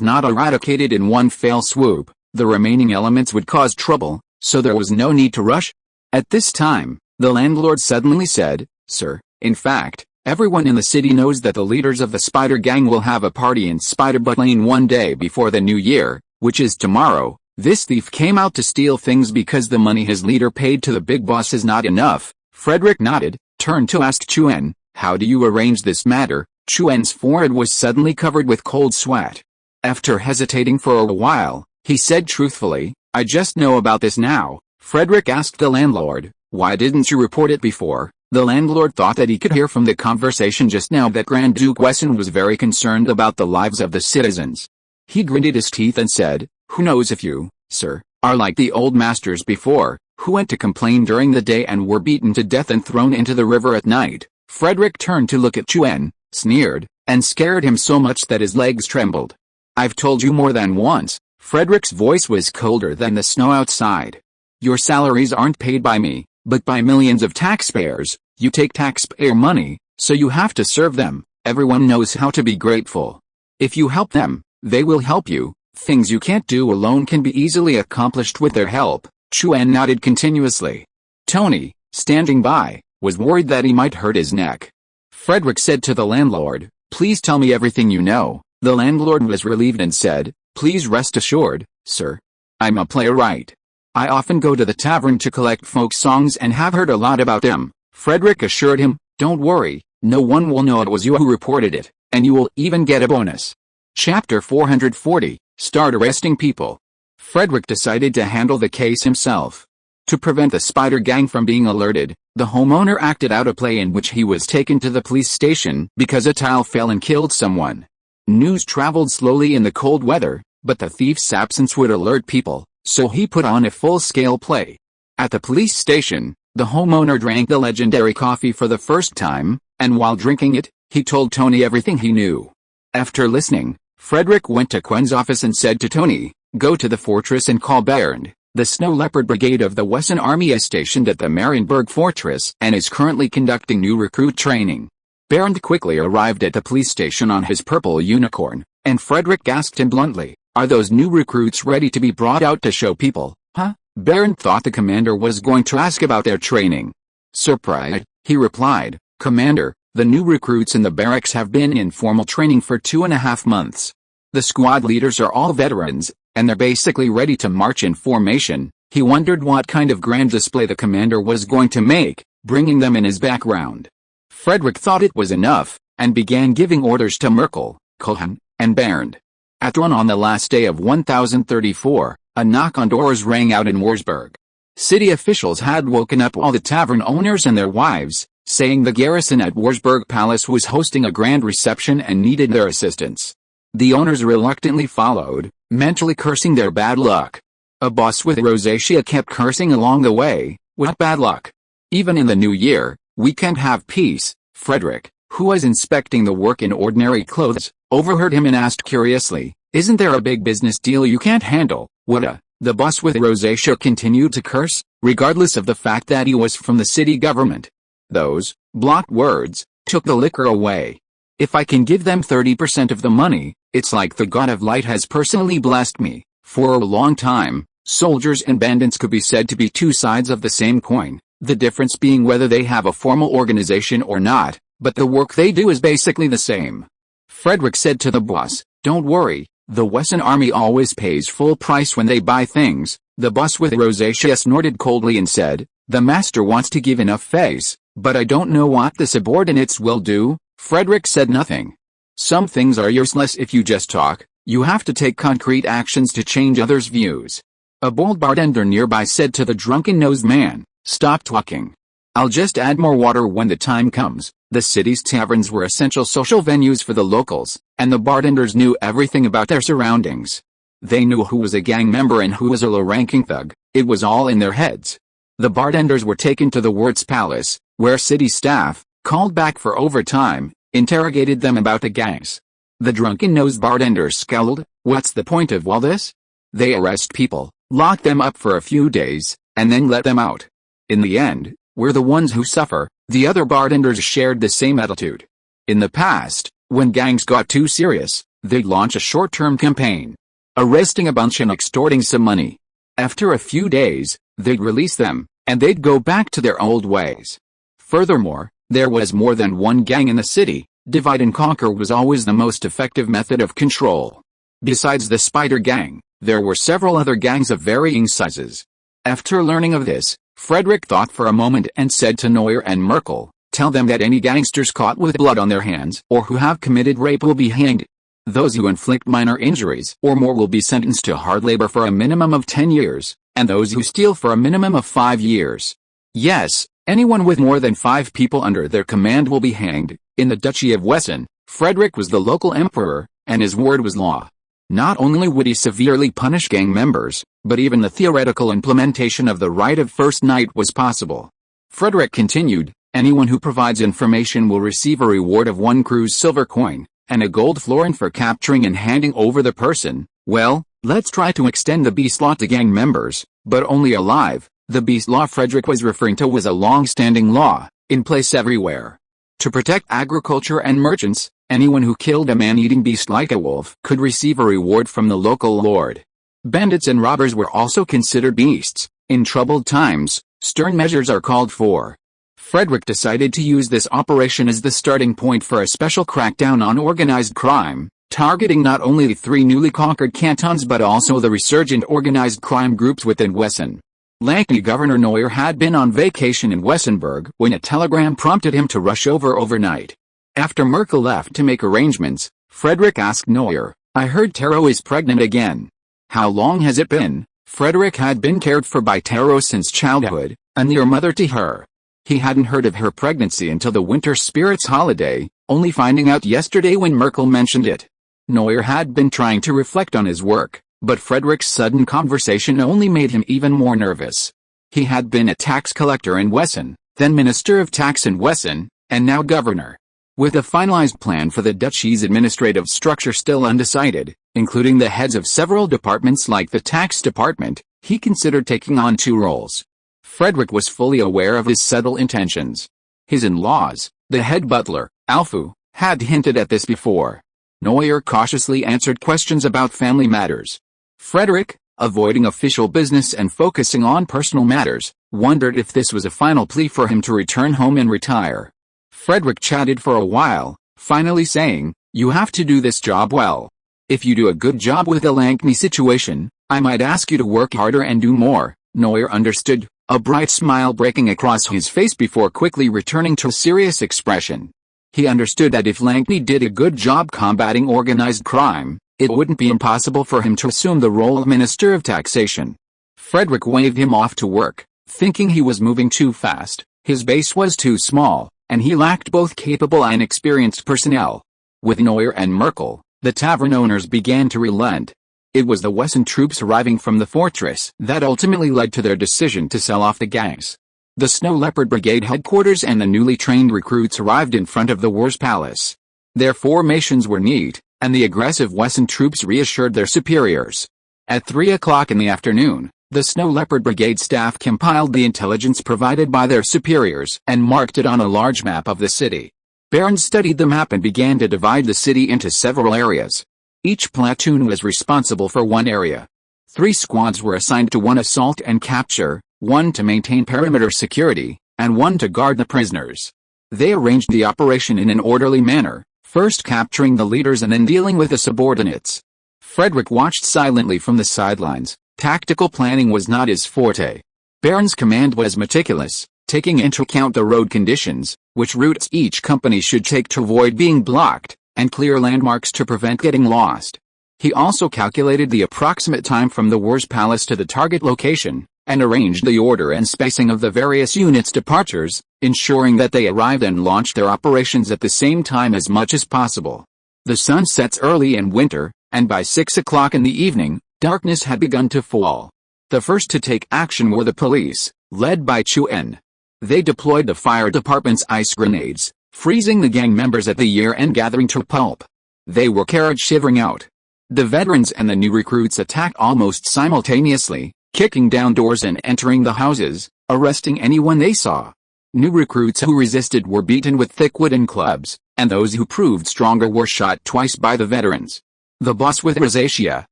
not eradicated in one fell swoop, the remaining elements would cause trouble, so there was no need to rush. At this time, the landlord suddenly said, "Sir, in fact, everyone in the city knows that the leaders of the Spider Gang will have a party in Spiderbutt Lane one day before the new year, which is tomorrow. This thief came out to steal things because the money his leader paid to the big boss is not enough." Frederick nodded, turned to ask Chuen, "How do you arrange this matter?" Chuen's forehead was suddenly covered with cold sweat. After hesitating for a while, he said truthfully, "I just know about this now." Frederick asked the landlord, "Why didn't you report it before?" The landlord thought that he could hear from the conversation just now that Grand Duke Wesson was very concerned about the lives of the citizens. He gritted his teeth and said, "Who knows if you, sir, are like the old masters before, who went to complain during the day and were beaten to death and thrown into the river at night." Frederick turned to look at Chuen, sneered, and scared him so much that his legs trembled. "I've told you more than once." Frederick's voice was colder than the snow outside. "Your salaries aren't paid by me, but by millions of taxpayers. You take taxpayer money, so you have to serve them. Everyone knows how to be grateful. If you help them, they will help you. Things you can't do alone can be easily accomplished with their help." Chuen nodded continuously. Tony, standing by, was worried that he might hurt his neck. Frederick said to the landlord, "Please tell me everything you know." The landlord was relieved and said, "Please rest assured, sir. I'm a playwright. I often go to the tavern to collect folk songs and have heard a lot about them." Frederick assured him, "Don't worry, no one will know it was you who reported it, and you will even get a bonus." Chapter 440, Start Arresting People. Frederick decided to handle the case himself. To prevent the Spider Gang from being alerted, the homeowner acted out a play in which he was taken to the police station because a tile fell and killed someone. News traveled slowly in the cold weather, but the thief's absence would alert people, so he put on a full-scale play. At the police station, the homeowner drank the legendary coffee for the first time, and while drinking it, he told Tony everything he knew. After listening, Frederick went to Quen's office and said to Tony, "Go to the fortress and call Bernd. The Snow Leopard Brigade of the Wesson Army is stationed at the Marienburg Fortress and is currently conducting new recruit training." Bernd quickly arrived at the police station on his purple unicorn, and Frederick asked him bluntly, "Are those new recruits ready to be brought out to show people, huh?" Bernd thought the commander was going to ask about their training. Surprised, he replied, "Commander, the new recruits in the barracks have been in formal training for 2.5 months. The squad leaders are all veterans, and they're basically ready to march in formation." He wondered what kind of grand display the commander was going to make, bringing them in his background. Frederick thought it was enough, and began giving orders to Merkel, Cohen, and Bernd. At dawn on the last day of 1034, a knock on doors rang out in Wurzburg. City officials had woken up all the tavern owners and their wives, saying the garrison at Wurzburg Palace was hosting a grand reception and needed their assistance. The owners reluctantly followed, mentally cursing their bad luck. A boss with rosacea kept cursing along the way, "What bad luck? Even in the new year, we can't have peace." Frederick, who was inspecting the work in ordinary clothes, overheard him and asked curiously, "Isn't there a big business deal you can't handle?" "What?" The boss with rosacea continued to curse, regardless of the fact that he was from the city government. Those blocked words took the liquor away. "If I can give them 30% of the money, it's like the god of light has personally blessed me." For a long time, soldiers and bandits could be said to be two sides of the same coin, the difference being whether they have a formal organization or not, but the work they do is basically the same. Frederick said to the boss, "Don't worry, the Wesson army always pays full price when they buy things." The boss with rosacea snorted coldly and said, "The master wants to give enough face, but I don't know what the subordinates will do." Frederick said nothing. "Some things are useless if you just talk, you have to take concrete actions to change others' views." A bold bartender nearby said to the drunken-nosed man, "Stop talking. I'll just add more water when the time comes." The city's taverns were essential social venues for the locals, and the bartenders knew everything about their surroundings. They knew who was a gang member and who was a low-ranking thug. It was all in their heads. The bartenders were taken to the Wirtz Palace, where city staff, called back for overtime, interrogated them about the gangs. The drunken-nosed bartender scowled. "What's the point of all this? They arrest people, lock them up for a few days, and then let them out. In the end, we're the ones who suffer." The other bartenders shared the same attitude. In the past, when gangs got too serious, they'd launch a short-term campaign, arresting a bunch and extorting some money. After a few days, they'd release them, and they'd go back to their old ways. Furthermore, there was more than one gang in the city. Divide and conquer was always the most effective method of control. Besides the Spider Gang, there were several other gangs of varying sizes. After learning of this, Frederick thought for a moment and said to Neuer and Merkel, "Tell them that any gangsters caught with blood on their hands or who have committed rape will be hanged. Those who inflict minor injuries or more will be sentenced to hard labor for a minimum of 10 years, and those who steal for a minimum of 5 years. Yes, anyone with more than 5 people under their command will be hanged." In the Duchy of Wesson, Frederick was the local emperor, and his word was law. Not only would he severely punish gang members, but even the theoretical implementation of the right of first night was possible. Frederick continued, "Anyone who provides information will receive a reward of 1 Cruz silver coin, and a gold florin for capturing and handing over the person. Well, let's try to extend the beast law to gang members, but only alive." The beast law Frederick was referring to was a long-standing law, in place everywhere. To protect agriculture and merchants, anyone who killed a man-eating beast like a wolf could receive a reward from the local lord. Bandits and robbers were also considered beasts. In troubled times, stern measures are called for. Frederick decided to use this operation as the starting point for a special crackdown on organized crime, targeting not only the 3 newly conquered cantons but also the resurgent organized crime groups within Wesson. Lankney Governor Neuer had been on vacation in Wessenberg when a telegram prompted him to rush over overnight. After Merkel left to make arrangements, Frederick asked Neuer, "I heard Taro is pregnant again. How long has it been?" Frederick had been cared for by Taro since childhood, a near mother to her. He hadn't heard of her pregnancy until the Winter Spirits holiday, only finding out yesterday when Merkel mentioned it. Neuer had been trying to reflect on his work, but Frederick's sudden conversation only made him even more nervous. He had been a tax collector in Wesson, then Minister of Tax in Wesson, and now governor. With a finalized plan for the duchy's administrative structure still undecided, including the heads of several departments like the tax department, he considered taking on 2 roles. Frederick was fully aware of his subtle intentions. His in-laws, the head butler, Alfu, had hinted at this before. Neuer cautiously answered questions about family matters. Frederick, avoiding official business and focusing on personal matters, wondered if this was a final plea for him to return home and retire. Frederick chatted for a while, finally saying, "You have to do this job well. If you do a good job with the Lankney situation, I might ask you to work harder and do more." Neuer understood, a bright smile breaking across his face before quickly returning to a serious expression. He understood that if Lankney did a good job combating organized crime, it wouldn't be impossible for him to assume the role of Minister of Taxation. Frederick waved him off to work, thinking he was moving too fast. His base was too small, and he lacked both capable and experienced personnel. With Neuer and Merkel, the tavern owners began to relent. It was the Wesson troops arriving from the fortress that ultimately led to their decision to sell off the gangs. The Snow Leopard Brigade headquarters and the newly trained recruits arrived in front of the War's Palace. Their formations were neat, and the aggressive Wesson troops reassured their superiors. At 3 o'clock in the afternoon, the Snow Leopard Brigade staff compiled the intelligence provided by their superiors and marked it on a large map of the city. Barons studied the map and began to divide the city into several areas. Each platoon was responsible for one area. 3 squads were assigned to 1 assault and capture, 1 to maintain perimeter security, and 1 to guard the prisoners. They arranged the operation in an orderly manner, first capturing the leaders and then dealing with the subordinates. Frederick watched silently from the sidelines. Tactical planning was not his forte. Baron's command was meticulous, taking into account the road conditions, which routes each company should take to avoid being blocked, and clear landmarks to prevent getting lost. He also calculated the approximate time from the War's Palace to the target location, and arranged the order and spacing of the various units' departures, ensuring that they arrived and launched their operations at the same time as much as possible. The sun sets early in winter, and by 6 o'clock in the evening, darkness had begun to fall. The first to take action were the police, led by Chuen. They deployed the fire department's ice grenades, freezing the gang members at the year and gathering to pulp. They were carried shivering out. The veterans and the new recruits attacked almost simultaneously, kicking down doors and entering the houses, arresting anyone they saw. New recruits who resisted were beaten with thick wooden clubs, and those who proved stronger were shot twice by the veterans. The boss with rosacea,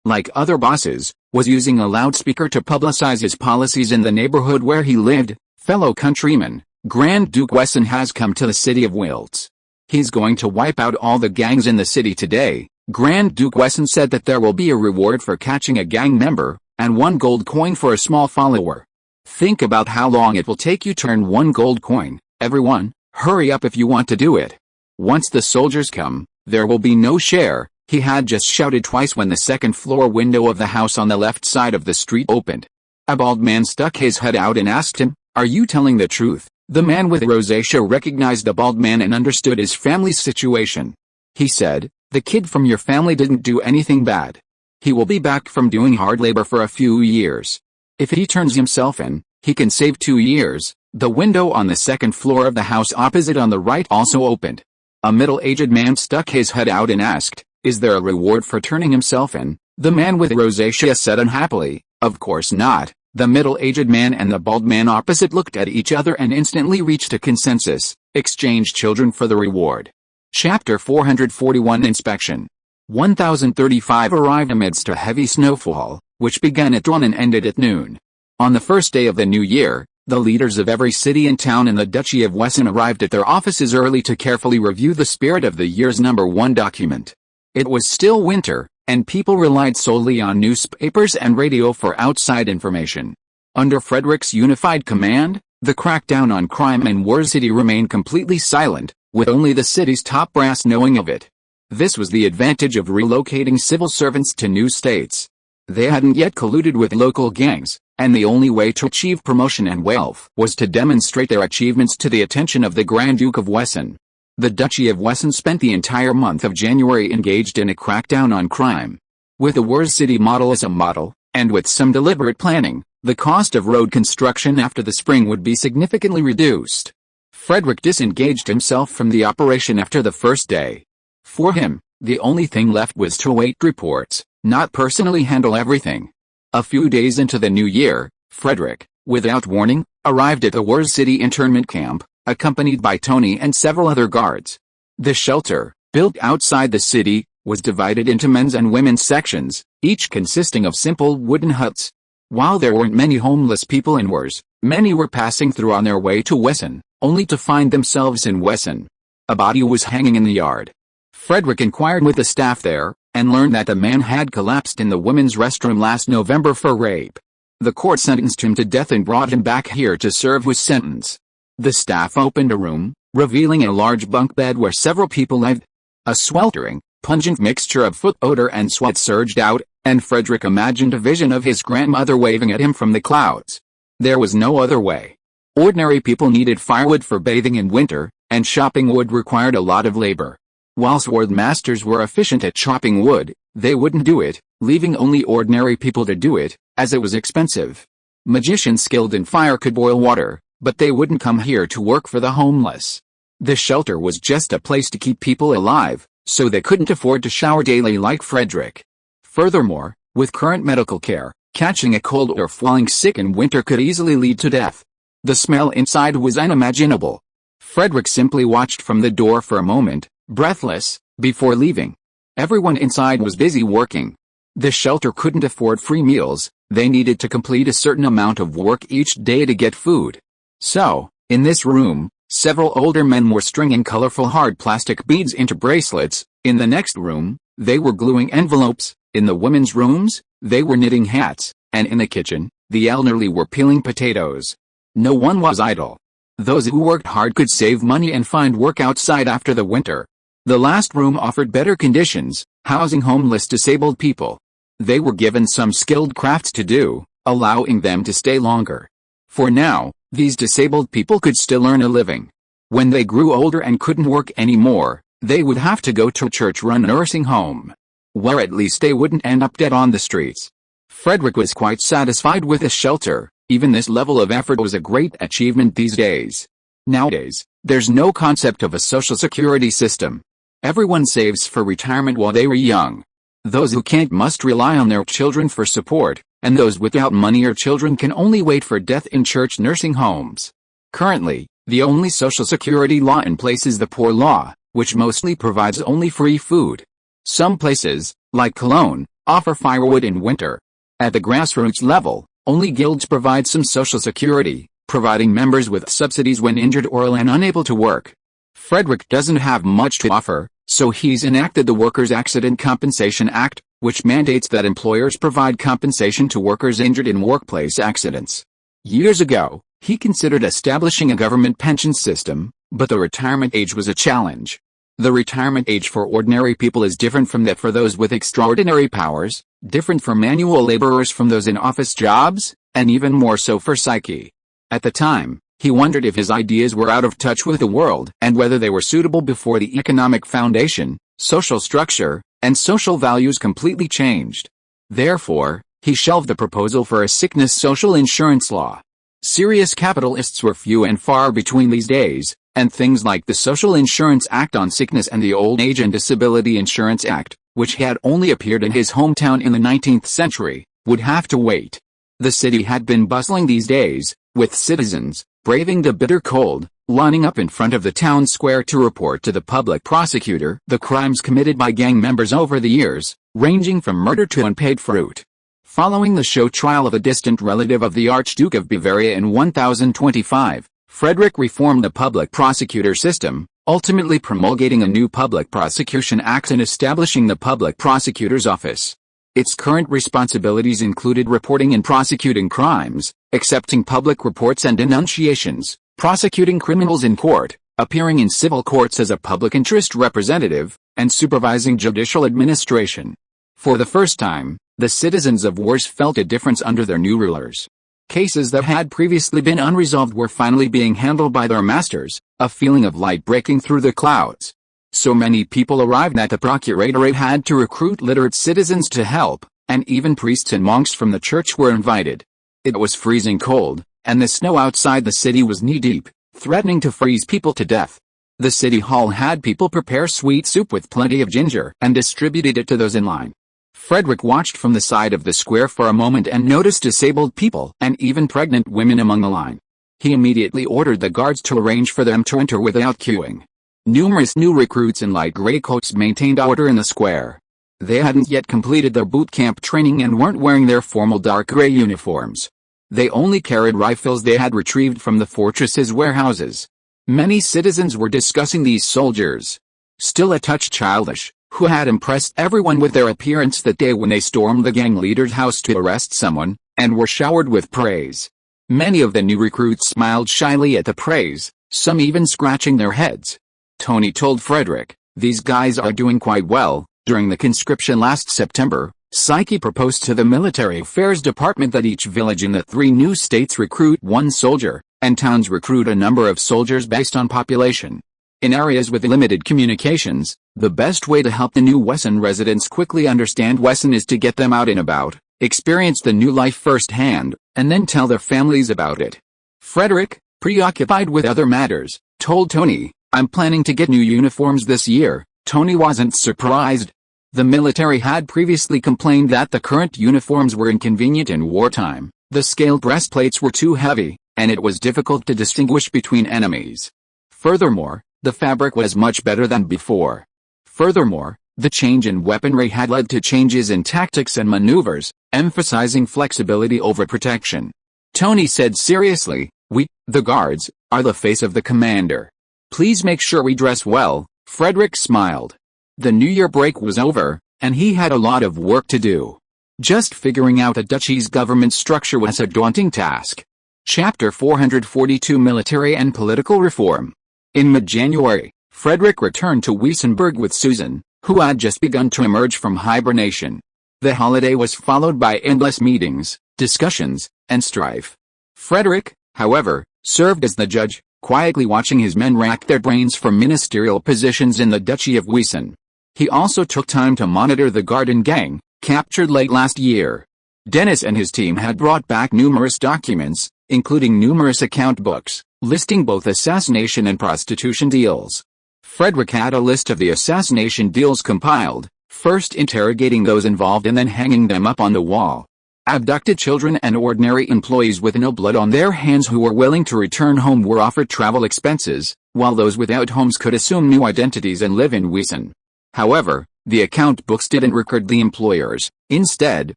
like other bosses, was using a loudspeaker to publicize his policies in the neighborhood where he lived. Fellow countrymen, Grand Duke Wesson has come to the city of Wiltz. He's going to wipe out all the gangs in the city today. Grand Duke Wesson said that there will be a reward for catching a gang member, and 1 gold coin for a small follower. Think about how long it will take you to earn 1 gold coin. Everyone, hurry up if you want to do it. Once the soldiers come, there will be no share, he had just shouted twice when the second-floor window of the house on the left side of the street opened. A bald man stuck his head out and asked him, "Are you telling the truth?" The man with rosacea recognized the bald man and understood his family's situation. He said, "The kid from your family didn't do anything bad. He will be back from doing hard labor for a few years. If he turns himself in, he can save 2 years." The window on the second floor of the house opposite on the right also opened. A middle-aged man stuck his head out and asked, "Is there a reward for turning himself in?" The man with rosacea said unhappily, "Of course not." The middle-aged man and the bald man opposite looked at each other and instantly reached a consensus: exchange children for the reward. Chapter 441 Inspection. 1035 arrived amidst a heavy snowfall, which began at dawn and ended at noon. On the first day of the new year, the leaders of every city and town in the Duchy of Wesson arrived at their offices early to carefully review the spirit of the year's #1 document. It was still winter, and people relied solely on newspapers and radio for outside information. Under Frederick's unified command, the crackdown on crime in War City remained completely silent, with only the city's top brass knowing of it. This was the advantage of relocating civil servants to new states. They hadn't yet colluded with local gangs, and the only way to achieve promotion and wealth was to demonstrate their achievements to the attention of the Grand Duke of Wesson. The Duchy of Wesson spent the entire month of January engaged in a crackdown on crime. With the War City model as a model, and with some deliberate planning, the cost of road construction after the spring would be significantly reduced. Frederick disengaged himself from the operation after the first day. For him, the only thing left was to await reports, not personally handle everything. A few days into the new year, Frederick, without warning, arrived at the War City internment camp, accompanied by Tony and several other guards. The shelter, built outside the city, was divided into men's and women's sections, each consisting of simple wooden huts. While there weren't many homeless people in Wars, many were passing through on their way to Wesson, only to find themselves in Wesson. A body was hanging in the yard. Frederick inquired with the staff there, and learned that the man had collapsed in the women's restroom last November for rape. The court sentenced him to death and brought him back here to serve his sentence. The staff opened a room, revealing a large bunk bed where several people lived. A sweltering, pungent mixture of foot odor and sweat surged out, and Frederick imagined a vision of his grandmother waving at him from the clouds. There was no other way. Ordinary people needed firewood for bathing in winter, and chopping wood required a lot of labor. While sword masters were efficient at chopping wood, they wouldn't do it, leaving only ordinary people to do it, as it was expensive. Magicians skilled in fire could boil water, but they wouldn't come here to work for the homeless. The shelter was just a place to keep people alive, so they couldn't afford to shower daily like Frederick. Furthermore, with current medical care, catching a cold or falling sick in winter could easily lead to death. The smell inside was unimaginable. Frederick simply watched from the door for a moment, breathless, before leaving. Everyone inside was busy working. The shelter couldn't afford free meals, they needed to complete a certain amount of work each day to get food. So, in this room, several older men were stringing colorful hard plastic beads into bracelets. In the next room, they were gluing envelopes. In the women's rooms, they were knitting hats, and in the kitchen, the elderly were peeling potatoes. No one was idle. Those who worked hard could save money and find work outside after the winter. The last room offered better conditions, housing homeless disabled people. They were given some skilled crafts to do, allowing them to stay longer. For now, these disabled people could still earn a living. When they grew older and couldn't work anymore, they would have to go to a church-run nursing home, where at least they wouldn't end up dead on the streets. Frederick was quite satisfied with the shelter. Even this level of effort was a great achievement these days. Nowadays, there's no concept of a social security system. Everyone saves for retirement while they were young. Those who can't must rely on their children for support, and those without money or children can only wait for death in church nursing homes. Currently, the only social security law in place is the Poor Law, which mostly provides only free food. Some places, like Cologne, offer firewood in winter. At the grassroots level, only guilds provide some social security, providing members with subsidies when injured or ill and unable to work. Frederick doesn't have much to offer, so he's enacted the Workers' Accident Compensation Act, which mandates that employers provide compensation to workers injured in workplace accidents. Years ago, he considered establishing a government pension system, but the retirement age was a challenge. The retirement age for ordinary people is different from that for those with extraordinary powers, different for manual laborers from those in office jobs, and even more so for psyche. At the time, he wondered if his ideas were out of touch with the world and whether they were suitable before the economic foundation, social structure, and social values completely changed. Therefore, he shelved the proposal for a sickness social insurance law. Serious capitalists were few and far between these days, and things like the Social Insurance Act on Sickness and the Old Age and Disability Insurance Act, which had only appeared in his hometown in the 19th century, would have to wait. The city had been bustling these days, with citizens, braving the bitter cold, lining up in front of the town square to report to the public prosecutor the crimes committed by gang members over the years, ranging from murder to unpaid fruit. Following the show trial of a distant relative of the Archduke of Bavaria in 1025, Frederick reformed the public prosecutor system, ultimately promulgating a new Public Prosecution Act and establishing the Public Prosecutor's Office. Its current responsibilities included reporting and prosecuting crimes, accepting public reports and denunciations, prosecuting criminals in court, appearing in civil courts as a public interest representative, and supervising judicial administration. For the first time, the citizens of Wars felt a difference under their new rulers. Cases that had previously been unresolved were finally being handled by their masters, a feeling of light breaking through the clouds. So many people arrived that the procuratorate had to recruit literate citizens to help, and even priests and monks from the church were invited. It was freezing cold, and the snow outside the city was knee-deep, threatening to freeze people to death. The city hall had people prepare sweet soup with plenty of ginger and distributed it to those in line. Frederick watched from the side of the square for a moment and noticed disabled people and even pregnant women among the line. He immediately ordered the guards to arrange for them to enter without queuing. Numerous new recruits in light gray coats maintained order in the square. They hadn't yet completed their boot camp training and weren't wearing their formal dark gray uniforms. They only carried rifles they had retrieved from the fortress's warehouses. Many citizens were discussing these soldiers, still a touch childish, who had impressed everyone with their appearance that day when they stormed the gang leader's house to arrest someone, and were showered with praise. Many of the new recruits smiled shyly at the praise, some even scratching their heads. Tony told Frederick, "These guys are doing quite well." During the conscription last September, Psyche proposed to the Military Affairs Department that each village in the 3 new states recruit 1 soldier, and towns recruit a number of soldiers based on population. In areas with limited communications, the best way to help the new Wesson residents quickly understand Wesson is to get them out and about, experience the new life firsthand, and then tell their families about it. Frederick, preoccupied with other matters, told Tony, "I'm planning to get new uniforms this year." Tony wasn't surprised. The military had previously complained that the current uniforms were inconvenient in wartime, the scaled breastplates were too heavy, and it was difficult to distinguish between enemies. Furthermore, the fabric was much better than before. Furthermore, the change in weaponry had led to changes in tactics and maneuvers, emphasizing flexibility over protection. Tony said seriously, "We, the guards, are the face of the commander. Please make sure we dress well." Frederick smiled. The New Year break was over, and he had a lot of work to do. Just figuring out the duchy's government structure was a daunting task. Chapter 442 Military and Political Reform. In mid-January, Frederick returned to Weissenberg with Susan, who had just begun to emerge from hibernation. The holiday was followed by endless meetings, discussions, and strife. Frederick, however, served as the judge, quietly watching his men rack their brains for ministerial positions in the Duchy of Wesen. He also took time to monitor the Garden Gang, captured late last year. Dennis and his team had brought back numerous documents, including numerous account books, listing both assassination and prostitution deals. Frederick had a list of the assassination deals compiled, first interrogating those involved and then hanging them up on the wall. Abducted children and ordinary employees with no blood on their hands who were willing to return home were offered travel expenses, while those without homes could assume new identities and live in Wesen. However, The account books didn't record the employers, instead,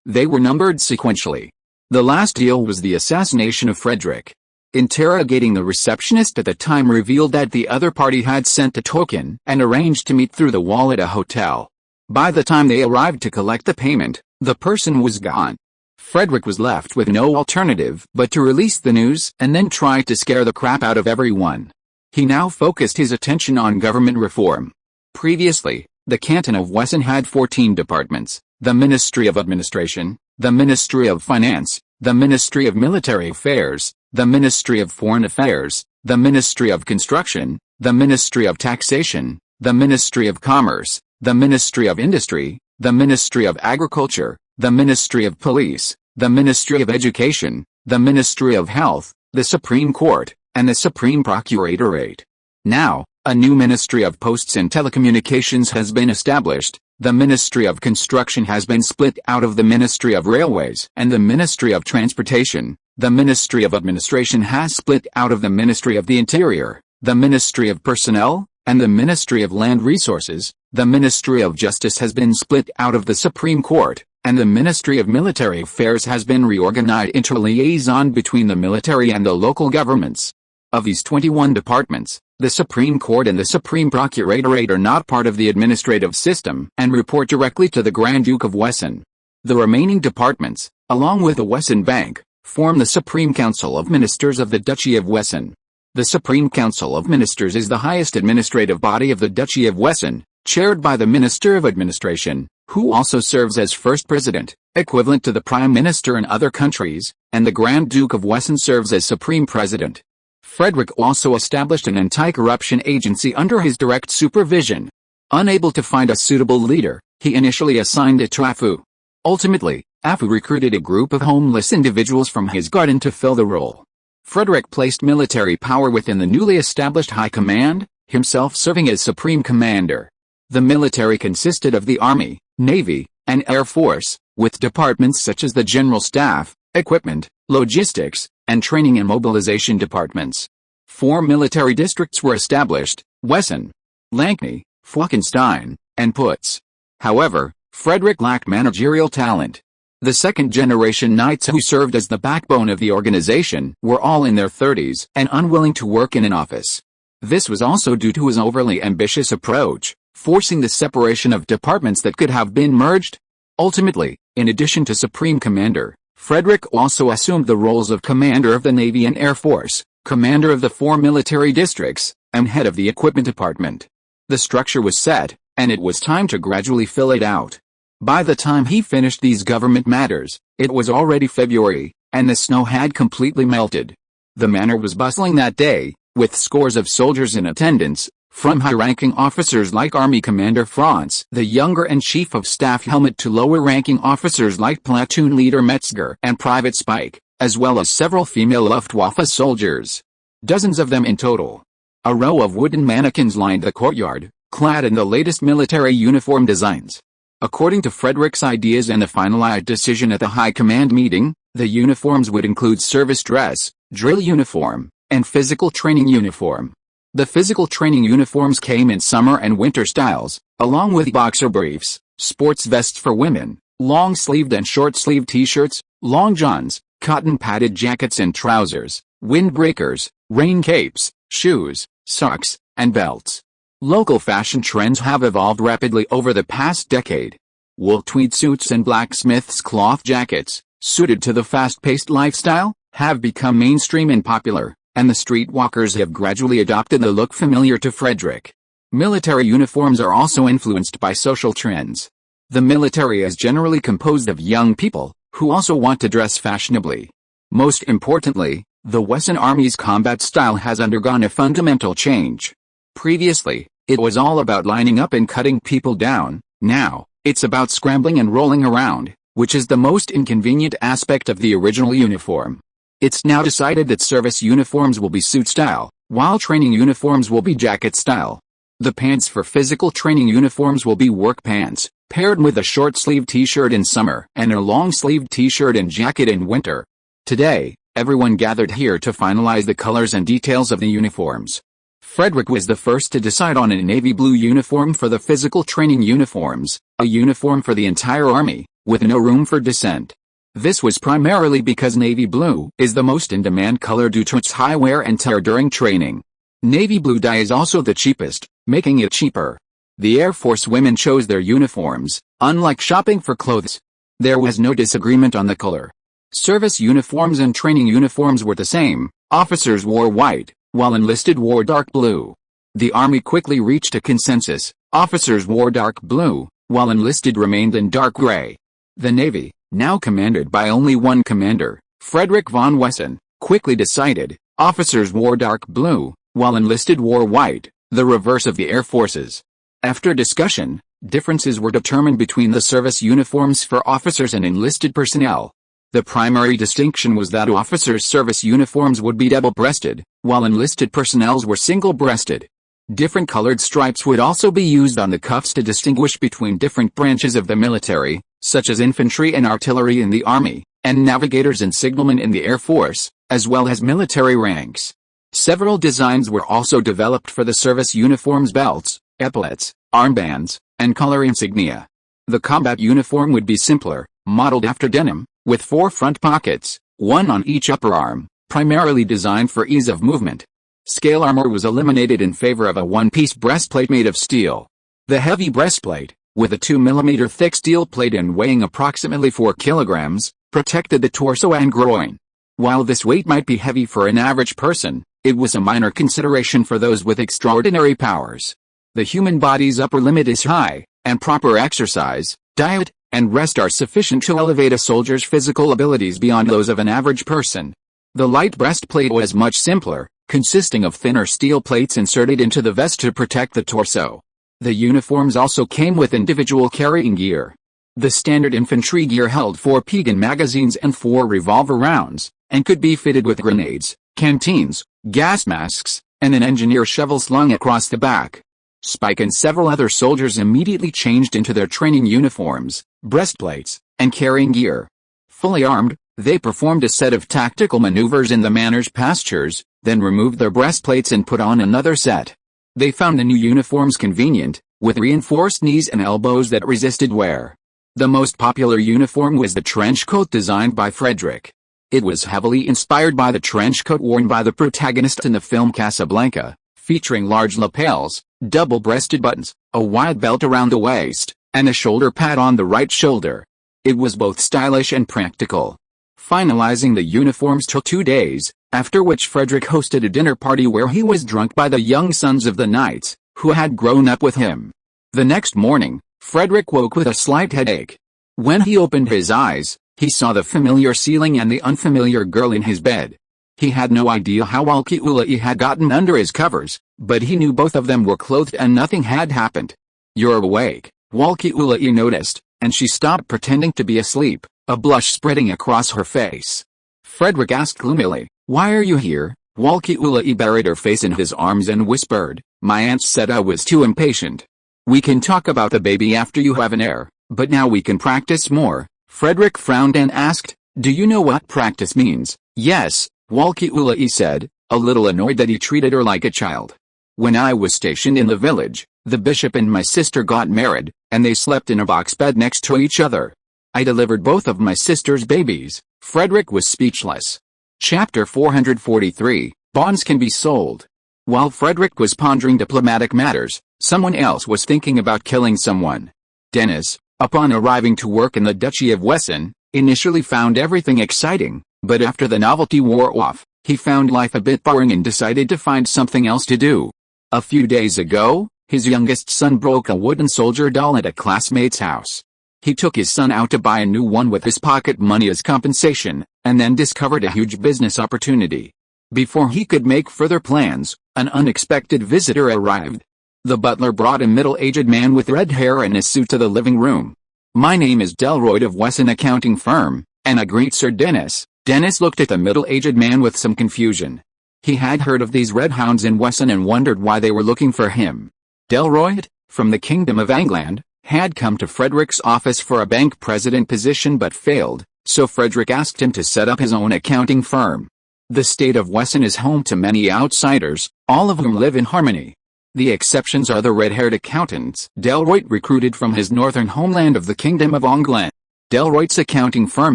they were numbered sequentially. The last deal was the assassination of Frederick. Interrogating the receptionist at the time revealed that the other party had sent a token and arranged to meet through the wall at a hotel. By the time they arrived to collect the payment, the person was gone. Frederick was left with no alternative but to release the news and then try to scare the crap out of everyone. He now focused his attention on government reform. Previously, the canton of Wesson had 14 departments: the Ministry of Administration, the Ministry of Finance, the Ministry of Military Affairs, the Ministry of Foreign Affairs, the Ministry of Construction, the Ministry of Taxation, the Ministry of Commerce, the Ministry of Industry, the Ministry of Agriculture, the Ministry of Police, the Ministry of Education, the Ministry of Health, the Supreme Court, and the Supreme Procuratorate. Now, a new Ministry of Posts and Telecommunications has been established. The Ministry of Construction has been split out of the Ministry of Railways and the Ministry of Transportation. The Ministry of Administration has split out of the Ministry of the Interior, the Ministry of Personnel, and the Ministry of Land Resources. The Ministry of Justice has been split out of the Supreme Court, and the Ministry of Military Affairs has been reorganized into a liaison between the military and the local governments. Of these 21 departments, the Supreme Court and the Supreme Procuratorate are not part of the administrative system and report directly to the Grand Duke of Wesson. The remaining departments, along with the Wesson Bank, form the Supreme Council of Ministers of the Duchy of Wesson. The Supreme Council of Ministers is the highest administrative body of the Duchy of Wesson, chaired by the Minister of Administration, who also serves as First President, equivalent to the Prime Minister in other countries, and the Grand Duke of Wesson serves as Supreme President. Frederick also established an anti-corruption agency under his direct supervision. Unable to find a suitable leader, he initially assigned it to Afu. Ultimately, Afu recruited a group of homeless individuals from his garden to fill the role. Frederick placed military power within the newly established High Command, himself serving as Supreme Commander. The military consisted of the Army, Navy, and Air Force, with departments such as the General Staff, Equipment, Logistics, and Training and Mobilization departments. 4 military districts were established: Wesson, Lankney, Falkenstein, and Putz. However, Frederick lacked managerial talent. The second-generation knights who served as the backbone of the organization were all in their 30s and unwilling to work in an office. This was also due to his overly ambitious approach, forcing the separation of departments that could have been merged. Ultimately, in addition to Supreme Commander, Frederick also assumed the roles of Commander of the Navy and Air Force, Commander of the 4 military districts, and Head of the Equipment Department. The structure was set, and it was time to gradually fill it out. By the time he finished these government matters, it was already February, and the snow had completely melted. The manor was bustling that day, with scores of soldiers in attendance, from high-ranking officers like Army Commander Franz the Younger and Chief of Staff Helmut to lower-ranking officers like Platoon Leader Metzger and Private Spike, as well as several female Luftwaffe soldiers. Dozens of them in total. A row of wooden mannequins lined the courtyard, clad in the latest military uniform designs. According to Frederick's ideas and the finalized decision at the High Command meeting, the uniforms would include service dress, drill uniform, and physical training uniform. The physical training uniforms came in summer and winter styles, along with boxer briefs, sports vests for women, long-sleeved and short-sleeved t-shirts, long johns, cotton-padded jackets and trousers, windbreakers, rain capes, shoes, socks, and belts. Local fashion trends have evolved rapidly over the past decade. Wool tweed suits and blacksmith's cloth jackets, suited to the fast-paced lifestyle, have become mainstream and popular, and the streetwalkers have gradually adopted the look familiar to Frederick. Military uniforms are also influenced by social trends. The military is generally composed of young people, who also want to dress fashionably. Most importantly, the Wesson Army's combat style has undergone a fundamental change. Previously, it was all about lining up and cutting people down. Now, it's about scrambling and rolling around, which is the most inconvenient aspect of the original uniform. It's now decided that service uniforms will be suit style, while training uniforms will be jacket style. The pants for physical training uniforms will be work pants, paired with a short-sleeved t-shirt in summer and a long-sleeved t-shirt and jacket in winter. Today, everyone gathered here to finalize the colors and details of the uniforms. Frederick was the first to decide on a navy blue uniform for the physical training uniforms, a uniform for the entire army, with no room for dissent. This was primarily because navy blue is the most in-demand color due to its high wear and tear during training. Navy blue dye is also the cheapest, making it cheaper. The Air Force women chose their uniforms, unlike shopping for clothes. There was no disagreement on the color. Service uniforms and training uniforms were the same. Officers wore white, while enlisted wore dark blue. The Army quickly reached a consensus. Officers wore dark blue, while enlisted remained in dark gray. The Navy, now commanded by only one commander, Frederick von Wesson, quickly decided. Officers wore dark blue, while enlisted wore white, the reverse of the Air Forces. After discussion, differences were determined between the service uniforms for officers and enlisted personnel. The primary distinction was that officers' service uniforms would be double-breasted, while enlisted personnel's were single-breasted. Different colored stripes would also be used on the cuffs to distinguish between different branches of the military, such as infantry and artillery in the Army, and navigators and signalmen in the Air Force, as well as military ranks. Several designs were also developed for the service uniforms: belts, epaulets, armbands, and color insignia. The combat uniform would be simpler, modeled after denim, with 4 front pockets, one on each upper arm, primarily designed for ease of movement. Scale armor was eliminated in favor of a one-piece breastplate made of steel. The heavy breastplate, with a 2 mm thick steel plate and weighing approximately 4 kilograms, protected the torso and groin. While this weight might be heavy for an average person, it was a minor consideration for those with extraordinary powers. The human body's upper limit is high, and proper exercise, diet, and rest are sufficient to elevate a soldier's physical abilities beyond those of an average person. The light breastplate was much simpler, consisting of thinner steel plates inserted into the vest to protect the torso. The uniforms also came with individual carrying gear. The standard infantry gear held 4 Pegan magazines and 4 revolver rounds, and could be fitted with grenades, canteens, gas masks, and an engineer shovel slung across the back. Spike and several other soldiers immediately changed into their training uniforms, breastplates, and carrying gear. Fully armed, they performed a set of tactical maneuvers in the manor's pastures, then removed their breastplates and put on another set. They found the new uniforms convenient, with reinforced knees and elbows that resisted wear. The most popular uniform was the trench coat designed by Frederick. It was heavily inspired by the trench coat worn by the protagonist in the film Casablanca, featuring large lapels, double-breasted buttons, a wide belt around the waist, and a shoulder pad on the right shoulder. It was both stylish and practical. Finalizing the uniforms took 2 days, after which Frederick hosted a dinner party where he was drunk by the young sons of the knights, who had grown up with him. The next morning, Frederick woke with a slight headache. When he opened his eyes, he saw the familiar ceiling and the unfamiliar girl in his bed. He had no idea how Walki'ula'i had gotten under his covers, but he knew both of them were clothed and nothing had happened. "You're awake," Walki'ula'i noticed, and she stopped pretending to be asleep, a blush spreading across her face. Frederick asked gloomily, "Why are you here?" Walki'ula'i buried her face in his arms and whispered, "My aunt said I was too impatient. We can talk about the baby after you have an heir, but now we can practice more." Frederick frowned and asked, "Do you know what practice means?" "Yes," Walki'ula'i said, a little annoyed that he treated her like a child. "When I was stationed in the village, the bishop and my sister got married, and they slept in a box bed next to each other. I delivered both of my sister's babies." Frederick was speechless. Chapter 443, Bonds Can Be Sold. While Frederick was pondering diplomatic matters, someone else was thinking about killing someone. Dennis, upon arriving to work in the Duchy of Wesson, initially found everything exciting, but after the novelty wore off, he found life a bit boring and decided to find something else to do. A few days ago, his youngest son broke a wooden soldier doll at a classmate's house. He took his son out to buy a new one with his pocket money as compensation, and then discovered a huge business opportunity. Before he could make further plans, an unexpected visitor arrived. The butler brought a middle-aged man with red hair and a suit to the living room. "My name is Delroyd of Wesson Accounting Firm, and I greet Sir Dennis." Dennis looked at the middle-aged man with some confusion. He had heard of these red hounds in Wesson and wondered why they were looking for him. Delroyd, from the Kingdom of England, had come to Frederick's office for a bank president position but failed, so Frederick asked him to set up his own accounting firm. The state of Wesson is home to many outsiders, all of whom live in harmony. The exceptions are the red-haired accountants Delroit recruited from his northern homeland of the Kingdom of England. Delroit's accounting firm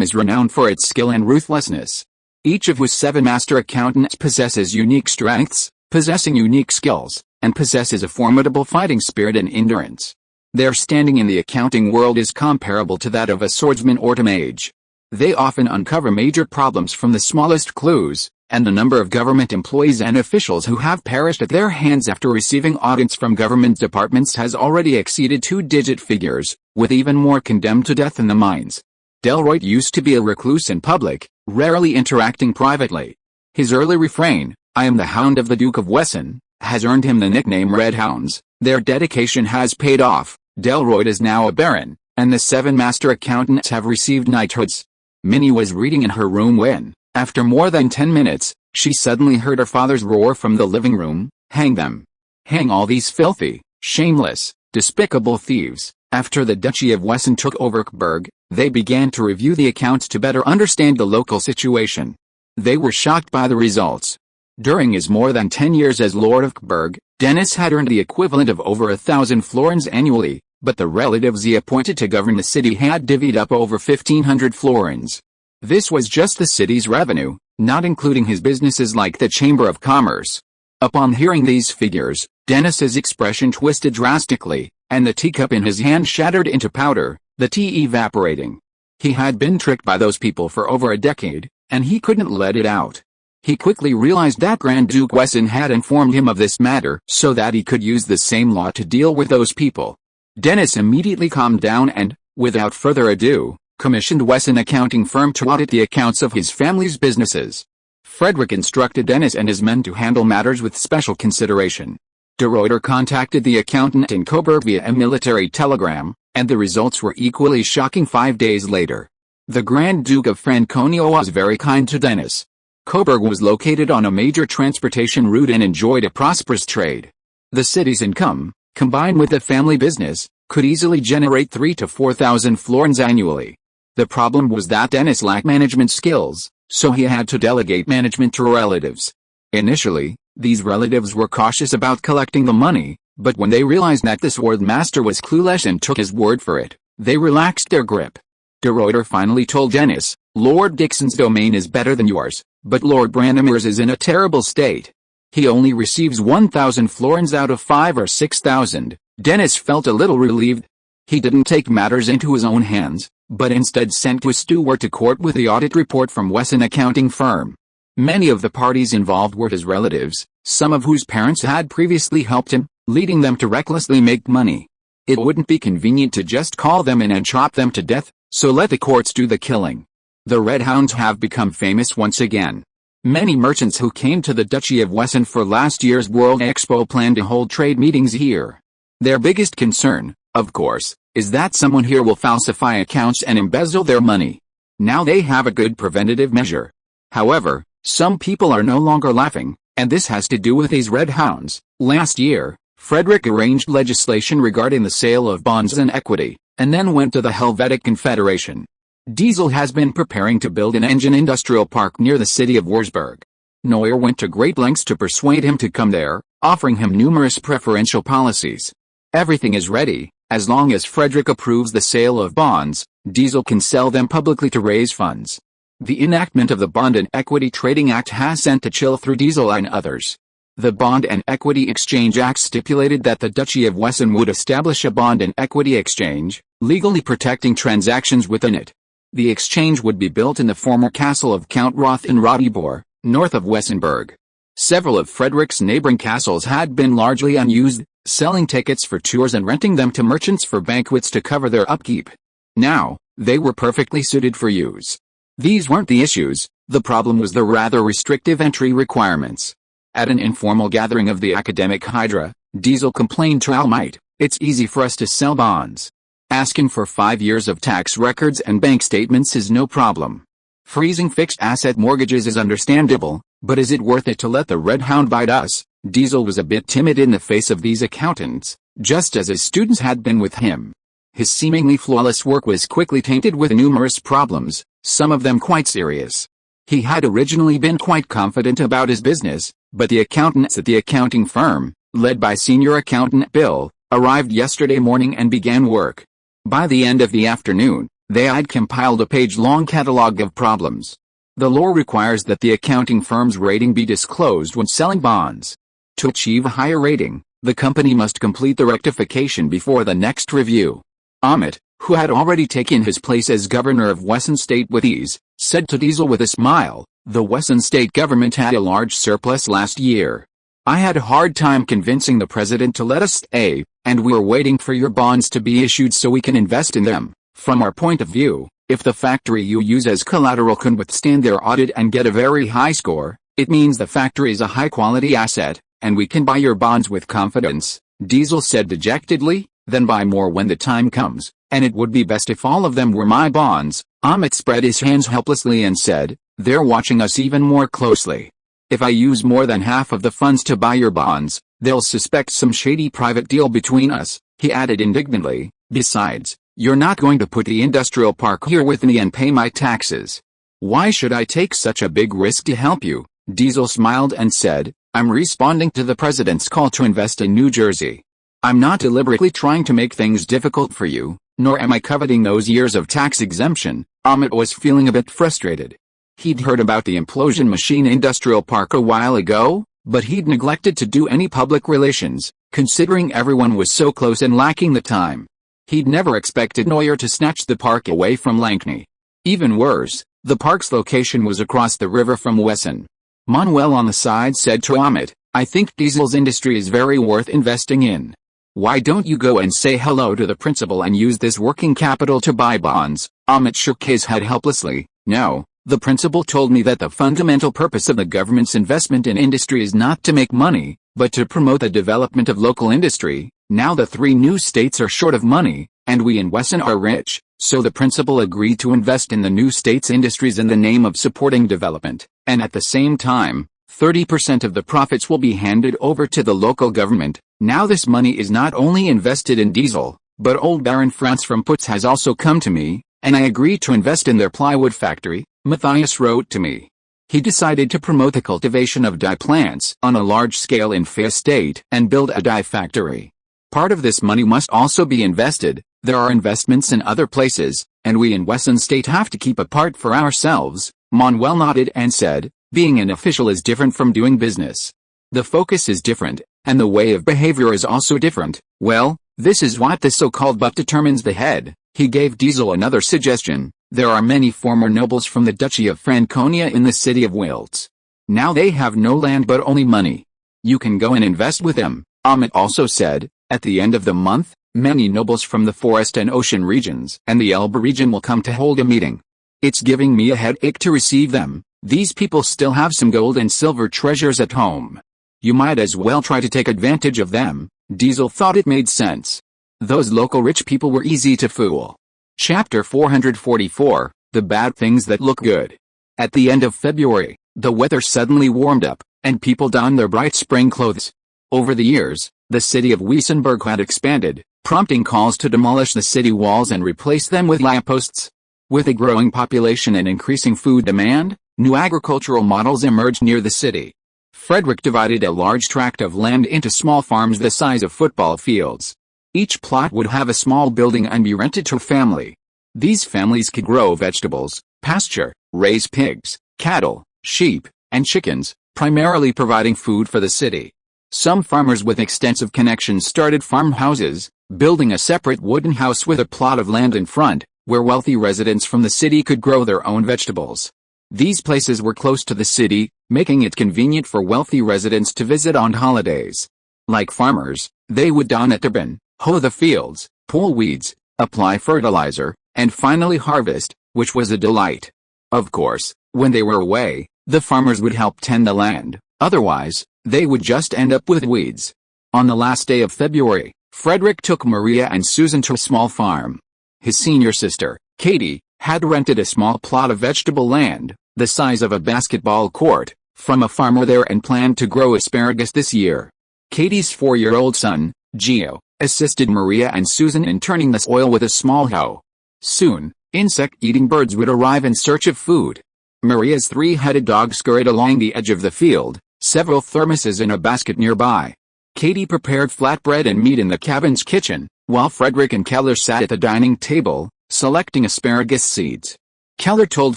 is renowned for its skill and ruthlessness. Each of whose 7 master accountants possesses unique strengths, possessing unique skills, and possesses a formidable fighting spirit and endurance. Their standing in the accounting world is comparable to that of a swordsman or a mage. They often uncover major problems from the smallest clues, and the number of government employees and officials who have perished at their hands after receiving audits from government departments has already exceeded 2-digit figures, with even more condemned to death in the mines. Delroit used to be a recluse in public, rarely interacting privately. His early refrain, "I am the Hound of the Duke of Wesson," has earned him the nickname Red Hounds. Their dedication has paid off. Delroit is now a baron, and the 7 master accountants have received knighthoods. Minnie was reading in her room when, after more than 10 minutes, she suddenly heard her father's roar from the living room, "Hang them! Hang all these filthy, shameless, despicable thieves!" After the Duchy of Wesson took over Kberg, they began to review the accounts to better understand the local situation. They were shocked by the results. During his more than 10 years as Lord of Kberg, Dennis had earned the equivalent of over 1,000 florins annually, but the relatives he appointed to govern the city had divvied up over 1,500 florins. This was just the city's revenue, not including his businesses like the Chamber of Commerce. Upon hearing these figures, Dennis's expression twisted drastically, and the teacup in his hand shattered into powder, the tea evaporating. He had been tricked by those people for over a decade, and he couldn't let it out. He quickly realized that Grand Duke Wesson had informed him of this matter so that he could use the same law to deal with those people. Dennis immediately calmed down and, without further ado, commissioned Wesson accounting firm to audit the accounts of his family's businesses. Frederick instructed Dennis and his men to handle matters with special consideration. De Ruyter contacted the accountant in Coburg via a military telegram, and the results were equally shocking 5 days later. The Grand Duke of Franconia was very kind to Dennis. Coburg was located on a major transportation route and enjoyed a prosperous trade. The city's income, combined with the family business, could easily generate 3,000 to 4,000 florins annually. The problem was that Dennis lacked management skills, so he had to delegate management to relatives. Initially, these relatives were cautious about collecting the money, but when they realized that the swordmaster was clueless and took his word for it, they relaxed their grip. De Ruyter finally told Dennis, "Lord Dixon's domain is better than yours, but Lord Brandimere's is in a terrible state. He only receives 1,000 florins out of 5 or 6,000. Dennis felt a little relieved. He didn't take matters into his own hands, but instead sent his steward to court with the audit report from Wesson accounting firm. Many of the parties involved were his relatives, some of whose parents had previously helped him, leading them to recklessly make money. It wouldn't be convenient to just call them in and chop them to death, so let the courts do the killing. The Red Hounds have become famous once again. Many merchants who came to the Duchy of Wesson for last year's World Expo plan to hold trade meetings here. Their biggest concern, of course, is that someone here will falsify accounts and embezzle their money. Now they have a good preventative measure. However, some people are no longer laughing, and this has to do with these Red Hounds. Last year, Frederick arranged legislation regarding the sale of bonds and equity, and then went to the Helvetic Confederation. Diesel has been preparing to build an engine industrial park near the city of Wurzburg. Neuer went to great lengths to persuade him to come there, offering him numerous preferential policies. Everything is ready. As long as Frederick approves the sale of bonds, Diesel can sell them publicly to raise funds. The enactment of the Bond and Equity Trading Act has sent a chill through Diesel and others. The Bond and Equity Exchange Act stipulated that the Duchy of Wesson would establish a bond and equity exchange, legally protecting transactions within it. The exchange would be built in the former castle of Count Roth in Ratibor, north of Wessenberg. Several of Frederick's neighboring castles had been largely unused, selling tickets for tours and renting them to merchants for banquets to cover their upkeep. Now, they were perfectly suited for use. These weren't the issues, the problem was the rather restrictive entry requirements. At an informal gathering of the academic hydra, Diesel complained to Almite, "It's easy for us to sell bonds. Asking for 5 years of tax records and bank statements is no problem. Freezing fixed asset mortgages is understandable, but is it worth it to let the Red Hound bite us?" Diesel was a bit timid in the face of these accountants, just as his students had been with him. His seemingly flawless work was quickly tainted with numerous problems, some of them quite serious. He had originally been quite confident about his business, but the accountants at the accounting firm, led by senior accountant Bill, arrived yesterday morning and began work. By the end of the afternoon, they had compiled a page-long catalog of problems. The law requires that the accounting firm's rating be disclosed when selling bonds. To achieve a higher rating, the company must complete the rectification before the next review. Amit, who had already taken his place as governor of Wesson State with ease, said to Diesel with a smile, "The Wesson State government had a large surplus last year. I had a hard time convincing the president to let us stay, and we're waiting for your bonds to be issued so we can invest in them. From our point of view, if the factory you use as collateral can withstand their audit and get a very high score, it means the factory is a high-quality asset, and we can buy your bonds with confidence," Diesel said dejectedly. "Then buy more when the time comes, and it would be best if all of them were my bonds." Amit spread his hands helplessly and said, "They're watching us even more closely. If I use more than half of the funds to buy your bonds, they'll suspect some shady private deal between us," he added indignantly. "Besides, you're not going to put the industrial park here with me and pay my taxes. Why should I take such a big risk to help you?" Diesel smiled and said, "I'm responding to the president's call to invest in New Jersey. I'm not deliberately trying to make things difficult for you, nor am I coveting those years of tax exemption." Amit was feeling a bit frustrated. He'd heard about the implosion machine industrial park a while ago, but he'd neglected to do any public relations, considering everyone was so close and lacking the time. He'd never expected Neuer to snatch the park away from Lankney. Even worse, the park's location was across the river from Wesson. Manuel on the side said to Amit, "I think Diesel's industry is very worth investing in. Why don't you go and say hello to the principal and use this working capital to buy bonds?" Amit shook his head helplessly. "No. The principal told me that the fundamental purpose of the government's investment in industry is not to make money, but to promote the development of local industry. Now the 3 new states are short of money, and we in Wesson are rich, so the principal agreed to invest in the new states' industries in the name of supporting development, and at the same time, 30% of the profits will be handed over to the local government. Now this money is not only invested in Diesel, but old Baron Franz from Putz has also come to me, and I agreed to invest in their plywood factory," Matthias wrote to me. He decided to promote the cultivation of dye plants on a large scale in Fayette State and build a dye factory. Part of this money must also be invested. There are investments in other places, and we in Wesson State have to keep a part for ourselves. Manuel nodded and said, "Being an official is different from doing business. The focus is different, and the way of behavior is also different. Well, this is what the so-called butt determines the head." He gave Diesel another suggestion. "There are many former nobles from the Duchy of Franconia in the city of Wiltz. Now they have no land but only money. You can go and invest with them." Amit also said, "At the end of the month, many nobles from the forest and ocean regions and the Elbe region will come to hold a meeting. It's giving me a headache to receive them. These people still have some gold and silver treasures at home. You might as well try to take advantage of them." Diesel thought it made sense. Those local rich people were easy to fool. Chapter 444, The Bad Things That Look Good. At the end of February, the weather suddenly warmed up, and people donned their bright spring clothes. Over the years, the city of Wiesenberg had expanded, prompting calls to demolish the city walls and replace them with lampposts. With a growing population and increasing food demand, new agricultural models emerged near the city. Frederick divided a large tract of land into small farms the size of football fields. Each plot would have a small building and be rented to a family. These families could grow vegetables, pasture, raise pigs, cattle, sheep, and chickens, primarily providing food for the city. Some farmers with extensive connections started farmhouses, building a separate wooden house with a plot of land in front, where wealthy residents from the city could grow their own vegetables. These places were close to the city, making it convenient for wealthy residents to visit on holidays. Like farmers, they would don a turban, hoe the fields, pull weeds, apply fertilizer, and finally harvest, which was a delight. Of course, when they were away, the farmers would help tend the land, otherwise, they would just end up with weeds. On the last day of February, Frederick took Maria and Susan to a small farm. His senior sister, Katie, had rented a small plot of vegetable land, the size of a basketball court, from a farmer there and planned to grow asparagus this year. Katie's 4-year-old son, Gio, assisted Maria and Susan in turning the soil with a small hoe. Soon, insect-eating birds would arrive in search of food. Maria's three-headed dog scurried along the edge of the field, several thermoses in a basket nearby. Katie prepared flatbread and meat in the cabin's kitchen, while Frederick and Keller sat at the dining table, selecting asparagus seeds. Keller told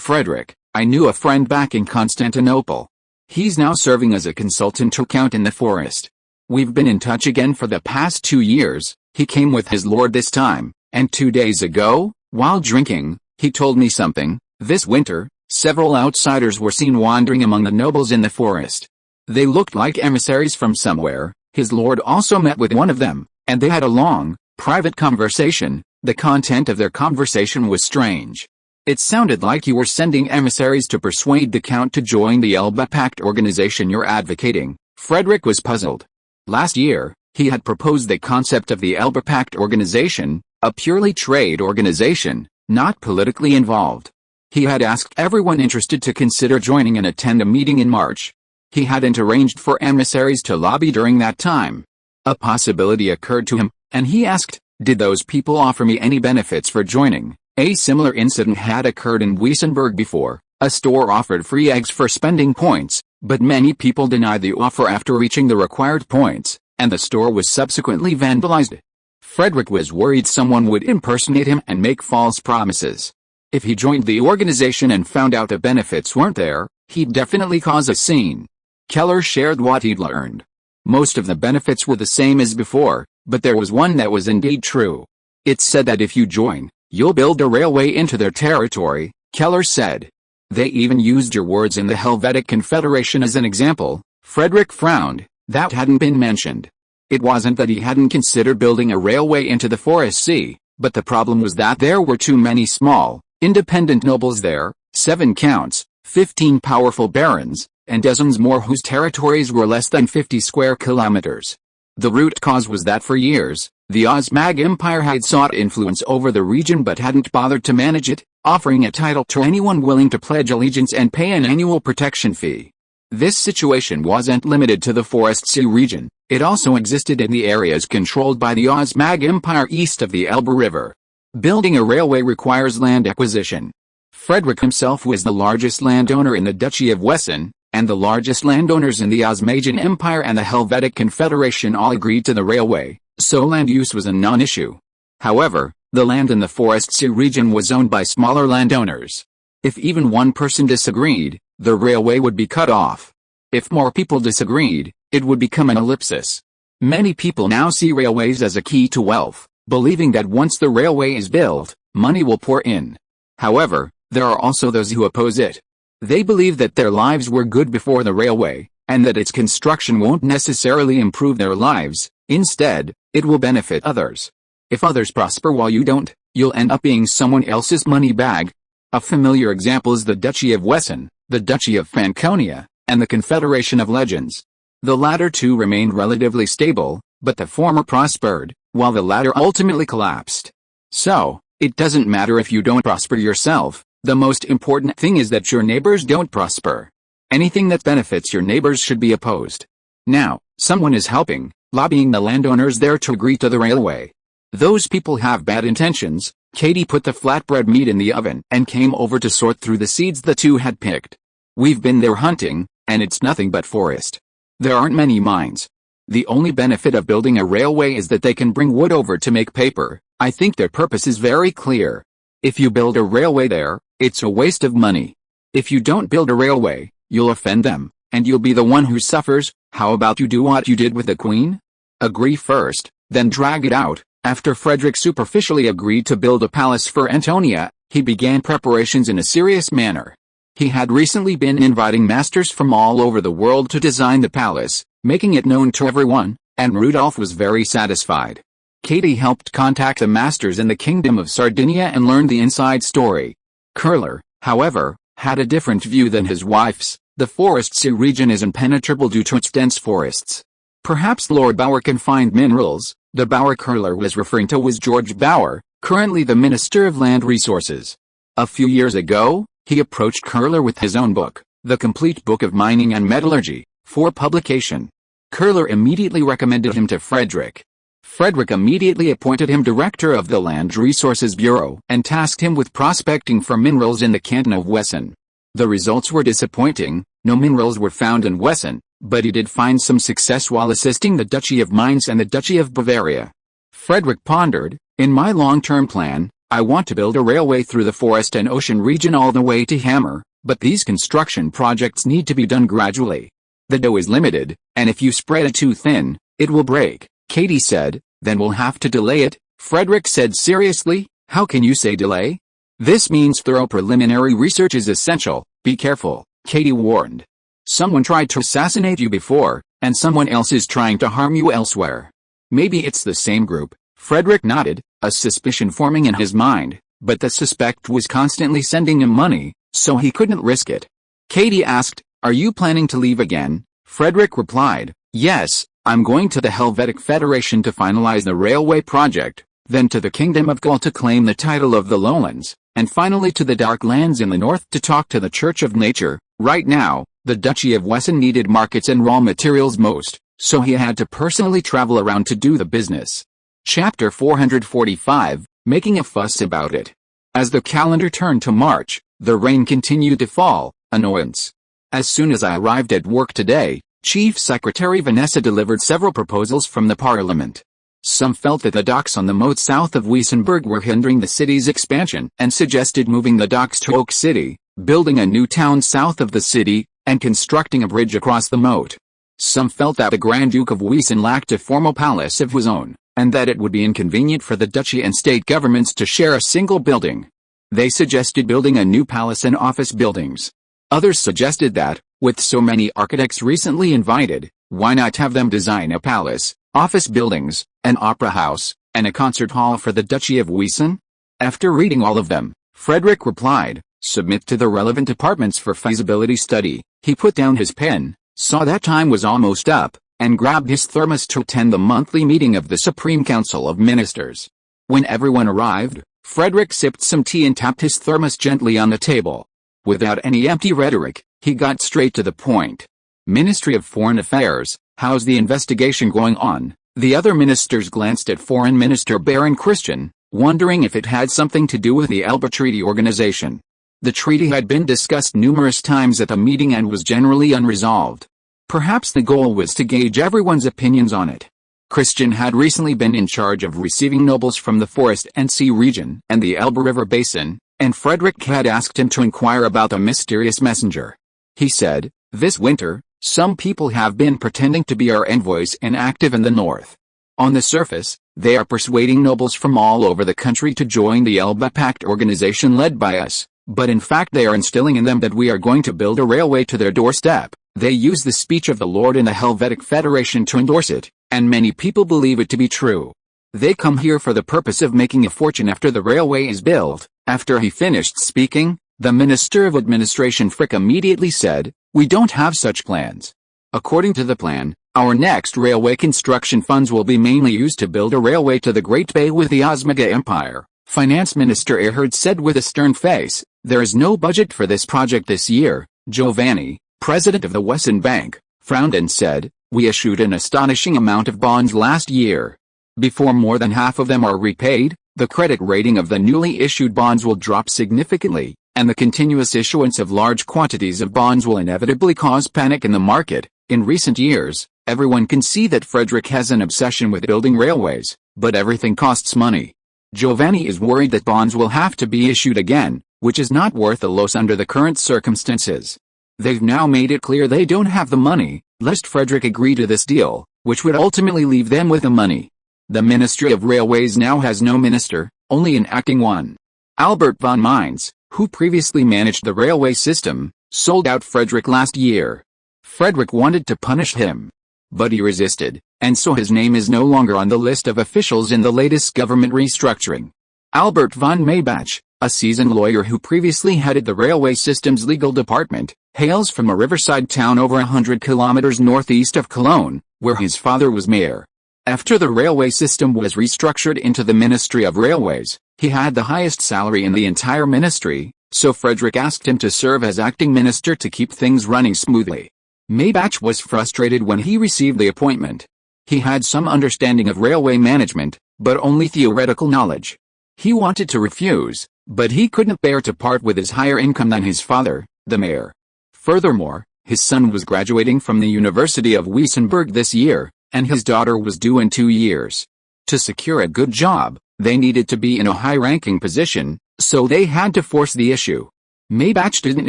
Frederick, "I knew a friend back in Constantinople. He's now serving as a consultant or count in the forest. We've been in touch again for the past 2 years. He came with his lord this time, and 2 days ago, while drinking, he told me something. This winter, several outsiders were seen wandering among the nobles in the forest. They looked like emissaries from somewhere. His lord also met with one of them, and they had a long, private conversation. The content of their conversation was strange. It sounded like you were sending emissaries to persuade the count to join the Elba Pact organization you're advocating." Frederick was puzzled. Last year, he had proposed the concept of the Elba Pact organization, a purely trade organization, not politically involved. He had asked everyone interested to consider joining and attend a meeting in March. He hadn't arranged for emissaries to lobby during that time. A possibility occurred to him, and he asked, "Did those people offer me any benefits for joining?" A similar incident had occurred in Weissenberg before. A store offered free eggs for spending points, but many people denied the offer after reaching the required points, and the store was subsequently vandalized. Frederick was worried someone would impersonate him and make false promises. If he joined the organization and found out the benefits weren't there, he'd definitely cause a scene. Keller shared what he'd learned. Most of the benefits were the same as before, but there was one that was indeed true. It said that if you join, you'll build a railway into their territory, Keller said. They even used your words in the Helvetic Confederation as an example. Frederick frowned. That hadn't been mentioned. It wasn't that he hadn't considered building a railway into the Forest Sea, but the problem was that there were too many small, independent nobles there, 7 counts, 15 powerful barons, and dozens more whose territories were less than 50 square kilometers. The root cause was that for years, the Osmag Empire had sought influence over the region but hadn't bothered to manage it, offering a title to anyone willing to pledge allegiance and pay an annual protection fee. This situation wasn't limited to the Forest Sea region, it also existed in the areas controlled by the Osmag Empire east of the Elbe River. Building a railway requires land acquisition. Frederick himself was the largest landowner in the Duchy of Wesson, and the largest landowners in the Osmagian Empire and the Helvetic Confederation all agreed to the railway, so land use was a non-issue. However, the land in the Forest Sea region was owned by smaller landowners. If even one person disagreed, the railway would be cut off. If more people disagreed, it would become an ellipsis. Many people now see railways as a key to wealth, believing that once the railway is built, money will pour in. However, there are also those who oppose it. They believe that their lives were good before the railway, and that its construction won't necessarily improve their lives. Instead, it will benefit others. If others prosper while you don't, you'll end up being someone else's money bag. A familiar example is the Duchy of Wesson, the Duchy of Franconia, and the Confederation of Legends. The latter two remained relatively stable, but the former prospered, while the latter ultimately collapsed. So, it doesn't matter if you don't prosper yourself, the most important thing is that your neighbors don't prosper. Anything that benefits your neighbors should be opposed. Now, someone is helping, lobbying the landowners there to agree to the railway. Those people have bad intentions. Katie put the flatbread meat in the oven and came over to sort through the seeds the two had picked. We've been there hunting, and it's nothing but forest. There aren't many mines. The only benefit of building a railway is that they can bring wood over to make paper. I think their purpose is very clear. If you build a railway there, it's a waste of money. If you don't build a railway, you'll offend them, and you'll be the one who suffers. How about you do what you did with the Queen? Agree first, then drag it out. After Frederick superficially agreed to build a palace for Antonia, he began preparations in a serious manner. He had recently been inviting masters from all over the world to design the palace, making it known to everyone, and Rudolph was very satisfied. Katie helped contact the masters in the Kingdom of Sardinia and learned the inside story. Curler, however, had a different view than his wife's. The Forest Sea region is impenetrable due to its dense forests. Perhaps Lord Bauer can find minerals. The Bauer Curler was referring to was George Bauer, currently the Minister of Land Resources. A few years ago, he approached Curler with his own book, The Complete Book of Mining and Metallurgy, for publication. Curler immediately recommended him to Frederick. Frederick immediately appointed him director of the Land Resources Bureau and tasked him with prospecting for minerals in the canton of Wesson. The results were disappointing. No minerals were found in Wesson, but he did find some success while assisting the Duchy of Mainz and the Duchy of Bavaria. Frederick pondered, in my long-term plan, I want to build a railway through the forest and ocean region all the way to Hammer, but these construction projects need to be done gradually. The dough is limited, and if you spread it too thin, it will break, Katie said. Then we'll have to delay it, Frederick said seriously. How can you say delay? This means thorough preliminary research is essential. Be careful, Katie warned. Someone tried to assassinate you before, and someone else is trying to harm you elsewhere. Maybe it's the same group, Frederick nodded, a suspicion forming in his mind, but the suspect was constantly sending him money, so he couldn't risk it. Katie asked, are you planning to leave again? Frederick replied, yes, I'm going to the Helvetic Federation to finalize the railway project, then to the Kingdom of Gaul to claim the title of the Lowlands, and finally to the Dark Lands in the north to talk to the Church of Nature. Right now, the Duchy of Wesson needed markets and raw materials most, so he had to personally travel around to do the business. Chapter 445, Making a Fuss About It. As the calendar turned to March, the rain continued to fall. Annoyance. As soon as I arrived at work today, Chief Secretary Vanessa delivered several proposals from the Parliament. Some felt that the docks on the moat south of Weissenberg were hindering the city's expansion and suggested moving the docks to Oak City, building a new town south of the city, and constructing a bridge across the moat. Some felt that the Grand Duke of Wesson lacked a formal palace of his own, and that it would be inconvenient for the duchy and state governments to share a single building. They suggested building a new palace and office buildings. Others suggested that, with so many architects recently invited, why not have them design a palace, office buildings, an opera house, and a concert hall for the Duchy of Wesson? After reading all of them, Frederick replied, submit to the relevant departments for feasibility study. He put down his pen, saw that time was almost up, and grabbed his thermos to attend the monthly meeting of the Supreme Council of Ministers. When everyone arrived, Frederick sipped some tea and tapped his thermos gently on the table. Without any empty rhetoric, he got straight to the point. Ministry of Foreign Affairs, how's the investigation going on? The other ministers glanced at Foreign Minister Baron Christian, wondering if it had something to do with the Elba Treaty Organization. The treaty had been discussed numerous times at the meeting and was generally unresolved. Perhaps the goal was to gauge everyone's opinions on it. Christian had recently been in charge of receiving nobles from the Forest and Sea region and the Elbe River Basin, and Frederick had asked him to inquire about the mysterious messenger. He said, this winter, some people have been pretending to be our envoys and active in the north. On the surface, they are persuading nobles from all over the country to join the Elba Pact organization led by us, but in fact they are instilling in them that we are going to build a railway to their doorstep. They use the speech of the Lord in the Helvetic Federation to endorse it, and many people believe it to be true. They come here for the purpose of making a fortune after the railway is built. After he finished speaking, the Minister of Administration Frick immediately said, we don't have such plans. According to the plan, our next railway construction funds will be mainly used to build a railway to the Great Bay with the Osmega Empire. Finance Minister Erhard said with a stern face, there is no budget for this project this year. Giovanni, president of the Wesson Bank, frowned and said, we issued an astonishing amount of bonds last year. Before more than half of them are repaid, the credit rating of the newly issued bonds will drop significantly, and the continuous issuance of large quantities of bonds will inevitably cause panic in the market. In recent years, everyone can see that Frederick has an obsession with building railways, but everything costs money. Giovanni is worried that bonds will have to be issued again, which is not worth a loss under the current circumstances. They've now made it clear they don't have the money, lest Frederick agree to this deal, which would ultimately leave them with the money. The Ministry of Railways now has no minister, only an acting one. Albert von Mainz, who previously managed the railway system, sold out Frederick last year. Frederick wanted to punish him, but he resisted, and so his name is no longer on the list of officials in the latest government restructuring. Albert von Maybach, a seasoned lawyer who previously headed the railway system's legal department, hails from a riverside town over 100 kilometers northeast of Cologne, where his father was mayor. After the railway system was restructured into the Ministry of Railways, he had the highest salary in the entire ministry, so Frederick asked him to serve as acting minister to keep things running smoothly. Maybach was frustrated when he received the appointment. He had some understanding of railway management, but only theoretical knowledge. He wanted to refuse, but he couldn't bear to part with his higher income than his father, the mayor. Furthermore, his son was graduating from the University of Wessenland this year, and his daughter was due in 2 years. To secure a good job, they needed to be in a high-ranking position, so they had to force the issue. Maybach didn't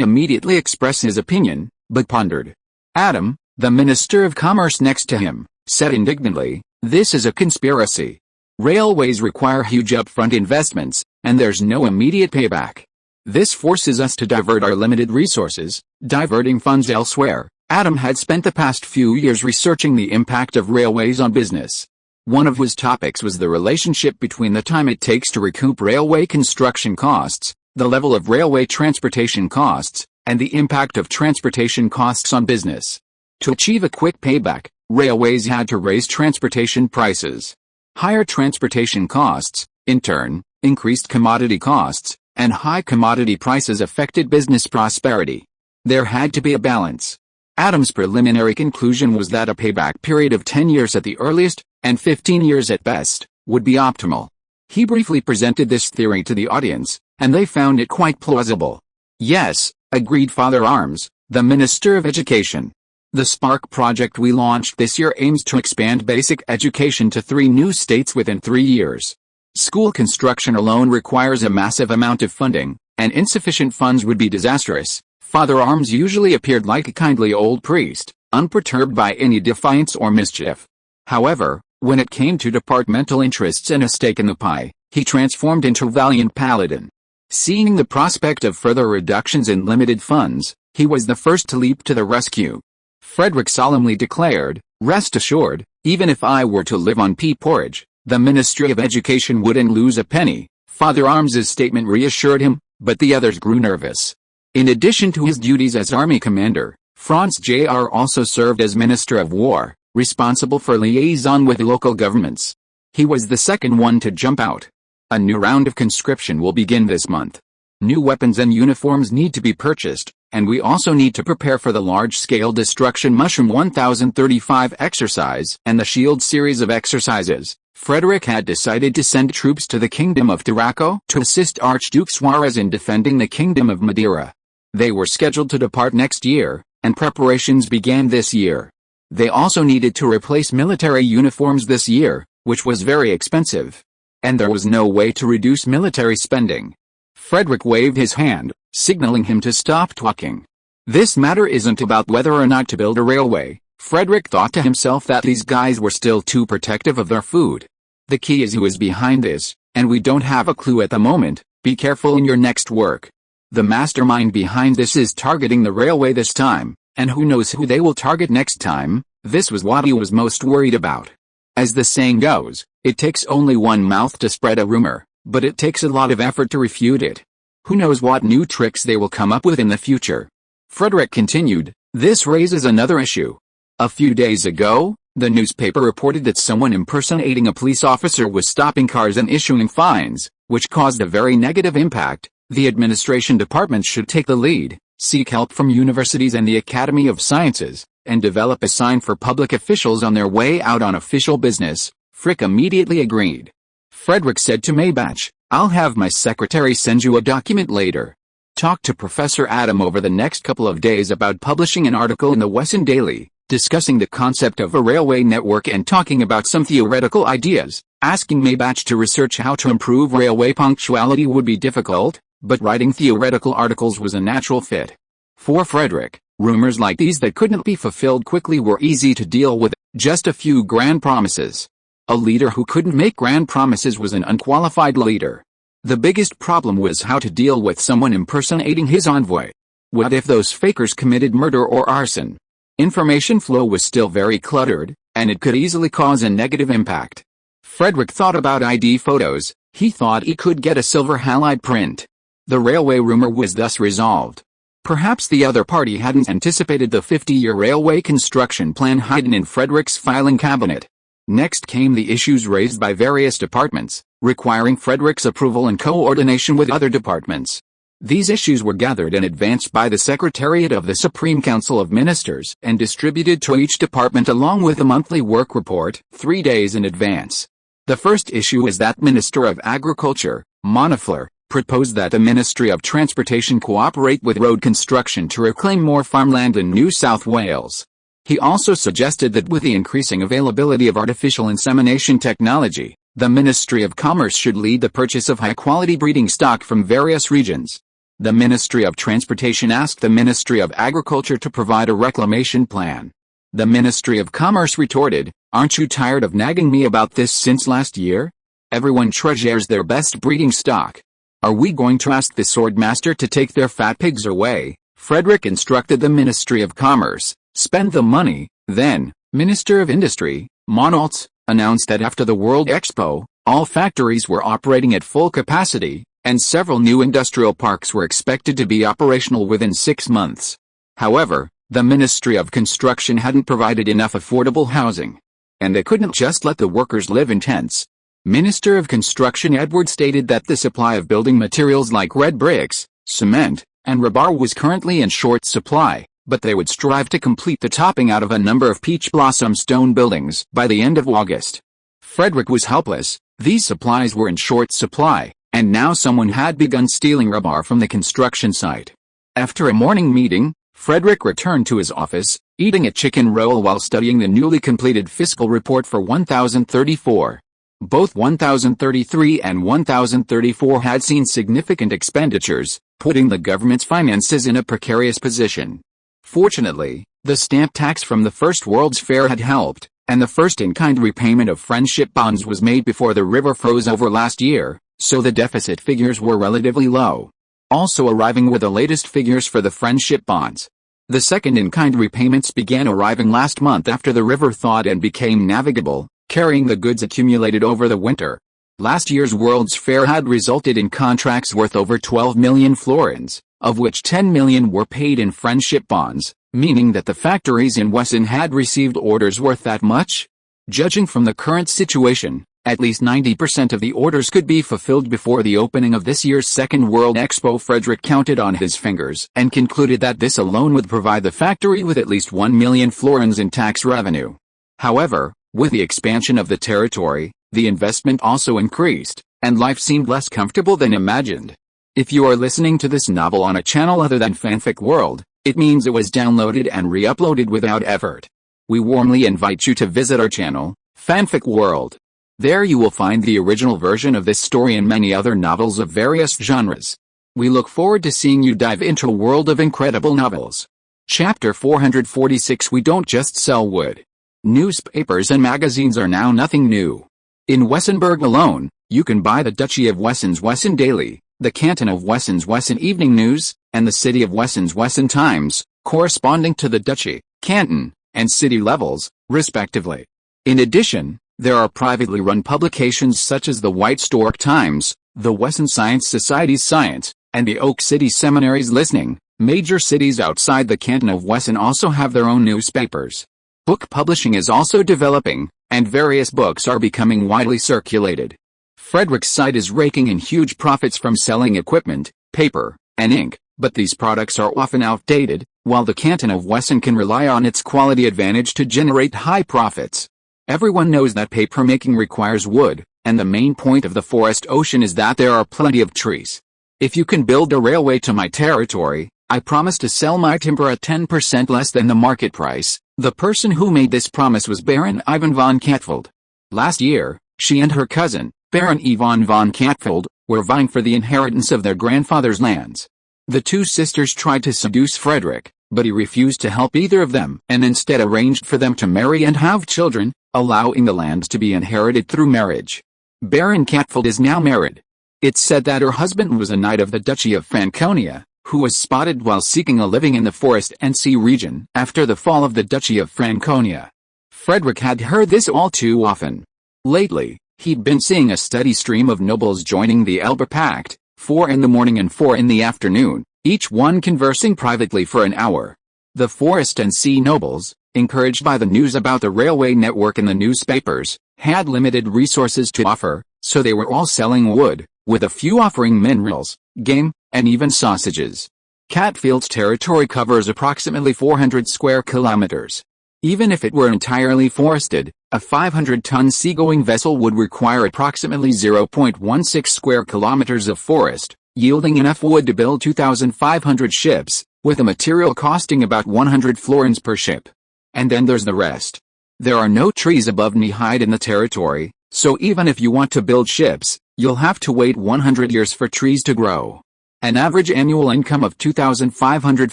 immediately express his opinion, but pondered. Adam, the Minister of Commerce next to him, said indignantly, "This is a conspiracy. Railways require huge upfront investments, and there's no immediate payback. This forces us to divert our limited resources, diverting funds elsewhere." Adam had spent the past few years researching the impact of railways on business. One of his topics was the relationship between the time it takes to recoup railway construction costs, the level of railway transportation costs, and the impact of transportation costs on business. To achieve a quick payback, railways had to raise transportation prices. Higher transportation costs, in turn, increased commodity costs, and high commodity prices affected business prosperity. There had to be a balance. Adam's preliminary conclusion was that a payback period of 10 years at the earliest, and 15 years at best, would be optimal. He briefly presented this theory to the audience, and they found it quite plausible. "Yes," agreed Father Arms, the Minister of Education. "The Spark project we launched this year aims to expand basic education to 3 new states within 3 years. School construction alone requires a massive amount of funding, and insufficient funds would be disastrous." Father Arms usually appeared like a kindly old priest, unperturbed by any defiance or mischief. However, when it came to departmental interests and a stake in the pie, he transformed into a valiant paladin. Seeing the prospect of further reductions in limited funds, he was the first to leap to the rescue. Frederick solemnly declared, "Rest assured, even if I were to live on pea porridge, the Ministry of Education wouldn't lose a penny." Father Arms's statement reassured him, but the others grew nervous. In addition to his duties as army commander, Franz Jr. also served as Minister of War, responsible for liaison with local governments. He was the second one to jump out. "A new round of conscription will begin this month. New weapons and uniforms need to be purchased, and we also need to prepare for the large-scale destruction Mushroom 1035 exercise and the Shield series of exercises." Frederick had decided to send troops to the Kingdom of Tarraco to assist Archduke Suarez in defending the Kingdom of Madeira. They were scheduled to depart next year, and preparations began this year. They also needed to replace military uniforms this year, which was very expensive. And there was no way to reduce military spending. Frederick waved his hand, signaling him to stop talking. "This matter isn't about whether or not to build a railway." Frederick thought to himself that these guys were still too protective of their food. "The key is who is behind this, and we don't have a clue at the moment. Be careful in your next work. The mastermind behind this is targeting the railway this time, and who knows who they will target next time." This was what he was most worried about. As the saying goes, it takes only one mouth to spread a rumor, but it takes a lot of effort to refute it. Who knows what new tricks they will come up with in the future. Frederick continued, "This raises another issue. A few days ago, the newspaper reported that someone impersonating a police officer was stopping cars and issuing fines, which caused a very negative impact. The administration department should take the lead, seek help from universities and the Academy of Sciences, and develop a sign for public officials on their way out on official business." Frick immediately agreed. Frederick said to Maybach, "I'll have my secretary send you a document later. Talk to Professor Adam over the next couple of days about publishing an article in the Wesson Daily, discussing the concept of a railway network and talking about some theoretical ideas." Asking Maybach to research how to improve railway punctuality would be difficult, but writing theoretical articles was a natural fit. For Frederick, rumors like these that couldn't be fulfilled quickly were easy to deal with, just a few grand promises. A leader who couldn't make grand promises was an unqualified leader. The biggest problem was how to deal with someone impersonating his envoy. What if those fakers committed murder or arson? Information flow was still very cluttered, and it could easily cause a negative impact. Frederick thought about ID photos. He thought he could get a silver halide print. The railway rumor was thus resolved. Perhaps the other party hadn't anticipated the 50-year railway construction plan hidden in Frederick's filing cabinet. Next came the issues raised by various departments, requiring Frederick's approval and coordination with other departments. These issues were gathered in advance by the Secretariat of the Supreme Council of Ministers and distributed to each department along with a monthly work report, 3 days in advance. The first issue is that Minister of Agriculture, Monofleur, proposed that the Ministry of Transportation cooperate with road construction to reclaim more farmland in New South Wales. He also suggested that with the increasing availability of artificial insemination technology, the Ministry of Commerce should lead the purchase of high-quality breeding stock from various regions. The Ministry of Transportation asked the Ministry of Agriculture to provide a reclamation plan. The Ministry of Commerce retorted, "Aren't you tired of nagging me about this since last year? Everyone treasures their best breeding stock. Are we going to ask the swordmaster to take their fat pigs away?" Frederick instructed the Ministry of Commerce, "Spend the money." Then, Minister of Industry, Monaltz, announced that after the World Expo, all factories were operating at full capacity, and several new industrial parks were expected to be operational within 6 months. However, the Ministry of Construction hadn't provided enough affordable housing. And they couldn't just let the workers live in tents. Minister of Construction Edward stated that the supply of building materials like red bricks, cement, and rebar was currently in short supply, but they would strive to complete the topping out of a number of peach blossom stone buildings by the end of August. Frederick was helpless. These supplies were in short supply, and now someone had begun stealing rebar from the construction site. After a morning meeting, Frederick returned to his office, eating a chicken roll while studying the newly completed fiscal report for 1034. Both 1033 and 1034 had seen significant expenditures, putting the government's finances in a precarious position. Fortunately, the stamp tax from the First World's Fair had helped, and the first in-kind repayment of friendship bonds was made before the river froze over last year, so the deficit figures were relatively low. Also arriving were the latest figures for the friendship bonds. The second in-kind repayments began arriving last month after the river thawed and became navigable, carrying the goods accumulated over the winter. Last year's World's Fair had resulted in contracts worth over 12 million florins, of which 10 million were paid in friendship bonds, meaning that the factories in Wessenland had received orders worth that much. Judging from the current situation, at least 90% of the orders could be fulfilled before the opening of this year's second World Expo. Frederick counted on his fingers and concluded that this alone would provide the factory with at least 1 million florins in tax revenue. However, with the expansion of the territory, the investment also increased, and life seemed less comfortable than imagined. If you are listening to this novel on a channel other than Fanfic World, it means it was downloaded and re-uploaded without effort. We warmly invite you to visit our channel, Fanfic World. There you will find the original version of this story and many other novels of various genres. We look forward to seeing you dive into a world of incredible novels. Chapter 446. We don't just sell wood. Newspapers and magazines are now nothing new. In Wessenberg alone, you can buy the Duchy of Wessen's Wesson Daily, the Canton of Wessen's Wesson Evening News, and the City of Wessen's Wesson Times, corresponding to the duchy, canton, and city levels, respectively. In addition, there are privately run publications such as the White Stork Times, the Wesson Science Society's Science, and the Oak City Seminary's Listening. Major cities outside the canton of Wesson also have their own newspapers. Book publishing is also developing, and various books are becoming widely circulated. Frederick's site is raking in huge profits from selling equipment, paper, and ink, but these products are often outdated, while the canton of Wesson can rely on its quality advantage to generate high profits. Everyone knows that papermaking requires wood, and the main point of the forest ocean is that there are plenty of trees. If you can build a railway to my territory, I promise to sell my timber at 10% less than the market price. The person who made this promise was Baron Ivan von Katfeld. Last year, she and her cousin, Baron Ivan von Katfeld, were vying for the inheritance of their grandfather's lands. The two sisters tried to seduce Frederick, but he refused to help either of them and instead arranged for them to marry and have children, allowing the lands to be inherited through marriage. Baron Katfeld is now married. It's said that her husband was a knight of the Duchy of Franconia, who was spotted while seeking a living in the forest and sea region after the fall of the Duchy of Franconia. Frederick had heard this all too often. Lately, he'd been seeing a steady stream of nobles joining the Elbe Pact, 4 in the morning and 4 in the afternoon, each one conversing privately for an hour. The forest and sea nobles, encouraged by the news about the railway network in the newspapers, had limited resources to offer, so they were all selling wood, with a few offering minerals, game, and even sausages. Katfeld's territory covers approximately 400 square kilometers. Even if it were entirely forested, a 500-ton seagoing vessel would require approximately 0.16 square kilometers of forest, yielding enough wood to build 2,500 ships, with the material costing about 100 florins per ship. And then there's the rest. There are no trees above knee height in the territory, so even if you want to build ships, you'll have to wait 100 years for trees to grow. An average annual income of 2,500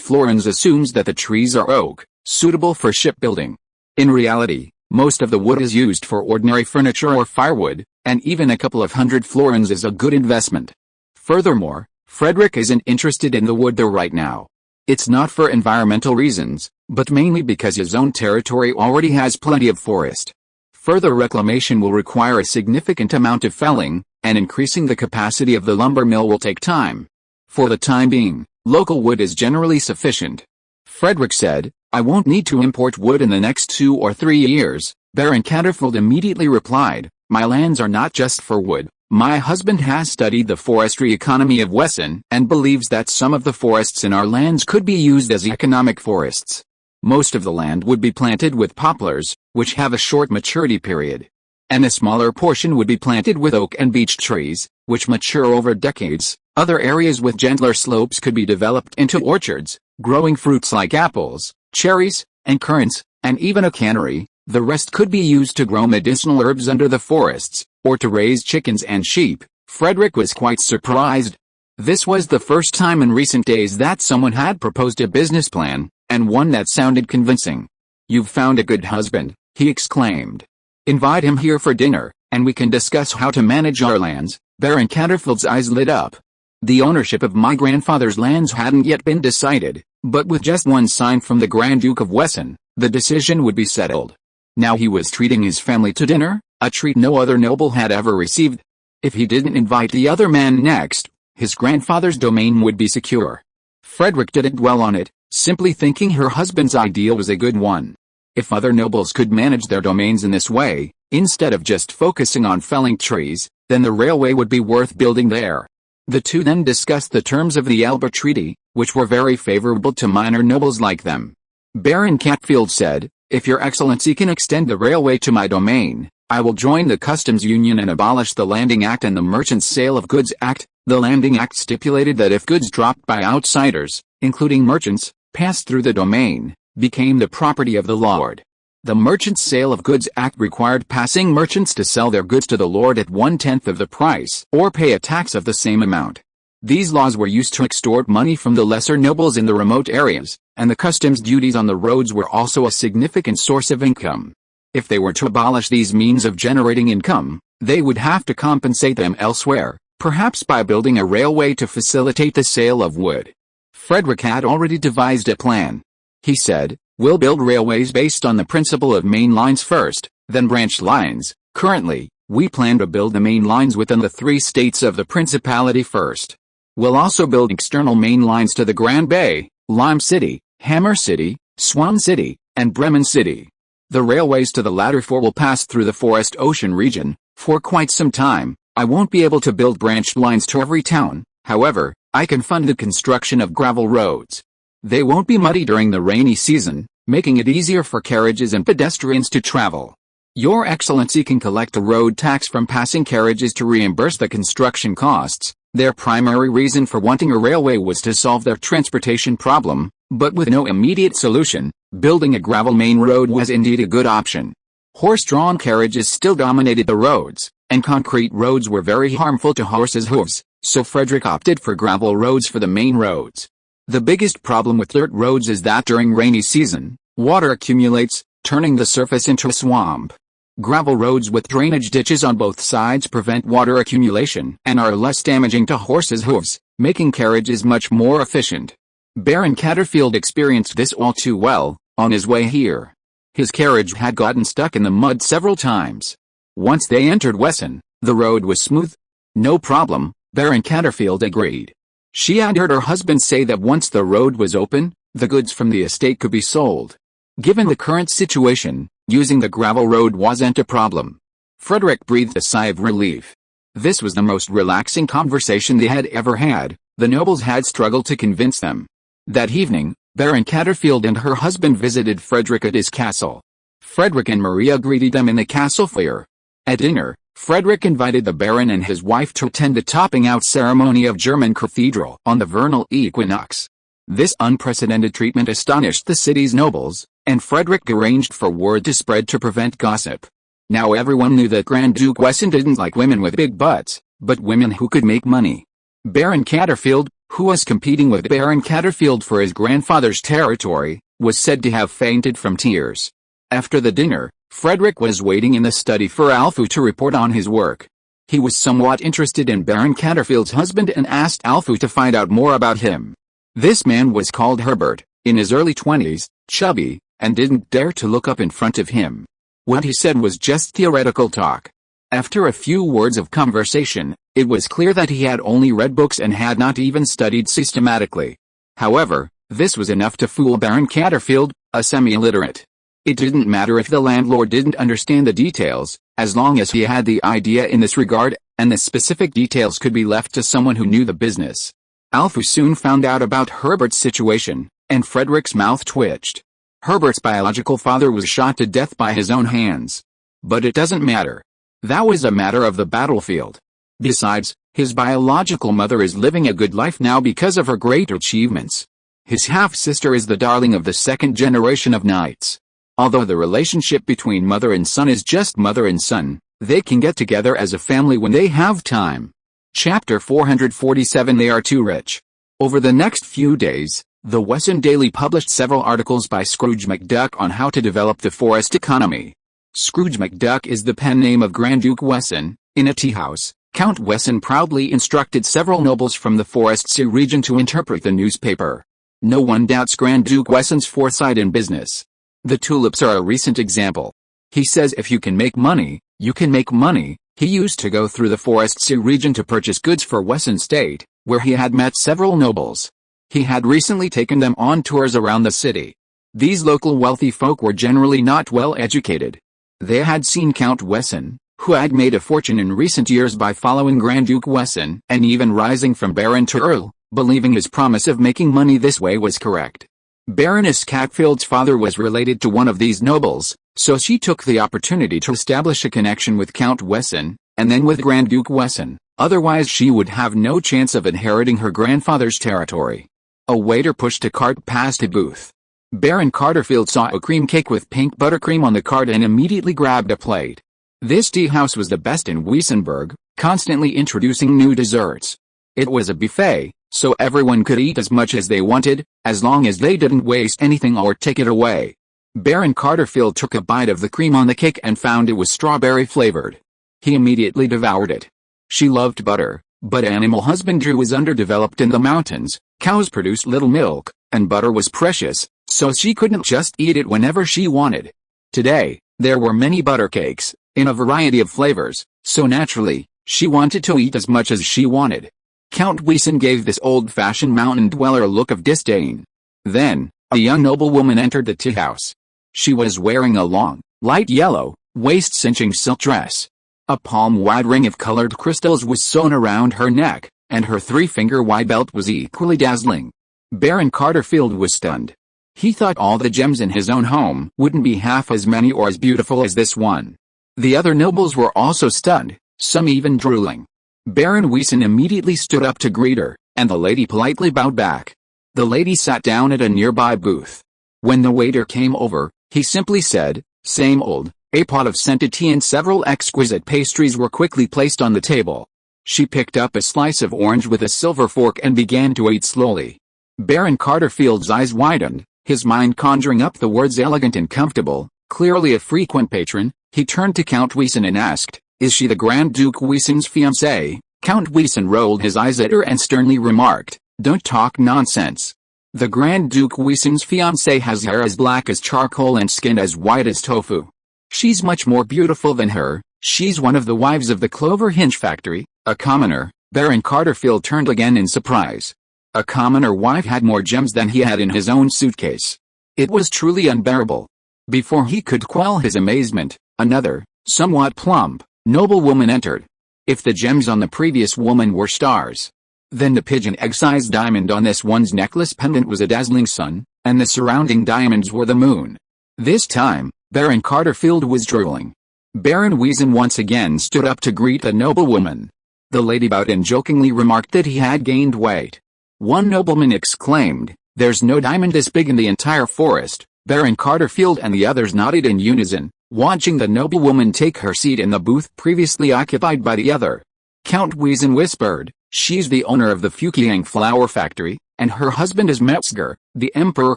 florins assumes that the trees are oak, suitable for shipbuilding. In reality, most of the wood is used for ordinary furniture or firewood, and even a couple of hundred florins is a good investment. Furthermore, Frederick isn't interested in the wood though right now. It's not for environmental reasons, but mainly because his own territory already has plenty of forest. Further reclamation will require a significant amount of felling, and increasing the capacity of the lumber mill will take time. For the time being, local wood is generally sufficient. Frederick said, "I won't need to import wood in the next 2 or 3 years." Baron Catterfield immediately replied, "My lands are not just for wood. My husband has studied the forestry economy of Wesson and believes that some of the forests in our lands could be used as economic forests. Most of the land would be planted with poplars, which have a short maturity period. And a smaller portion would be planted with oak and beech trees, which mature over decades. Other areas with gentler slopes could be developed into orchards, growing fruits like apples, cherries, and currants, and even a cannery. The rest could be used to grow medicinal herbs under the forests, or to raise chickens and sheep." Frederick was quite surprised. This was the first time in recent days that someone had proposed a business plan, and one that sounded convincing. "You've found a good husband," he exclaimed. "Invite him here for dinner, and we can discuss how to manage our lands." Baron Catterfield's eyes lit up. The ownership of my grandfather's lands hadn't yet been decided, but with just one sign from the Grand Duke of Wesson, the decision would be settled. Now he was treating his family to dinner, a treat no other noble had ever received. If he didn't invite the other man next, his grandfather's domain would be secure. Frederick didn't dwell on it, simply thinking her husband's idea was a good one. If other nobles could manage their domains in this way, instead of just focusing on felling trees, then the railway would be worth building there. The two then discussed the terms of the Elba Treaty, which were very favorable to minor nobles like them. Baron Catfield said, "If your excellency can extend the railway to my domain, I will join the Customs Union and abolish the Landing Act and the Merchants' Sale of Goods Act." The Landing Act stipulated that if goods dropped by outsiders, including merchants, passed through the domain, became the property of the lord. The Merchants' Sale of Goods Act required passing merchants to sell their goods to the lord at 1/10 of the price, or pay a tax of the same amount. These laws were used to extort money from the lesser nobles in the remote areas, and the customs duties on the roads were also a significant source of income. If they were to abolish these means of generating income, they would have to compensate them elsewhere, perhaps by building a railway to facilitate the sale of wood. Frederick had already devised a plan. He said, "We'll build railways based on the principle of main lines first, then branch lines. Currently, we plan to build the main lines within the 3 states of the Principality first. We'll also build external main lines to the Grand Bay, Lime City, Hammer City, Swan City, and Bremen City. The railways to the latter 4 will pass through the Forest Ocean region. For quite some time, I won't be able to build branched lines to every town. However, I can fund the construction of gravel roads. They won't be muddy during the rainy season, making it easier for carriages and pedestrians to travel. Your Excellency can collect a road tax from passing carriages to reimburse the construction costs." Their primary reason for wanting a railway was to solve their transportation problem, but with no immediate solution, building a gravel main road was indeed a good option. Horse-drawn carriages still dominated the roads, and concrete roads were very harmful to horses' hooves, so Frederick opted for gravel roads for the main roads. The biggest problem with dirt roads is that during rainy season, water accumulates, turning the surface into a swamp. Gravel roads with drainage ditches on both sides prevent water accumulation and are less damaging to horses' hooves, making carriages much more efficient. Baron Catterfield experienced this all too well, on his way here. His carriage had gotten stuck in the mud several times. Once they entered Wesson, the road was smooth. "No problem," Baron Catterfield agreed. She had heard her husband say that once the road was open, the goods from the estate could be sold. Given the current situation, using the gravel road wasn't a problem. Frederick breathed a sigh of relief. This was the most relaxing conversation they had ever had. The nobles had struggled to convince them. That evening, Baron Catterfield and her husband visited Frederick at his castle. Frederick and Maria greeted them in the castle foyer. At dinner, Frederick invited the Baron and his wife to attend the topping-out ceremony of German Cathedral on the vernal equinox. This unprecedented treatment astonished the city's nobles, and Frederick arranged for word to spread to prevent gossip. Now everyone knew that Grand Duke Wesson didn't like women with big butts, but women who could make money. Baron Catterfield, who was competing with Baron Catterfield for his grandfather's territory, was said to have fainted from tears. After the dinner, Frederick was waiting in the study for Alfu to report on his work. He was somewhat interested in Baron Catterfield's husband and asked Alfu to find out more about him. This man was called Herbert, in his early 20s, chubby, and didn't dare to look up in front of him. What he said was just theoretical talk. After a few words of conversation, it was clear that he had only read books and had not even studied systematically. However, this was enough to fool Baron Catterfield, a semi-illiterate. It didn't matter if the landlord didn't understand the details, as long as he had the idea in this regard, and the specific details could be left to someone who knew the business. Alfu soon found out about Herbert's situation, and Frederick's mouth twitched. Herbert's biological father was shot to death by his own hands. But it doesn't matter. That was a matter of the battlefield. Besides, his biological mother is living a good life now because of her great achievements. His half-sister is the darling of the second generation of knights. Although the relationship between mother and son is just mother and son, they can get together as a family when they have time. Chapter 447 They are too rich. Over the next few days, the Wesson Daily published several articles by Scrooge McDuck on how to develop the forest economy. Scrooge McDuck is the pen name of Grand Duke Wesson. In a tea-house, Count Wesson proudly instructed several nobles from the Forest Sea region to interpret the newspaper. No one doubts Grand Duke Wesson's foresight in business. The tulips are a recent example. He says if you can make money, you can make money. He used to go through the Forest Sea region to purchase goods for Wesson State, where he had met several nobles. He had recently taken them on tours around the city. These local wealthy folk were generally not well educated. They had seen Count Wesson, who had made a fortune in recent years by following Grand Duke Wesson and even rising from Baron to Earl, believing his promise of making money this way was correct. Baroness Catfield's father was related to one of these nobles, so she took the opportunity to establish a connection with Count Wesson, and then with Grand Duke Wesson, otherwise she would have no chance of inheriting her grandfather's territory. A waiter pushed a cart past a booth. Baron Catterfield saw a cream cake with pink buttercream on the cart and immediately grabbed a plate. This tea house was the best in Weissenberg, constantly introducing new desserts. It was a buffet, so everyone could eat as much as they wanted, as long as they didn't waste anything or take it away. Baron Catterfield took a bite of the cream on the cake and found it was strawberry flavored. He immediately devoured it. She loved butter, but animal husbandry was underdeveloped in the mountains, cows produced little milk, and butter was precious, so she couldn't just eat it whenever she wanted. Today, there were many butter cakes, in a variety of flavors, so naturally, she wanted to eat as much as she wanted. Count Wesson gave this old-fashioned mountain dweller a look of disdain. Then, a young noblewoman entered the tea house. She was wearing a long, light yellow, waist-cinching silk dress. A palm-wide ring of colored crystals was sewn around her neck, and her three-finger-wide belt was equally dazzling. Baron Catterfield was stunned. He thought all the gems in his own home wouldn't be half as many or as beautiful as this one. The other nobles were also stunned, some even drooling. Baron Wesson immediately stood up to greet her, and the lady politely bowed back. The lady sat down at a nearby booth. When the waiter came over, he simply said, "Same old." A pot of scented tea and several exquisite pastries were quickly placed on the table. She picked up a slice of orange with a silver fork and began to eat slowly. Baron Catterfield's eyes widened, his mind conjuring up the words elegant and comfortable. Clearly a frequent patron, he turned to Count Wesson and asked, "Is she the Grand Duke Wesson's fiancée?" Count Wesson rolled his eyes at her and sternly remarked, "Don't talk nonsense. The Grand Duke Wesson's fiancée has hair as black as charcoal and skin as white as tofu. She's much more beautiful than her. She's one of the wives of the Clover Hinge factory, a commoner." Baron Catterfield turned again in surprise. A commoner wife had more gems than he had in his own suitcase. It was truly unbearable. Before he could quell his amazement, another, somewhat plump, noblewoman entered. If the gems on the previous woman were stars, then the pigeon egg-sized diamond on this one's necklace pendant was a dazzling sun, and the surrounding diamonds were the moon. This time, Baron Catterfield was drooling. Baron Wiesen once again stood up to greet the noblewoman. The lady bowed and jokingly remarked that he had gained weight. One nobleman exclaimed, "There's no diamond this big in the entire forest." Baron Carterfield and the others nodded in unison, watching the noblewoman take her seat in the booth previously occupied by the other. Count Wiesen whispered, "She's the owner of the Fujiang flower factory, and her husband is Metzger, the emperor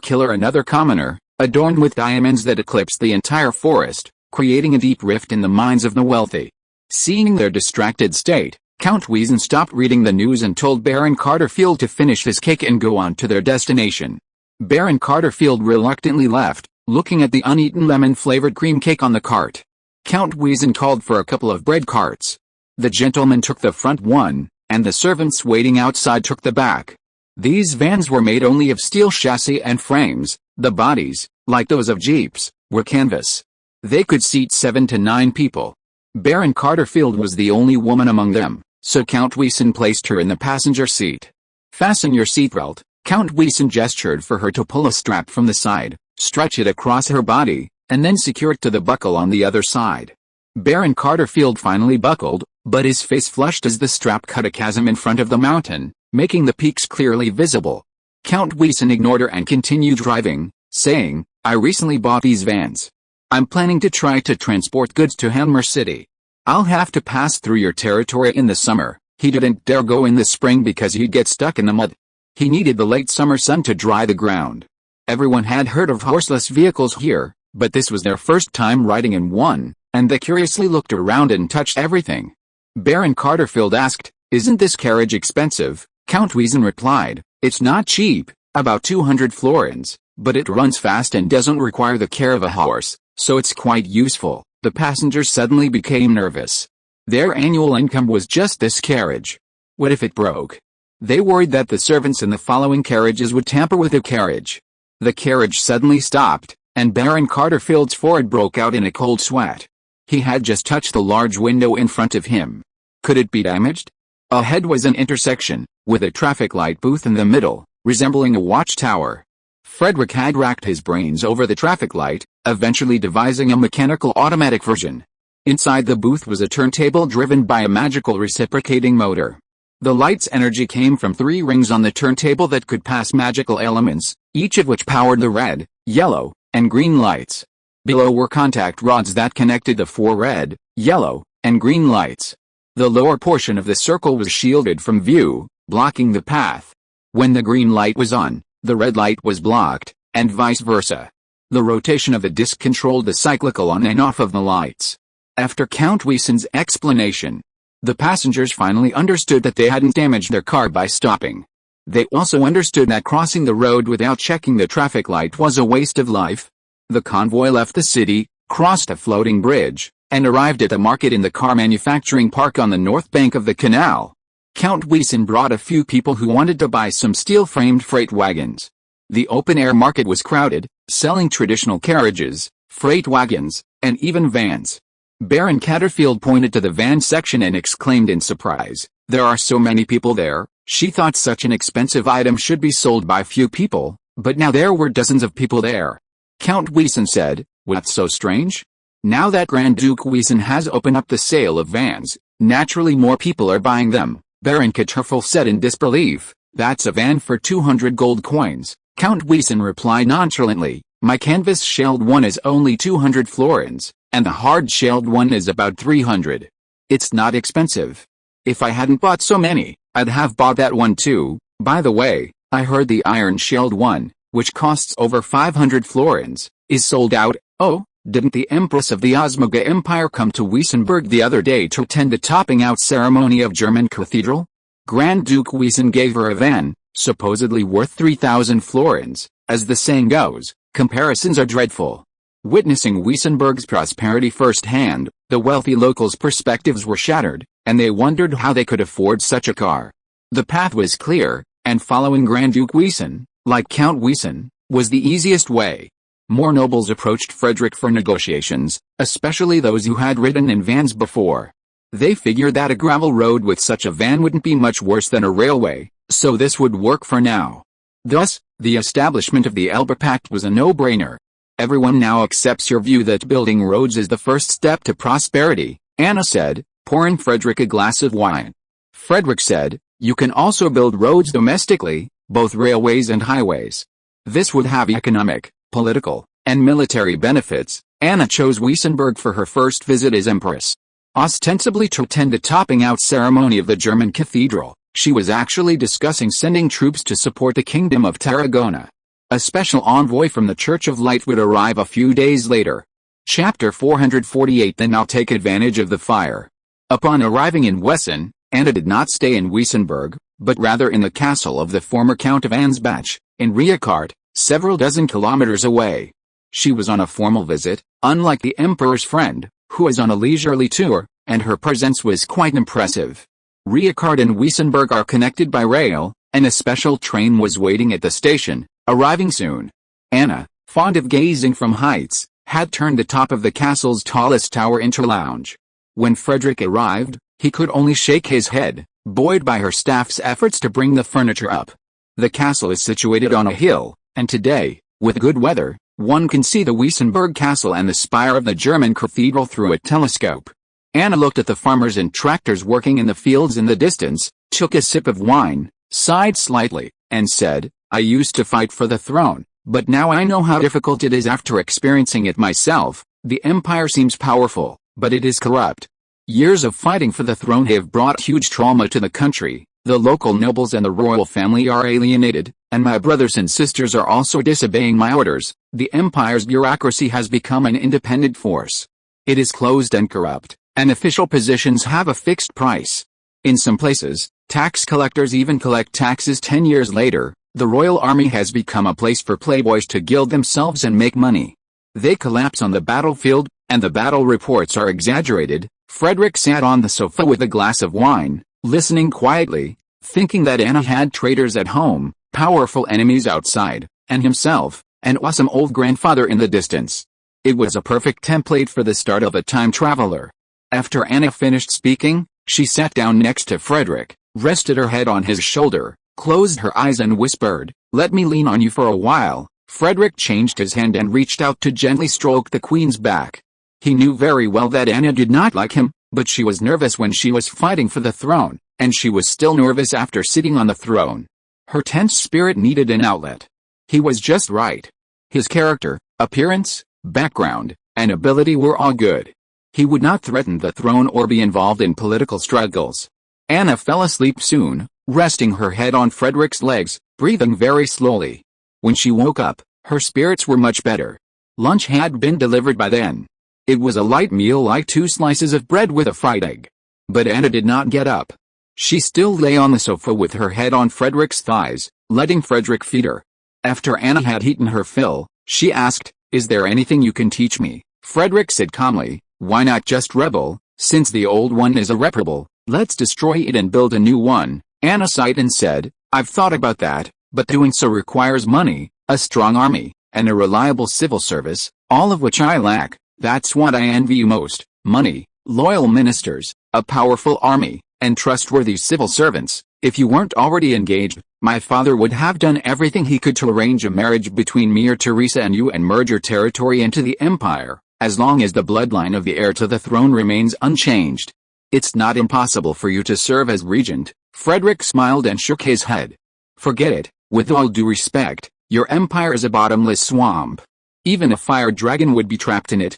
killer, another commoner, adorned with diamonds that eclipse the entire forest, creating a deep rift in the minds of the wealthy." Seeing their distracted state, Count Wiesen stopped reading the news and told Baron Carterfield to finish his cake and go on to their destination. Baron Carterfield reluctantly left, looking at the uneaten lemon-flavored cream cake on the cart. Count Wiesen called for a couple of bread carts. The gentleman took the front one, and the servants waiting outside took the back. These vans were made only of steel chassis and frames. The bodies, like those of jeeps, were canvas. They could seat 7 to 9 people. Baron Carterfield was the only woman among them, so Count Wiesen placed her in the passenger seat. "Fasten your seatbelt." Count Wiesen gestured for her to pull a strap from the side, stretch it across her body, and then secure it to the buckle on the other side. Baron Carterfield finally buckled, but his face flushed as the strap cut a chasm in front of the mountain, making the peaks clearly visible. Count Wiesen ignored her and continued driving, saying, "I recently bought these vans. I'm planning to try to transport goods to Helmer City. I'll have to pass through your territory in the summer." He didn't dare go in the spring because he'd get stuck in the mud. He needed the late summer sun to dry the ground. Everyone had heard of horseless vehicles here, but this was their first time riding in one, and they curiously looked around and touched everything. Baron Carterfield asked, "Isn't this carriage expensive?" Count Wiesen replied, "It's not cheap, about 200 florins, but it runs fast and doesn't require the care of a horse, so it's quite useful." The passengers suddenly became nervous. Their annual income was just this carriage. What if it broke? They worried that the servants in the following carriages would tamper with the carriage. The carriage suddenly stopped, and Baron Carterfield's forehead broke out in a cold sweat. He had just touched the large window in front of him. Could it be damaged? Ahead was an intersection, with a traffic light booth in the middle, resembling a watchtower. Frederick had racked his brains over the traffic light, eventually devising a mechanical automatic version. Inside the booth was a turntable driven by a magical reciprocating motor. The light's energy came from 3 rings on the turntable that could pass magical elements, each of which powered the red, yellow, and green lights. Below were contact rods that connected the 4 red, yellow, and green lights. The lower portion of the circle was shielded from view, blocking the path. When the green light was on, the red light was blocked, and vice versa. The rotation of the disc controlled the cyclical on and off of the lights. After Count Wiesen's explanation, the passengers finally understood that they hadn't damaged their car by stopping. They also understood that crossing the road without checking the traffic light was a waste of life. The convoy left the city, crossed a floating bridge, and arrived at a market in the car manufacturing park on the north bank of the canal. Count Wiesen brought a few people who wanted to buy some steel-framed freight wagons. The open-air market was crowded, selling traditional carriages, freight wagons, and even vans. Baron Carterfield pointed to the van section and exclaimed in surprise, "There are so many people there." She thought such an expensive item should be sold by few people, but now there were dozens of people there. Count Wiesen said, "What's so strange? Now that Grand Duke Wiesen has opened up the sale of vans, naturally more people are buying them." Baron Carterfield said in disbelief, "That's a van for 200 gold coins." Count Wiesen replied nonchalantly, "My canvas-shelled one is only 200 florins, and the hard-shelled one is about 300. It's not expensive. If I hadn't bought so many, I'd have bought that one too. By the way, I heard the iron-shelled one, which costs over 500 florins, is sold out." "Oh, didn't the Empress of the Osmoga Empire come to Wiesenburg the other day to attend the topping-out ceremony of German Cathedral? Grand Duke Wiesen gave her a van, supposedly worth 3,000 florins. As the saying goes, comparisons are dreadful." Witnessing Wiesenburg's prosperity firsthand, the wealthy locals' perspectives were shattered, and they wondered how they could afford such a car. The path was clear, and following Grand Duke Wiesen, like Count Wiesen, was the easiest way. More nobles approached Frederick for negotiations, especially those who had ridden in vans before. They figured that a gravel road with such a van wouldn't be much worse than a railway, so this would work for now. Thus, the establishment of the Elbe Pact was a no-brainer. Everyone now accepts your view that building roads is the first step to prosperity, Anna said, pouring Frederick a glass of wine. Frederick said, you can also build roads domestically, both railways and highways. This would have economic, political, and military benefits. Anna chose Wessenberg for her first visit as empress. Ostensibly to attend the topping out ceremony of the German cathedral, she was actually discussing sending troops to support the Kingdom of Tarragona. A special envoy from the Church of Light would arrive a few days later. Chapter 448. Then I'll take advantage of the fire. Upon arriving in Wesson, Anna did not stay in Wessenberg, but rather in the castle of the former Count of Ansbach, in Riecart, several dozen kilometers away. She was on a formal visit, unlike the Emperor's friend, who was on a leisurely tour, and her presence was quite impressive. Riecart and Wessenberg are connected by rail, and a special train was waiting at the station, arriving soon. Anna, fond of gazing from heights, had turned the top of the castle's tallest tower into a lounge. When Frederick arrived, he could only shake his head, buoyed by her staff's efforts to bring the furniture up. The castle is situated on a hill, and today, with good weather, one can see the Wessenberg castle and the spire of the German cathedral through a telescope. Anna looked at the farmers and tractors working in the fields in the distance, took a sip of wine, sighed slightly, and said, I used to fight for the throne, but now I know how difficult it is after experiencing it myself. The empire seems powerful, but it is corrupt. Years of fighting for the throne have brought huge trauma to the country. The local nobles and the royal family are alienated, and my brothers and sisters are also disobeying my orders. The empire's bureaucracy has become an independent force. It is closed and corrupt, and official positions have a fixed price. In some places, tax collectors even collect taxes 10 years later. The royal army has become a place for playboys to gild themselves and make money. They collapse on the battlefield, and the battle reports are exaggerated. Frederick sat on the sofa with a glass of wine, listening quietly, thinking that Anna had traitors at home, powerful enemies outside, and himself, an awesome old grandfather in the distance. It was a perfect template for the start of a time traveler. After Anna finished speaking, she sat down next to Frederick, rested her head on his shoulder, closed her eyes and whispered, let me lean on you for a while. Frederick changed his hand and reached out to gently stroke the queen's back. He knew very well that Anna did not like him, but she was nervous when she was fighting for the throne, and she was still nervous after sitting on the throne. Her tense spirit needed an outlet. He was just right. His character, appearance, background, and ability were all good. He would not threaten the throne or be involved in political struggles. Anna fell asleep soon, resting her head on Frederick's legs, breathing very slowly. When she woke up, her spirits were much better. Lunch had been delivered by then. It was a light meal like 2 slices of bread with a fried egg. But Anna did not get up. She still lay on the sofa with her head on Frederick's thighs, letting Frederick feed her. After Anna had eaten her fill, she asked, is there anything you can teach me? Frederick said calmly, why not just rebel, since the old one is irreparable, let's destroy it and build a new one. Anna sighed and said, I've thought about that, but doing so requires money, a strong army, and a reliable civil service, all of which I lack. That's what I envy you most, money, loyal ministers, a powerful army, and trustworthy civil servants. If you weren't already engaged, my father would have done everything he could to arrange a marriage between me or Teresa and you and merge your territory into the empire, as long as the bloodline of the heir to the throne remains unchanged. It's not impossible for you to serve as regent. Frederick smiled and shook his head. Forget it, with all due respect, your empire is a bottomless swamp. Even a fire dragon would be trapped in it,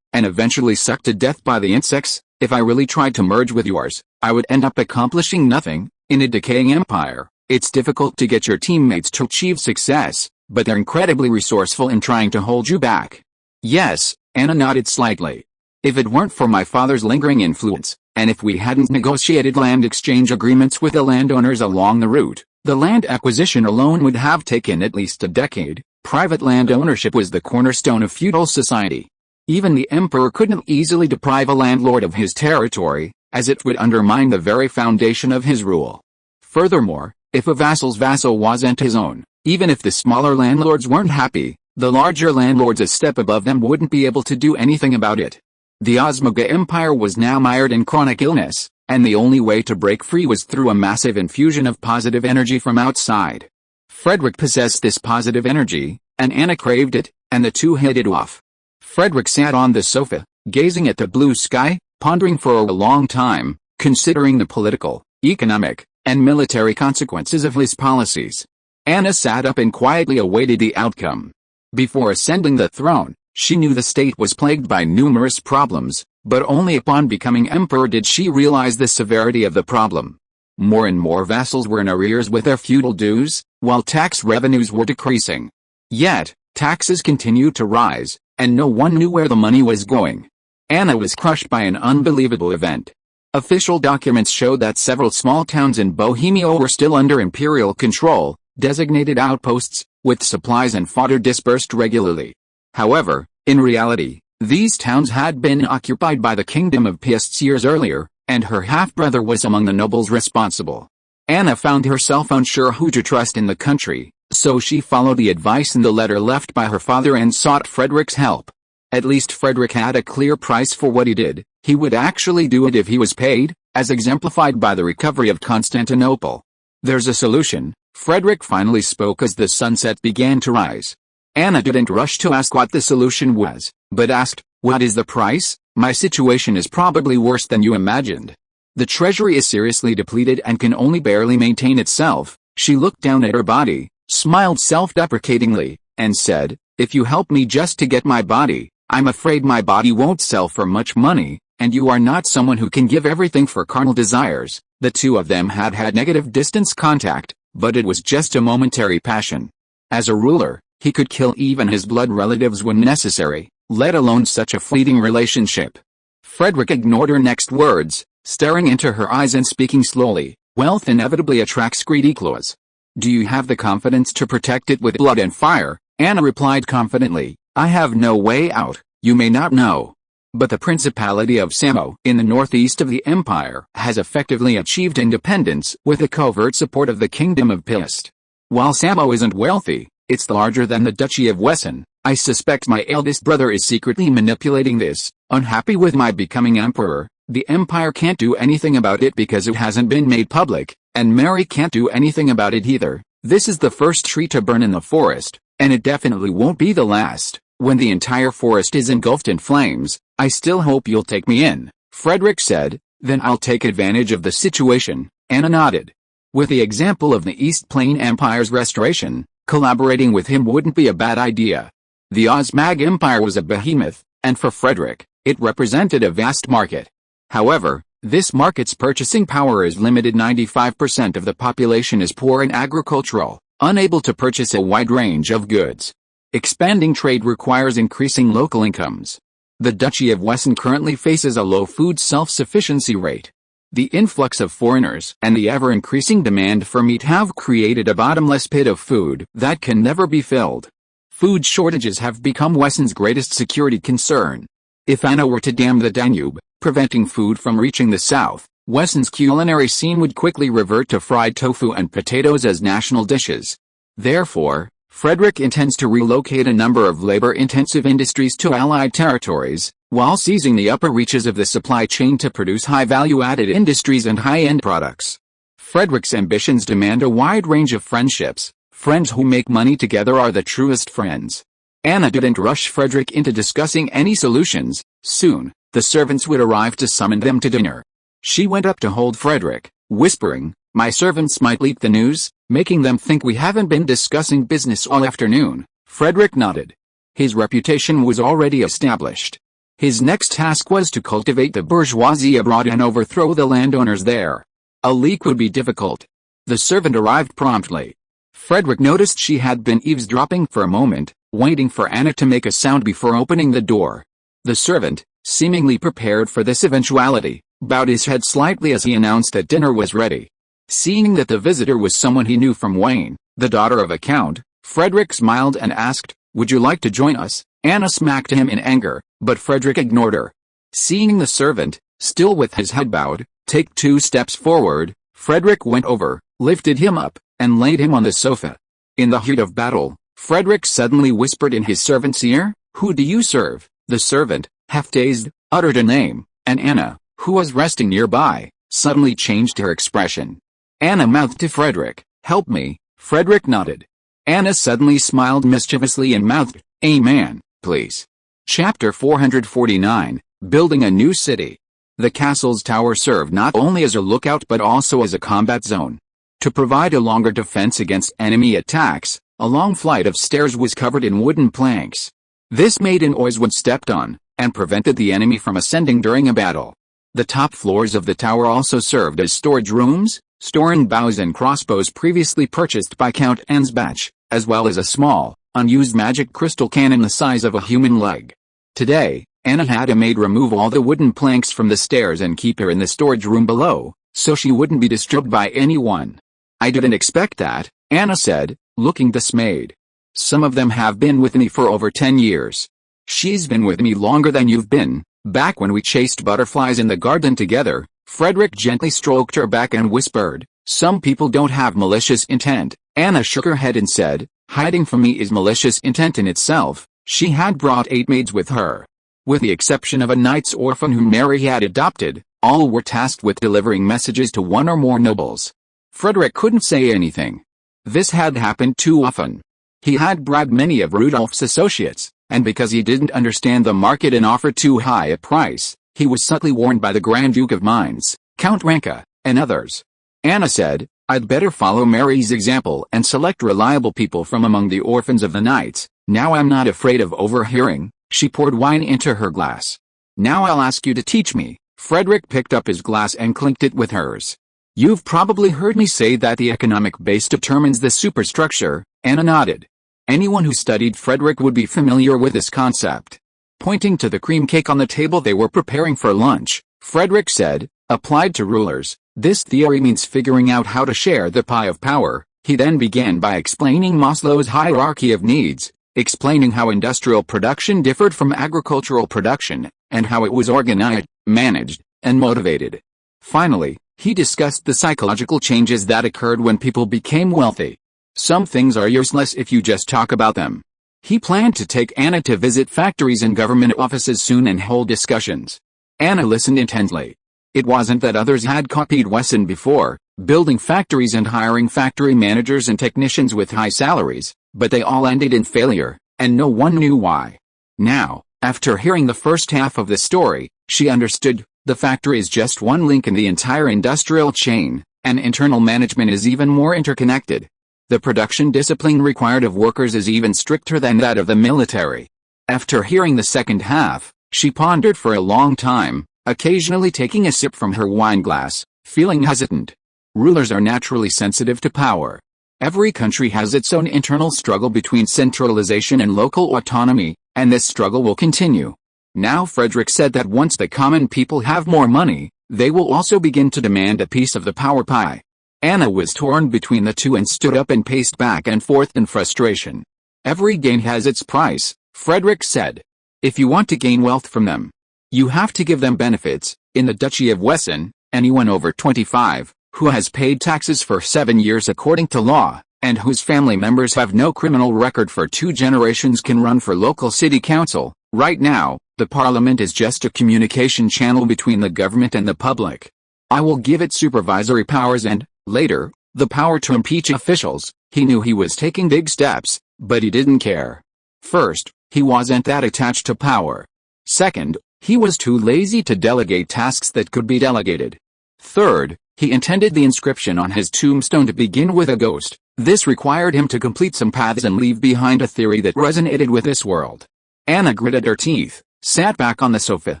and eventually sucked to death by the insects. If I really tried to merge with yours, I would end up accomplishing nothing. In a decaying empire, it's difficult to get your teammates to achieve success, but they're incredibly resourceful in trying to hold you back. Yes, Anna nodded slightly. If it weren't for my father's lingering influence, and if we hadn't negotiated land exchange agreements with the landowners along the route, the land acquisition alone would have taken at least a decade. Private land ownership was the cornerstone of feudal society. Even the emperor couldn't easily deprive a landlord of his territory, as it would undermine the very foundation of his rule. Furthermore, if a vassal's vassal wasn't his own, even if the smaller landlords weren't happy, the larger landlords a step above them wouldn't be able to do anything about it. The Osmoga Empire was now mired in chronic illness, and the only way to break free was through a massive infusion of positive energy from outside. Frederick possessed this positive energy, and Anna craved it, and the two hit it off. Frederick sat on the sofa, gazing at the blue sky, pondering for a long time, considering the political, economic, and military consequences of his policies. Anna sat up and quietly awaited the outcome. Before ascending the throne, she knew the state was plagued by numerous problems, but only upon becoming emperor did she realize the severity of the problem. More and more vassals were in arrears with their feudal dues, while tax revenues were decreasing. Yet, taxes continued to rise, and no one knew where the money was going. Anna was crushed by an unbelievable event. Official documents showed that several small towns in Bohemia were still under imperial control, designated outposts, with supplies and fodder dispersed regularly. However, in reality, these towns had been occupied by the Kingdom of Piast years earlier, and her half-brother was among the nobles responsible. Anna found herself unsure who to trust in the country, so she followed the advice in the letter left by her father and sought Frederick's help. At least Frederick had a clear price for what he did. He would actually do it if he was paid, as exemplified by the recovery of Constantinople. "There's a solution," Frederick finally spoke as the sunset began to rise. Anna didn't rush to ask what the solution was, but asked, "What is the price? My situation is probably worse than you imagined. The treasury is seriously depleted and can only barely maintain itself." She looked down at her body, smiled self-deprecatingly, and said, "If you help me just to get my body, I'm afraid my body won't sell for much money, and you are not someone who can give everything for carnal desires." The two of them had had negative distance contact, but it was just a momentary passion. As a ruler, he could kill even his blood relatives when necessary, let alone such a fleeting relationship. Frederick ignored her next words, staring into her eyes and speaking slowly. "Wealth inevitably attracts greedy claws. Do you have the confidence to protect it with blood and fire?" Anna replied confidently, "I have no way out. You may not know, but the Principality of Samo in the northeast of the empire has effectively achieved independence with the covert support of the Kingdom of Piast. While Samo isn't wealthy, it's larger than the Duchy of Wesson. I suspect my eldest brother is secretly manipulating this. Unhappy with my becoming emperor, the empire can't do anything about it because it hasn't been made public, and Mary can't do anything about it either. This is the first tree to burn in the forest, and it definitely won't be the last. When the entire forest is engulfed in flames, I still hope you'll take me in," Frederick said. "Then I'll take advantage of the situation." Anna nodded. With the example of the East Plain Empire's restoration, collaborating with him wouldn't be a bad idea. The Osmag Empire was a behemoth, and for Frederick, it represented a vast market. However, this market's purchasing power is limited. 95% of the population is poor and agricultural, unable to purchase a wide range of goods. Expanding trade requires increasing local incomes. The Duchy of Wesson currently faces a low food self-sufficiency rate. The influx of foreigners and the ever-increasing demand for meat have created a bottomless pit of food that can never be filled. Food shortages have become Wesson's greatest security concern. If Anna were to dam the Danube, preventing food from reaching the south, Wesson's culinary scene would quickly revert to fried tofu and potatoes as national dishes. Therefore, Frederick intends to relocate a number of labor-intensive industries to Allied territories, while seizing the upper reaches of the supply chain to produce high-value-added industries and high-end products. Frederick's ambitions demand a wide range of friendships. Friends who make money together are the truest friends. Anna didn't rush Frederick into discussing any solutions. Soon, the servants would arrive to summon them to dinner. She went up to hold Frederick, whispering, "My servants might leak the news, making them think we haven't been discussing business all afternoon." Frederick nodded. His reputation was already established. His next task was to cultivate the bourgeoisie abroad and overthrow the landowners there. A leak would be difficult. The servant arrived promptly. Frederick noticed she had been eavesdropping for a moment, waiting for Anna to make a sound before opening the door. The servant, seemingly prepared for this eventuality, bowed his head slightly as he announced that dinner was ready. Seeing that the visitor was someone he knew from Wayne, the daughter of a count, Frederick smiled and asked, "Would you like to join us?" Anna smacked him in anger, but Frederick ignored her. Seeing the servant, still with his head bowed, take 2 steps forward, Frederick went over, lifted him up, and laid him on the sofa. In the heat of battle, Frederick suddenly whispered in his servant's ear, "Who do you serve?" The servant, half-dazed, uttered a name, and Anna, who was resting nearby, suddenly changed her expression. Anna mouthed to Frederick, "Help me." Frederick nodded. Anna suddenly smiled mischievously and mouthed, "Amen, please." Chapter 449, Building a New City. The castle's tower served not only as a lookout but also as a combat zone. To provide a longer defense against enemy attacks, a long flight of stairs was covered in wooden planks. This made a noise when stepped on, and prevented the enemy from ascending during a battle. The top floors of the tower also served as storage rooms, storing bows and crossbows previously purchased by Count Ansbach, as well as a small, unused magic crystal cannon the size of a human leg. Today, Anna had a maid remove all the wooden planks from the stairs and keep her in the storage room below, so she wouldn't be disturbed by anyone. "I didn't expect that," Anna said, looking dismayed. "Some of them have been with me for over 10 years. She's been with me longer than you've been, back when we chased butterflies in the garden together." Frederick gently stroked her back and whispered, "Some people don't have malicious intent." Anna shook her head and said, "Hiding from me is malicious intent in itself." She had brought 8 maids with her. With the exception of a knight's orphan whom Mary had adopted, all were tasked with delivering messages to one or more nobles. Frederick couldn't say anything. This had happened too often. He had bribed many of Rudolph's associates, and because he didn't understand the market and offered too high a price, he was subtly warned by the Grand Duke of Mainz, Count Ranka, and others. Anna said, "I'd better follow Mary's example and select reliable people from among the orphans of the knights. Now I'm not afraid of overhearing." She poured wine into her glass. "Now I'll ask you to teach me." Frederick picked up his glass and clinked it with hers. "You've probably heard me say that the economic base determines the superstructure." Anna nodded. Anyone who studied Frederick would be familiar with this concept. Pointing to the cream cake on the table they were preparing for lunch, Frederick said, "Applied to rulers, this theory means figuring out how to share the pie of power." He then began by explaining Maslow's hierarchy of needs, explaining how industrial production differed from agricultural production, and how it was organized, managed, and motivated. Finally, he discussed the psychological changes that occurred when people became wealthy. Some things are useless if you just talk about them. He planned to take Anna to visit factories and government offices soon and hold discussions. Anna listened intently. It wasn't that others had copied Wesson before, building factories and hiring factory managers and technicians with high salaries, but they all ended in failure, and no one knew why. Now, after hearing the first half of the story, she understood. The factory is just one link in the entire industrial chain, and internal management is even more interconnected. The production discipline required of workers is even stricter than that of the military. After hearing the second half, she pondered for a long time, occasionally taking a sip from her wine glass, feeling hesitant. Rulers are naturally sensitive to power. Every country has its own internal struggle between centralization and local autonomy, and this struggle will continue. Now Frederick said that once the common people have more money, they will also begin to demand a piece of the power pie. Anna was torn between the two and stood up and paced back and forth in frustration. "Every gain has its price," Frederick said. "If you want to gain wealth from them, you have to give them benefits." In the Duchy of Wesson, anyone over 25, who has paid taxes for 7 years according to law, and whose family members have no criminal record for 2 generations can run for local city council. Right now, the parliament is just a communication channel between the government and the public. I will give it supervisory powers and, later, the power to impeach officials. He knew he was taking big steps, but he didn't care. First, he wasn't that attached to power. Second, he was too lazy to delegate tasks that could be delegated. Third, he intended the inscription on his tombstone to begin with a ghost. This required him to complete some paths and leave behind a theory that resonated with this world. Anna gritted her teeth, sat back on the sofa,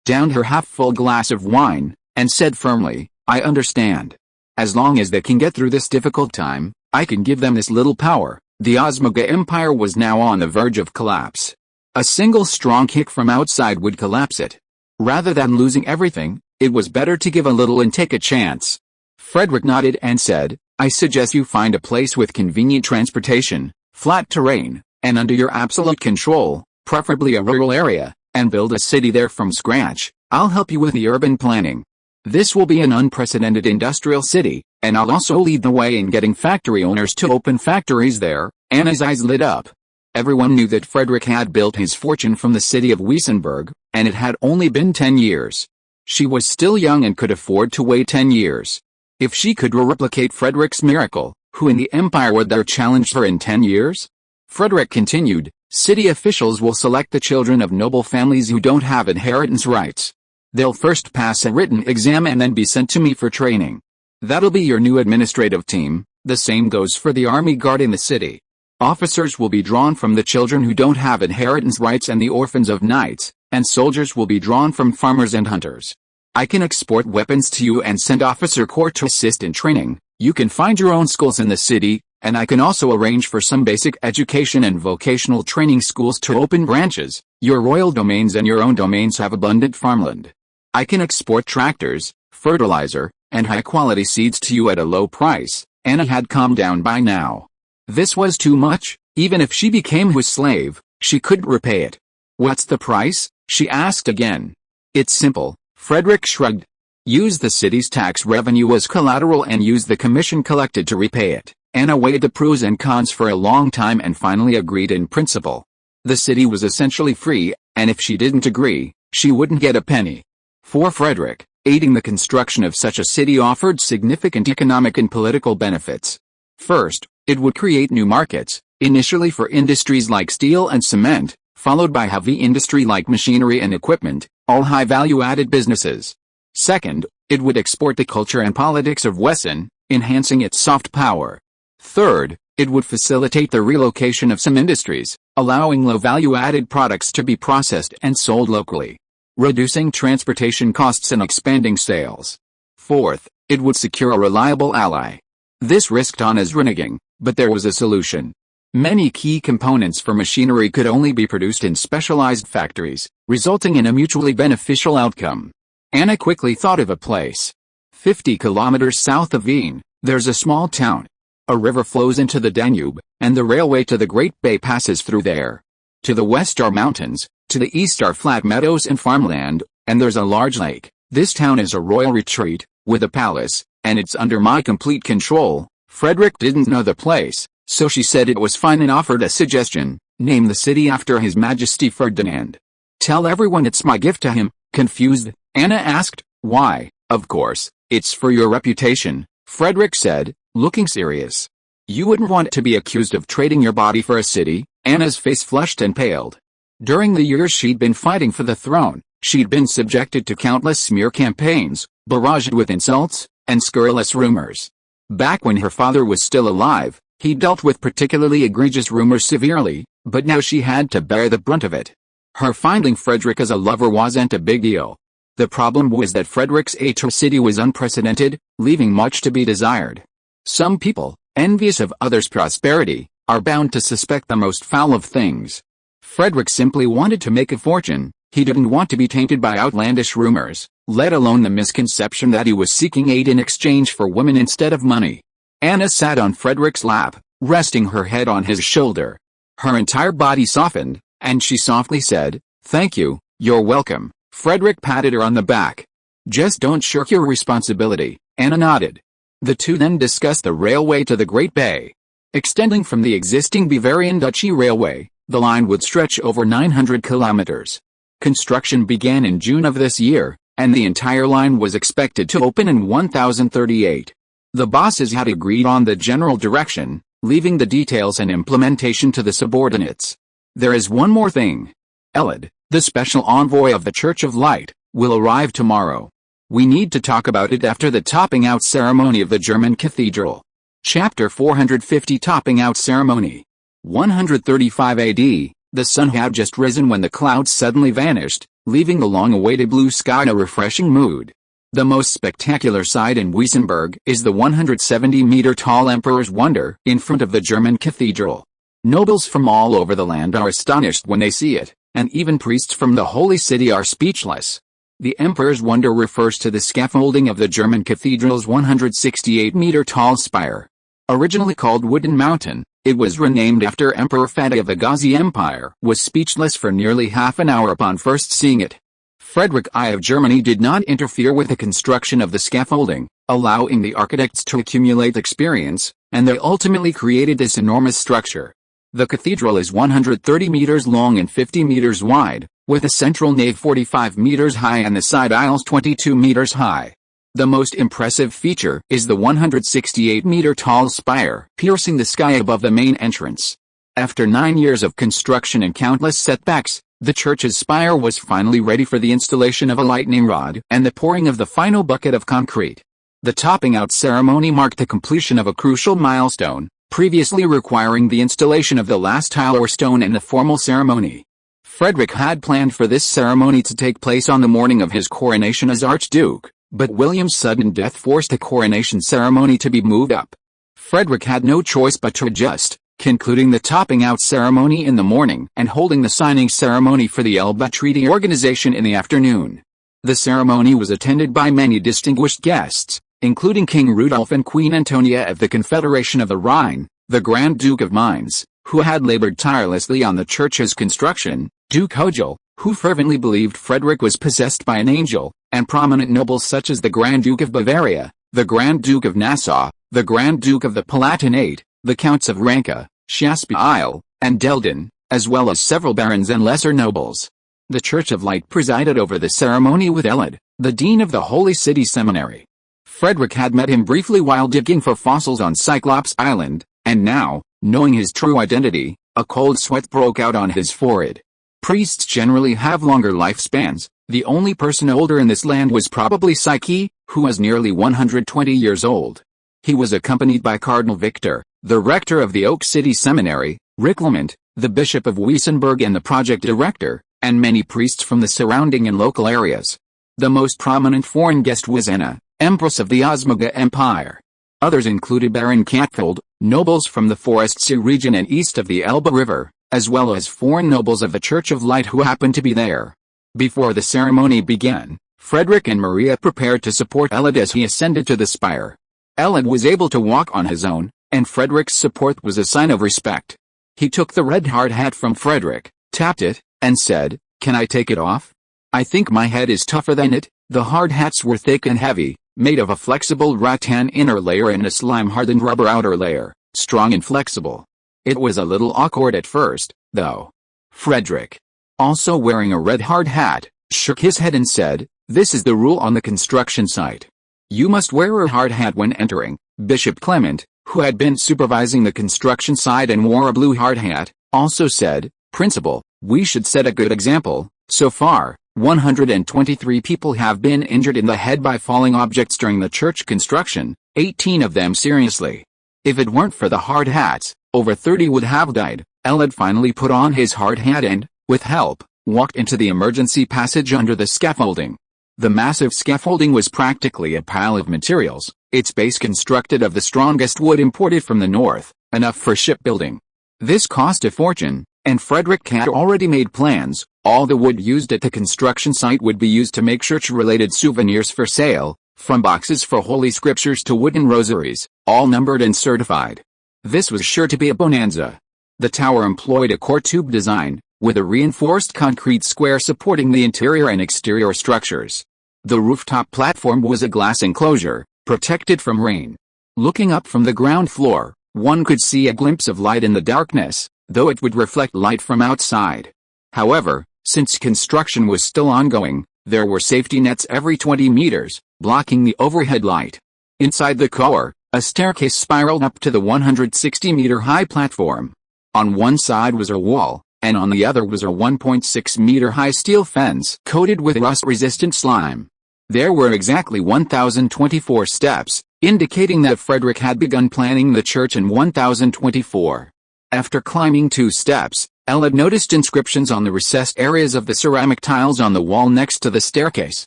downed her half-full glass of wine, and said firmly, "I understand. As long as they can get through this difficult time, I can give them this little power." The Osmoga Empire was now on the verge of collapse. A single strong kick from outside would collapse it. Rather than losing everything, it was better to give a little and take a chance. Frederick nodded and said, "I suggest you find a place with convenient transportation, flat terrain, and under your absolute control, preferably a rural area, and build a city there from scratch. I'll help you with the urban planning. This will be an unprecedented industrial city, and I'll also lead the way in getting factory owners to open factories there." Anna's eyes lit up. Everyone knew that Frederick had built his fortune from the city of Wiesenberg, and it had only been 10 years. She was still young and could afford to wait 10 years. If she could replicate Frederick's miracle, Who in the empire would dare challenge her in 10 years? Frederick continued, city officials will select the children of noble families who don't have inheritance rights. They'll first pass a written exam and then be sent to me for training. That'll be your new administrative team. The same goes for the army guarding the city. Officers will be drawn from the children who don't have inheritance rights and the orphans of knights, and soldiers will be drawn from farmers and hunters. I can export weapons to you and send officer corps to assist in training. You can find your own schools in the city, and I can also arrange for some basic education and vocational training schools to open branches. Your royal domains and your own domains have abundant farmland. I can export tractors, fertilizer, and high-quality seeds to you at a low price. Anna had calmed down by now. This was too much. Even if she became his slave, she couldn't repay it. What's the price? She asked again. It's simple, Frederick shrugged. Use the city's tax revenue as collateral and use the commission collected to repay it. Anna weighed the pros and cons for a long time and finally agreed in principle. The city was essentially free, and if she didn't agree, she wouldn't get a penny. For Frederick, aiding the construction of such a city offered significant economic and political benefits. First, it would create new markets, initially for industries like steel and cement, followed by heavy industry like machinery and equipment, all high value-added businesses. Second, it would export the culture and politics of Wesson, enhancing its soft power. Third, it would facilitate the relocation of some industries, allowing low value-added products to be processed and sold locally, reducing transportation costs and expanding sales. Fourth, it would secure a reliable ally. This risked Anna's reneging, but there was a solution. Many key components for machinery could only be produced in specialized factories, resulting in a mutually beneficial outcome. Anna quickly thought of a place. 50 kilometers south of Wien, there's a small town. A river flows into the Danube, and the railway to the Great Bay passes through there. To the west are mountains, to the east are flat meadows and farmland, and there's a large lake. This town is a royal retreat, with a palace, and it's under my complete control. Frederick didn't know the place, so she said it was fine and offered a suggestion: name the city after His Majesty Ferdinand. Tell everyone it's my gift to him. Confused, Anna asked, why? Of course, it's for your reputation, Frederick said, looking serious. You wouldn't want to be accused of trading your body for a city. Anna's face flushed and paled. During the years she'd been fighting for the throne, she'd been subjected to countless smear campaigns, barraged with insults and scurrilous rumors. Back when her father was still alive, he dealt with particularly egregious rumors severely, but now she had to bear the brunt of it. Her finding Frederick as a lover wasn't a big deal. The problem was that Frederick's atrocity was unprecedented, leaving much to be desired. Some people, envious of others' prosperity, are bound to suspect the most foul of things. Frederick simply wanted to make a fortune. He didn't want to be tainted by outlandish rumors, let alone the misconception that he was seeking aid in exchange for women instead of money. Anna sat on Frederick's lap, resting her head on his shoulder. Her entire body softened, and she softly said, "Thank you, you're welcome." Frederick patted her on the back. "Just don't shirk your responsibility," Anna nodded. The two then discussed the railway to the Great Bay. Extending from the existing Bavarian Duchy Railway, the line would stretch over 900 kilometers. Construction began in June of this year, and the entire line was expected to open in 1038. The bosses had agreed on the general direction, leaving the details and implementation to the subordinates. There is one more thing. Elad, the special envoy of the Church of Light, will arrive tomorrow. We need to talk about it after the topping out ceremony of the German cathedral. Chapter 450 Topping Out Ceremony. 135 AD, the sun had just risen when the clouds suddenly vanished, leaving the long-awaited blue sky in a refreshing mood. The most spectacular sight in Wiesenberg is the 170-meter-tall Emperor's Wonder in front of the German cathedral. Nobles from all over the land are astonished when they see it, and even priests from the Holy City are speechless. The Emperor's Wonder refers to the scaffolding of the German cathedral's 168-meter-tall spire. Originally called Wooden Mountain, it was renamed after Emperor Fatih of the Ghazi Empire. Was speechless for nearly half an hour upon first seeing it. Frederick I of Germany did not interfere with the construction of the scaffolding, allowing the architects to accumulate experience, and they ultimately created this enormous structure. The cathedral is 130 meters long and 50 meters wide, with a central nave 45 meters high and the side aisles 22 meters high. The most impressive feature is the 168-meter-tall spire piercing the sky above the main entrance. After 9 years of construction and countless setbacks, the church's spire was finally ready for the installation of a lightning rod and the pouring of the final bucket of concrete. The topping out ceremony marked the completion of a crucial milestone, previously requiring the installation of the last tile or stone in the formal ceremony. Frederick had planned for this ceremony to take place on the morning of his coronation as Archduke, but William's sudden death forced the coronation ceremony to be moved up. Frederick had no choice but to adjust, concluding the topping out ceremony in the morning and holding the signing ceremony for the Elba Treaty Organization in the afternoon. The ceremony was attended by many distinguished guests, including King Rudolph and Queen Antonia of the Confederation of the Rhine, the Grand Duke of Mainz, who had labored tirelessly on the church's construction, Duke Hogel, who fervently believed Frederick was possessed by an angel, and prominent nobles such as the Grand Duke of Bavaria, the Grand Duke of Nassau, the Grand Duke of the Palatinate, the Counts of Ranke, Shaftesbury, and Delden, as well as several barons and lesser nobles. The Church of Light presided over the ceremony with Elad, the dean of the Holy City Seminary. Frederick had met him briefly while digging for fossils on Cyclops Island, and now, knowing his true identity, a cold sweat broke out on his forehead. Priests generally have longer lifespans. The only person older in this land was probably Psyche, who was nearly 120 years old. He was accompanied by Cardinal Victor, the rector of the Oak City Seminary, Rick Lamont, the Bishop of Weissenberg and the project director, and many priests from the surrounding and local areas. The most prominent foreign guest was Anna, Empress of the Osmaga Empire. Others included Baron Catfield, nobles from the Forest region and east of the Elbe River, as well as foreign nobles of the Church of Light who happened to be there. Before the ceremony began, Frederick and Maria prepared to support Elad as he ascended to the spire. Elad was able to walk on his own, and Frederick's support was a sign of respect. He took the red hard hat from Frederick, tapped it, and said, "Can I take it off? I think my head is tougher than it." The hard hats were thick and heavy, made of a flexible rattan inner layer and a slime-hardened rubber outer layer, strong and flexible. It was a little awkward at first, though. Frederick, also wearing a red hard hat, shook his head and said, "This is the rule on the construction site. You must wear a hard hat when entering." Bishop Clement, who had been supervising the construction site and wore a blue hard hat, also said, "Principal, we should set a good example." So far, 123 people have been injured in the head by falling objects during the church construction, 18 of them seriously. If it weren't for the hard hats, over 30 would have died. Elad finally put on his hard hat and, with help, walked into the emergency passage under the scaffolding. The massive scaffolding was practically a pile of materials, its base constructed of the strongest wood imported from the north, enough for shipbuilding. This cost a fortune, and Frederick had already made plans. All the wood used at the construction site would be used to make church-related souvenirs for sale, from boxes for holy scriptures to wooden rosaries, all numbered and certified. This was sure to be a bonanza. The tower employed a core tube design, with a reinforced concrete square supporting the interior and exterior structures. The rooftop platform was a glass enclosure, protected from rain. Looking up from the ground floor, one could see a glimpse of light in the darkness, though it would reflect light from outside. However, since construction was still ongoing, there were safety nets every 20 meters, blocking the overhead light. Inside the core, a staircase spiraled up to the 160-meter-high platform. On one side was a wall, and on the other was a 1.6-meter-high steel fence coated with rust-resistant slime. There were exactly 1,024 steps, indicating that Frederick had begun planning the church in 1024. After climbing 2 steps, Elad noticed inscriptions on the recessed areas of the ceramic tiles on the wall next to the staircase,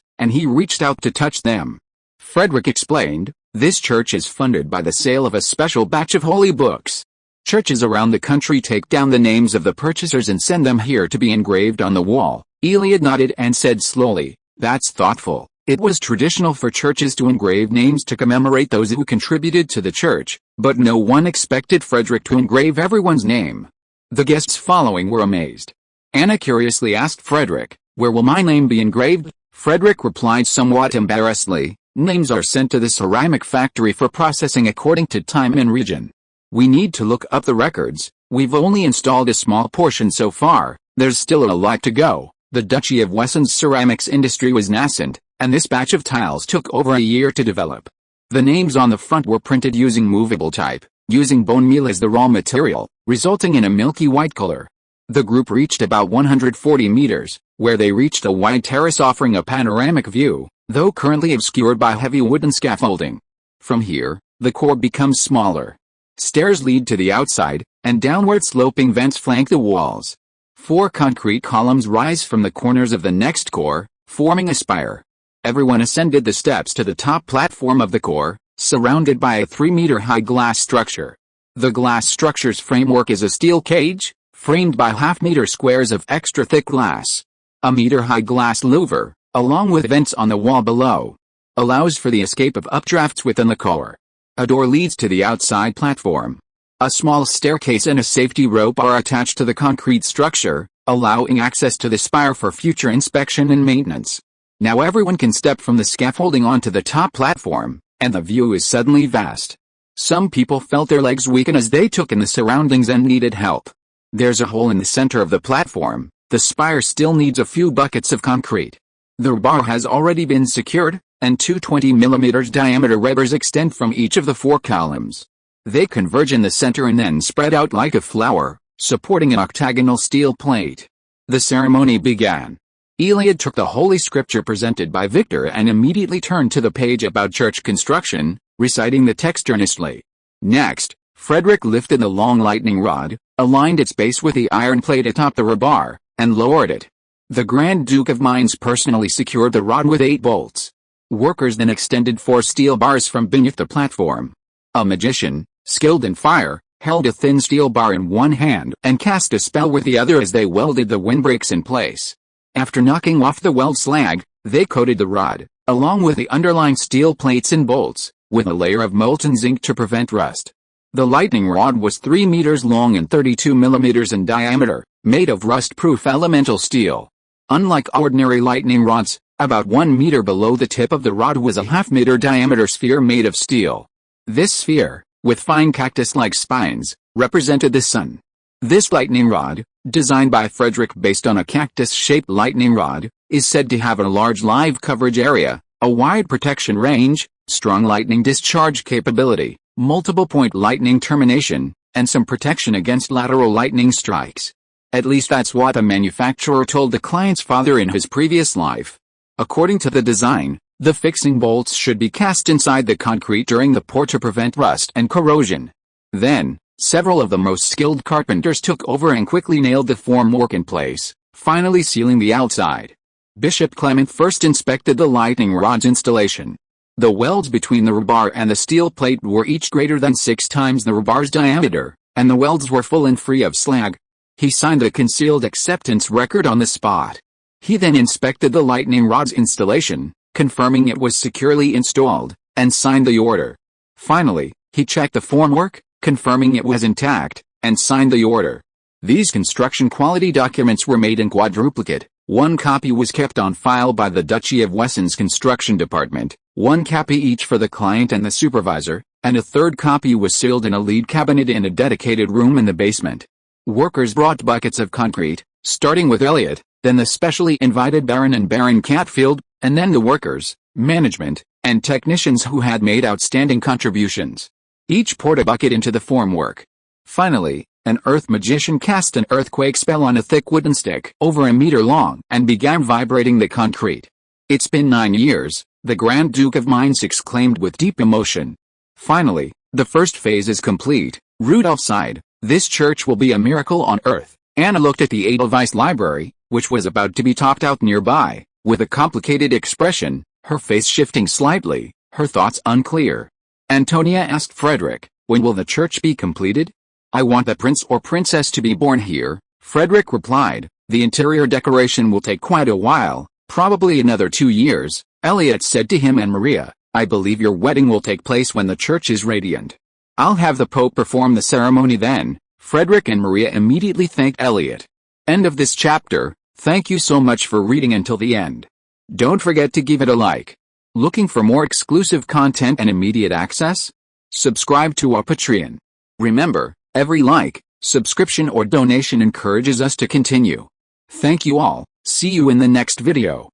and he reached out to touch them. Frederick explained, "This church is funded by the sale of a special batch of holy books. Churches around the country take down the names of the purchasers and send them here to be engraved on the wall." Elad nodded and said slowly, "That's thoughtful." It was traditional for churches to engrave names to commemorate those who contributed to the church, but no one expected Frederick to engrave everyone's name. The guests following were amazed. Anna curiously asked Frederick, "Where will my name be engraved?" Frederick replied somewhat embarrassedly, "Names are sent to the ceramic factory for processing according to time and region. We need to look up the records. We've only installed a small portion so far. There's still a lot to go." The Duchy of Wessen's ceramics industry was nascent, and this batch of tiles took over a year to develop. The names on the front were printed using movable type, using bone meal as the raw material, resulting in a milky white color. The group reached about 140 meters, where they reached a wide terrace offering a panoramic view, though currently obscured by heavy wooden scaffolding. From here, the core becomes smaller. Stairs lead to the outside, and downward sloping vents flank the walls. 4 concrete columns rise from the corners of the next core, forming a spire. Everyone ascended the steps to the top platform of the core, surrounded by a 3-meter-high glass structure. The glass structure's framework is a steel cage, framed by half-meter squares of extra-thick glass. A meter-high glass louver, along with vents on the wall below, allows for the escape of updrafts within the core. A door leads to the outside platform. A small staircase and a safety rope are attached to the concrete structure, allowing access to the spire for future inspection and maintenance. Now everyone can step from the scaffolding onto the top platform, and the view is suddenly vast. Some people felt their legs weaken as they took in the surroundings and needed help. There's a hole in the center of the platform. The spire still needs a few buckets of concrete. The bar has already been secured, and 2 20mm diameter rubbers extend from each of the 4 columns. They converge in the center and then spread out like a flower, supporting an octagonal steel plate. The ceremony began. Eliad took the Holy Scripture presented by Victor and immediately turned to the page about church construction, reciting the text earnestly. Next, Frederick lifted the long lightning rod, aligned its base with the iron plate atop the rebar, and lowered it. The Grand Duke of Mainz personally secured the rod with 8 bolts. Workers then extended 4 steel bars from beneath the platform. A magician, skilled in fire, held a thin steel bar in one hand and cast a spell with the other as they welded the windbreaks in place. After knocking off the weld slag, they coated the rod, along with the underlying steel plates and bolts, with a layer of molten zinc to prevent rust. The lightning rod was 3 meters long and 32 millimeters in diameter, made of rust-proof elemental steel. Unlike ordinary lightning rods, about 1 meter below the tip of the rod was a half-meter diameter sphere made of steel. This sphere, with fine cactus-like spines, represented the sun. This lightning rod, designed by Frederick based on a cactus-shaped lightning rod, is said to have a large live coverage area, a wide protection range, strong lightning discharge capability, multiple point lightning termination, and some protection against lateral lightning strikes. At least that's what the manufacturer told the client's father in his previous life. According to the design, the fixing bolts should be cast inside the concrete during the pour to prevent rust and corrosion. Then, several of the most skilled carpenters took over and quickly nailed the formwork in place, finally sealing the outside. Bishop Clement first inspected the lightning rod's installation. The welds between the rebar and the steel plate were each greater than 6 times the rebar's diameter, and the welds were full and free of slag. He signed a concealed acceptance record on the spot. He then inspected the lightning rod's installation, confirming it was securely installed, and signed the order. Finally, he checked the formwork, confirming it was intact, and signed the order. These construction quality documents were made in quadruplicate. 1 copy was kept on file by the Duchy of Wessen's construction department, 1 copy each for the client and the supervisor, and a 3rd copy was sealed in a lead cabinet in a dedicated room in the basement. Workers brought buckets of concrete, starting with Elliot, then the specially invited Baron and Baron Catfield, and then the workers, management, and technicians who had made outstanding contributions. Each poured a bucket into the formwork. Finally, an earth magician cast an earthquake spell on a thick wooden stick over a meter long and began vibrating the concrete. "It's been 9 years," the Grand Duke of Mainz exclaimed with deep emotion. "Finally, the first phase is complete." Rudolf sighed. "This church will be a miracle on earth." Anna looked at the Edelweiss library, which was about to be topped out nearby, with a complicated expression, her face shifting slightly, her thoughts unclear. Antonia asked Frederick, "When will the church be completed?" "I want the prince or princess to be born here," Frederick replied. "The interior decoration will take quite a while, probably another 2 years." Elliot said to him and Maria, "I believe your wedding will take place when the church is radiant. I'll have the Pope perform the ceremony then." Frederick and Maria immediately thanked Elliot. End of this chapter. Thank you so much for reading until the end. Don't forget to give it a like. Looking for more exclusive content and immediate access? Subscribe to our Patreon. Remember, every like, subscription or donation encourages us to continue. Thank you all. See you in the next video.